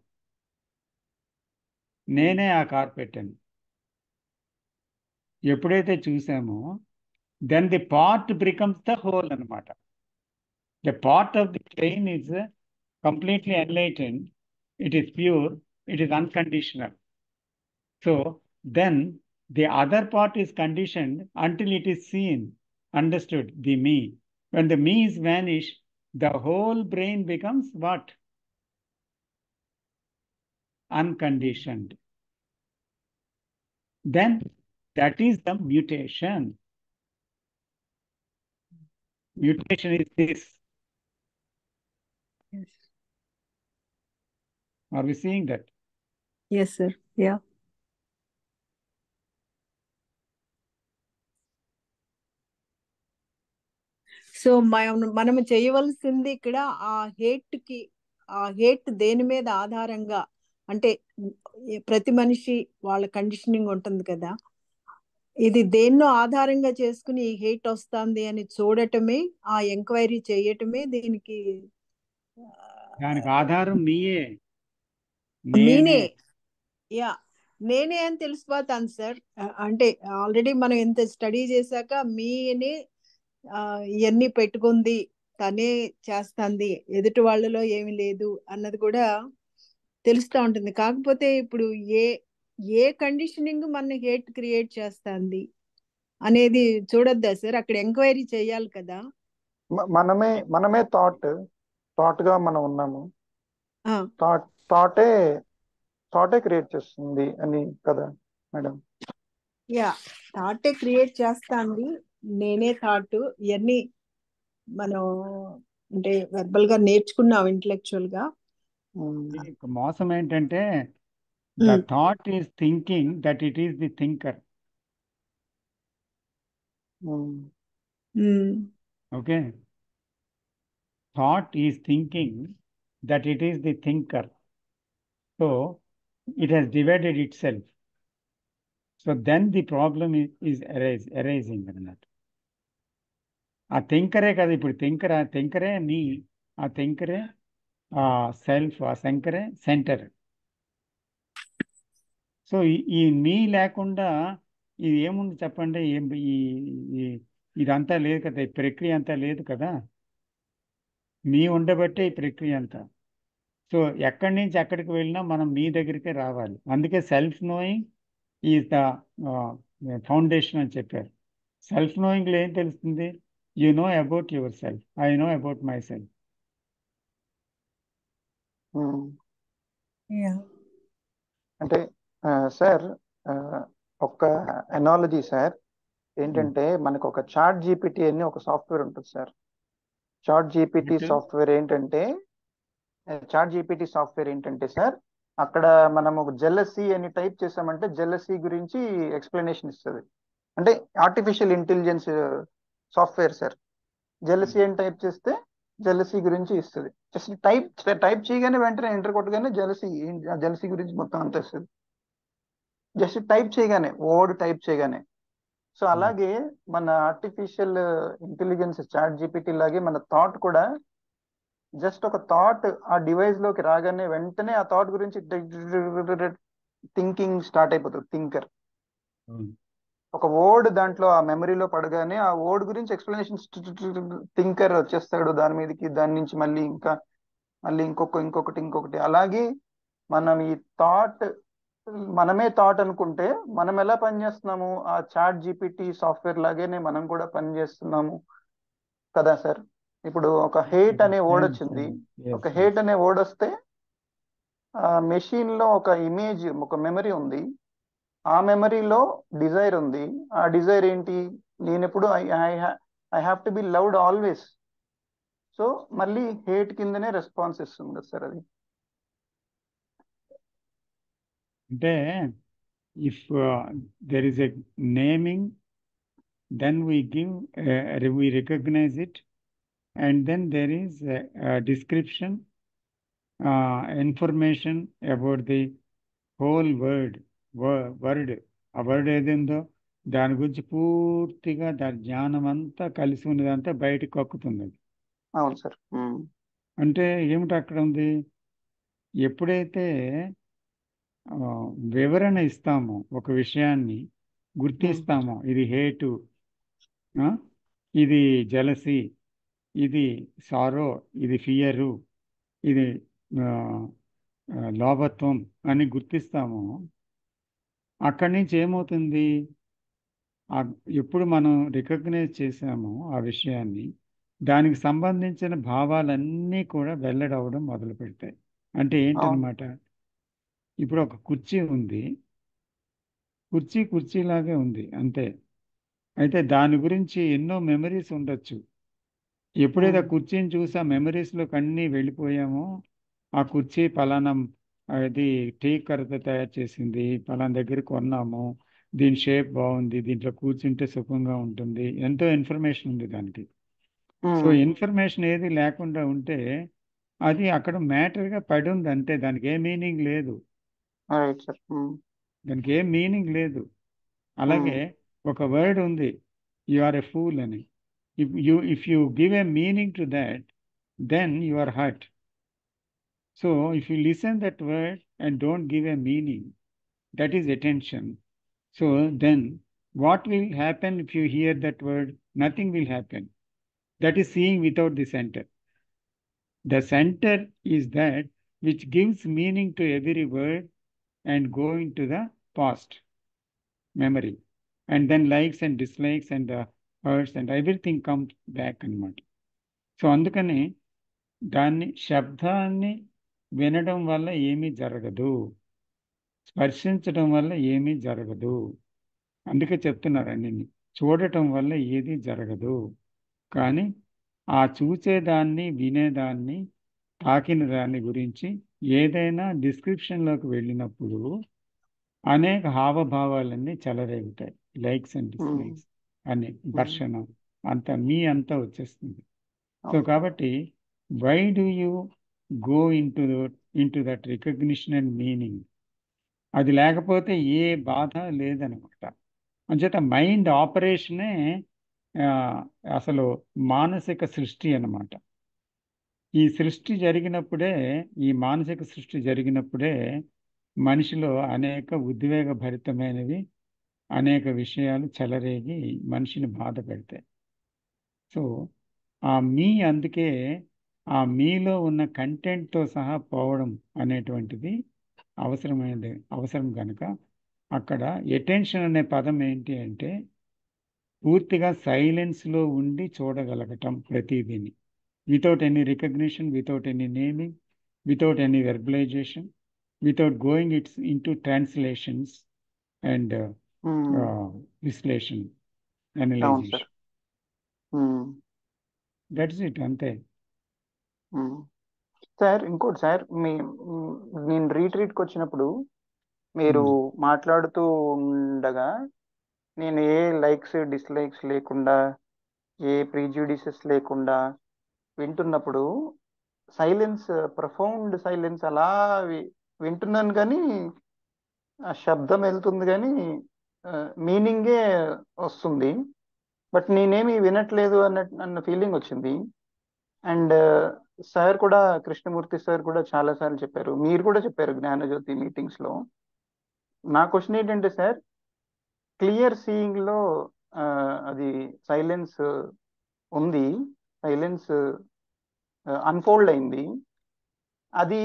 నేనే ఆ కార్పెట్ అని ఎప్పుడైతే చూసామో, then the part becomes the whole అనమాట. The part of the plane is completely enlightened, it is pure, it is unconditional. So then the other part is conditioned until it is seen, understood, the me. When the me is vanished, the whole brain becomes what? Unconditioned. Then that is the mutation. Mutation is this. Yes. Are we seeing that? Yes, sir. Yeah. So మనము చేయవలసింది ఇక్కడ ఆ hate దేని మీద ఆధారంగా, అంటే ప్రతి మనిషి వాళ్ళ కండిషనింగ్ ఉంటుంది కదా, ఇది దేన్నో ఆధారంగా చేసుకుని ఈ హేట్ వస్తుంది అని చూడటమే, ఆ ఎంక్వైరీ చేయటమే దీనికి దానికి ఆధారం మీయే, నేనే. యా, నేనే అని తెలిసిపోతాను సార్. అంటే ఆల్రెడీ మనం ఎంత స్టడీ చేశాక మీనే ఇవన్నీ పెట్టుకుంది, తనే చేస్తుంది, ఎదుటి వాళ్ళలో ఏమి లేదు అన్నది కూడా తెలుస్తూ ఉంటుంది. కాకపోతే ఇప్పుడు ఏ కండిషనింగ్ మన హేట్ క్రియేట్ చేస్తుంది అనేది చూడొద్దా సార్? అక్కడ ఎంక్వైరీ చేయాలి కదా. మనమే థాట్ గా మనం ఉన్నాము. ఆ, థాటే క్రియేట్ చేస్తుంది అని కదా మేడం? యా, థాటే క్రియేట్ చేస్తుంది, నేనే థాట్. ఇవన్నీ మనం అంటే వెర్బల్ గా నేర్చుకున్నాం, ఇంటలెక్చువల్ గా. మోసం ఏంటంటే the thought is thinking that it is the thinker. Okay, thought is thinking that it is the thinker, so it has divided itself. So then the problem is arising or not. ఆ థింకరే కదా ఇప్పుడు థింకరే మీ, ఆ థింకరే ఆ self, ఆ శంకరే centre. So ఈ మీ లేకుండా ఇది ఏముంది చెప్పండి? ఈ- ఇదంతా లేదు కదా, ఈ ప్రక్రియ అంతా లేదు కదా. మీ ఉండబట్టే ఈ ప్రక్రియ అంతా. సో ఎక్కడి నుంచి ఎక్కడికి వెళ్ళినా మనం మీ దగ్గరికే రావాలి. అందుకే self knowing is the foundation అని చెప్పారు. సెల్ఫ్ నోయింగ్లో ఏం తెలుస్తుంది? You know about your self, I know about my self. Yeah. అంటే సార్ ఒక ఎనాలజీ సార్ ఏంటంటే మనకు ఒక చాట్ జీపీటీ అని ఒక సాఫ్ట్వేర్ ఉంటుంది సార్. చాట్ జీపీటీ సాఫ్ట్వేర్ ఏంటంటే సార్ అక్కడ మనం ఒక జెలసీ అని టైప్ చేసామంటే జెలసీ గురించి ఎక్స్ప్లెనేషన్ ఇస్తుంది. అంటే artificial intelligence software sir. Jealousy అని టైప్ చేస్తే జెలసీ గురించి ఇస్తుంది. జస్ట్ టైప్ చేయగానే వెంటనే ఎంటర్ కొట్టగానే జెలసీ గురించి మొత్తం అంతా ఇస్తుంది. జస్ట్ టైప్ చేయగానే, వర్డ్ టైప్ చేయగానే. సో అలాగే మన ఆర్టిఫిషియల్ ఇంటెలిజెన్స్ చాట్ జీపీటీ లాగే మన థాట్ కూడా జస్ట్ ఒక థాట్ ఆ డివైస్ లోకి రాగానే వెంటనే ఆ థాట్ గురించి థింకింగ్ స్టార్ట్ అయిపోతుంది. థింకర్ ఒక వర్డ్ దాంట్లో ఆ మెమరీలో పడగానే ఆ వర్డ్ గురించి ఎక్స్ప్లెనేషన్ థింకర్ వచ్చేస్తాడు దాని మీదకి. దాని నుంచి మళ్ళీ ఇంకొకటి. అలాగే మనం ఈ థాట్ మనమే థాట్ అనుకుంటే మనం ఎలా పనిచేస్తున్నాము? ఆ చాట్ జీపీటీ సాఫ్ట్వేర్ లాగానే మనం కూడా పనిచేస్తున్నాము కదా సార్. ఇప్పుడు ఒక హేట్ అనే వర్డ్ వచ్చింది. ఒక హేట్ అనే వర్డ్ వస్తే ఆ మెషిన్ లో ఒక ఇమేజ్, ఒక మెమరీ ఉంది. ఆ మెమరీలో డిజైర్ ఉంది. ఆ డిజైర్ ఏంటి? నేను ఎప్పుడు I have to be loved always. So మళ్ళీ హేట్ కిందనే రెస్పాన్స్ ఇస్తుంది కదా సార్ అది. అంటే if there is a naming, then we recognize it, and then there is a description, information about the whole word. ఆ వర్డ్ ఏదేందో దాని గురించి పూర్తిగా దాని జ్ఞానం అంతా కలిసి ఉన్నదంతా బయటకు కక్కుతుంది. అవును సార్. అంటే ఏమిటి అక్కడ ఉంది? ఎప్పుడైతే వివరణ ఇస్తామో, ఒక విషయాన్ని గుర్తిస్తామో, ఇది హేటు, ఇది జలసి, ఇది సారో, ఇది ఫియరు, ఇది లోభత్వం అని గుర్తిస్తామో, అక్కడి నుంచి ఏమవుతుంది? ఎప్పుడు మనం రికగ్నైజ్ చేసామో ఆ విషయాన్ని, దానికి సంబంధించిన భావాలన్నీ కూడా వెల్లడవడం మొదలు పెడతాయి. అంటే ఏంటనమాట? ఇప్పుడు ఒక కుర్చీ ఉంది, కుర్చీలాగే ఉంది అంతే. అయితే దాని గురించి ఎన్నో మెమరీస్ ఉండొచ్చు. ఎప్పుడైతే ఆ కుర్చీని చూసి ఆ మెమరీస్లోకి అన్నీ వెళ్ళిపోయామో, ఆ కుర్చీ పలానా అది టేక్ కర్రతో తయారు చేసింది, పలానా దగ్గర కొన్నాము, దీని షేప్ బాగుంది, దీంట్లో కూర్చుంటే సుఖంగా ఉంటుంది, ఎంతో ఇన్ఫర్మేషన్ ఉంది దానికి. సో ఇన్ఫర్మేషన్ ఏది లేకుండా ఉంటే అది అక్కడ మ్యాటర్గా పడి ఉంది అంతే. దానికి ఏ మీనింగ్ లేదు. దానికి ఏం మీనింగ్ లేదు. అలాగే ఒక వర్డ్ ఉంది, యు ఆర్ ఎ ఫూల్ అని. If you give a meaning to that, then you are hurt. So if you listen that word and don't give a meaning, that is attention. So then what will happen if you hear that word? Nothing will happen. That is seeing without the center. The center is that which gives meaning to every word and go into the past memory. And then likes and dislikes and hurts and everything comes back అన్నమాట. So అందుకని దాన్ని, శబ్దాన్ని వినడం వల్ల ఏమీ జరగదు, స్పర్శించడం వల్ల ఏమీ జరగదు. అందుకే చెప్తున్నారండి, చూడటం వల్ల ఏది జరగదు. కానీ ఆ చూసేదాన్ని, వినేదాన్ని, తాకిన దాన్ని గురించి ఏదైనా డిస్క్రిప్షన్లోకి వెళ్ళినప్పుడు అనేక హావభావాలన్నీ చెలరేగుతాయి. లైక్స్ అండ్ డిస్లైక్స్ అని, ఘర్షణ అంతా అంతా వచ్చేస్తుంది. సో కాబట్టి why do you go into that recognition and meaning? అది లేకపోతే ఏ బాధ లేదనమాట. అంచేత మైండ్ ఆపరేషనే ఆ, అసలు మానసిక సృష్టి అన్నమాట. ఈ సృష్టి జరిగినప్పుడే, ఈ మానసిక సృష్టి జరిగినప్పుడే మనిషిలో అనేక ఉద్వేగ భరితమైనవి, అనేక విషయాలు చెలరేగి మనిషిని బాధ పెడతాయి. సో అందుకే ఆ మీలో ఉన్న కంటెంట్తో సహా పోవడం అనేటువంటిది అవసరం కనుక అక్కడ ఎటెన్షన్ అనే పదం ఏంటి అంటే పూర్తిగా సైలెన్స్లో ఉండి చూడగలగటం ప్రతిదీని, without any recognition, without any naming, without any verbalisation, without going its into translations and విశ్లేషణ, అవును అనలైజేషన్. సార్. దట్స్ ఇట్, అంతే. సార్ ఇంకోటి సార్, నేను రీట్రీట్కి వచ్చినప్పుడు మీరు మాట్లాడుతూ ఉండగా నేను ఏ లైక్స్ డిస్లైక్స్ లేకుండా, ఏ ప్రీజుడిసెస్ లేకుండా వింటున్నప్పుడు సైలెన్స్, ప్రొఫౌండ్ సైలెన్స్ అలా వింటున్నాను, కానీ ఆ శబ్దం వెళ్తుంది కానీ మీనింగే వస్తుంది. బట్ నేనేమి వినట్లేదు అన్న ఫీలింగ్ వచ్చింది. అండ్ సార్ కూడా, కృష్ణమూర్తి సార్ కూడా చాలా సార్లు చెప్పారు, మీరు కూడా చెప్పారు జ్ఞానజ్యోతి మీటింగ్స్ లో. నా క్వశ్చన్ ఏంటంటే సార్, క్లియర్ సీయింగ్ లో అది సైలెన్స్ ఉంది, సైలెన్స్ అన్ఫోల్డ్ అయింది. అది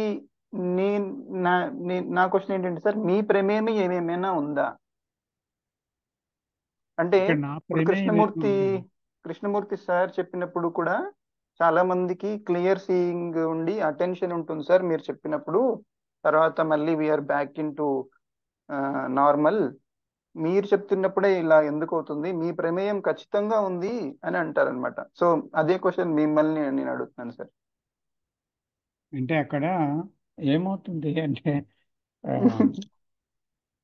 నేను నా క్వశ్చన్ ఏంటంటే సార్, మీ ప్రమేయం ఏమేమైనా ఉందా? అంటే ఇక్కడ నా ఇప్పుడు ప్రమేయం ఏమి కృష్ణమూర్తి సార్ చెప్పినప్పుడు కూడా చాలా మందికి క్లియర్ సీయింగ్ ఉండి అటెన్షన్ ఉంటుంది సార్ మీరు చెప్పినప్పుడు, తర్వాత మళ్ళీ we're back into normal. మీరు చెప్తున్నప్పుడే ఇలా ఎందుకు అవుతుంది, మీ ప్రమేయం ఖచ్చితంగా ఉంది అని అంటారనమాట. సో అదే క్వశ్చన్ మిమ్మల్ని నేను అడుగుతున్నాను సార్. అంటే అక్కడ ఏమవుతుంది అంటే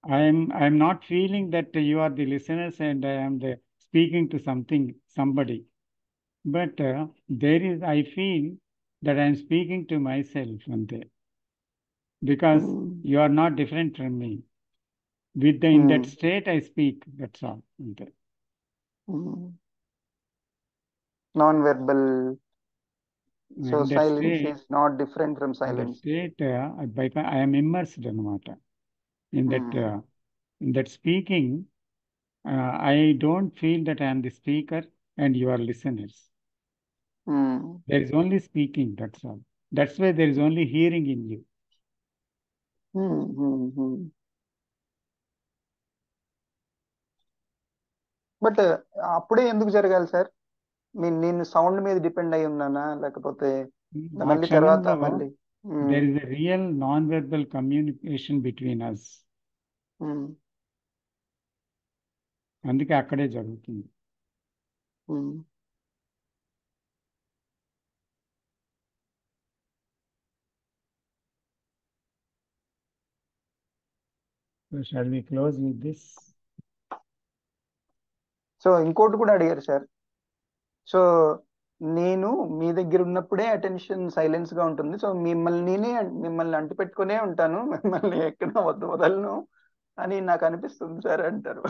I'm not feeling that you are the listeners and I am the speaking to somebody, but I feel that I am speaking to myself ante, because you are not different from me. In that state I speak, that's all ante. Non verbal, so In that silence state, is not different from in that silence. state I am immersed అన్నమాట. In that speaking, I don't feel that I am the speaker and you are listeners. There is only speaking, that's all. That's why there is only hearing in you. But అప్పుడే ఎందుకు జరగాలి sir? నేను sound మీద depend అయి ఉన్నానా, లేకపోతే ఆ మళ్ళీ తర్వాత క్షణంలో మళ్ళీ there is a real non-verbal communication between us. అందుకే అక్కడే జరుగుతుంది. So shall we close with this? So ఇంకోటి కూడా అడిగారు సార్. సో నేను మీ దగ్గర ఉన్నప్పుడే అటెన్షన్ సైలెన్స్ గా ఉంటుంది, సో మిమ్మల్ని అంటి పెట్టుకునే ఉంటాను, మిమ్మల్ని ఎక్కడ వదలను అని నాకు అనిపిస్తుంది సార్ అంటారు.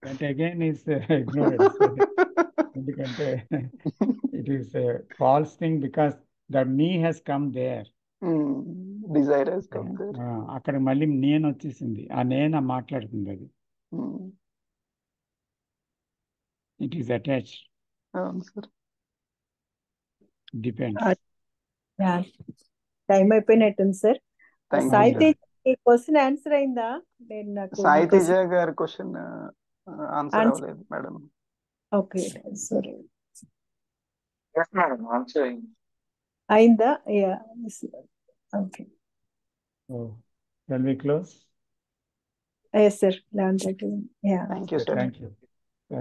That again is ignorance. ఎందుకంటే it is a false thing because the me has come there. Desire has come there. అక్కడ మళ్ళీ నేను వచ్చేసింది, ఆ నేను మాట్లాడుతుంది, అది ఇట్ ఈస్ అటాచ్డ్. అవును సార్. డిపెండ్స్. టైం అయిపోయినట్టుంది sir. Thank you Sai sir. Tej question answer అయిందా? సాయి తేజ గారి క్వశ్చన్ ఆన్సర్ అవ్వలేదు madam. Okay sorry, Yes, madam. Answer అయింది. అయిందా? Yeah okay. Shall we close? Yes sir, 11:30. Yeah. Thank you sir. Thank you.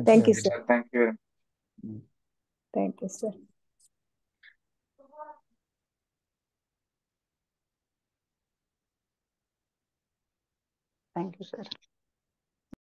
Thank you, sir. Thank you. Thank you, sir. Thank you sir.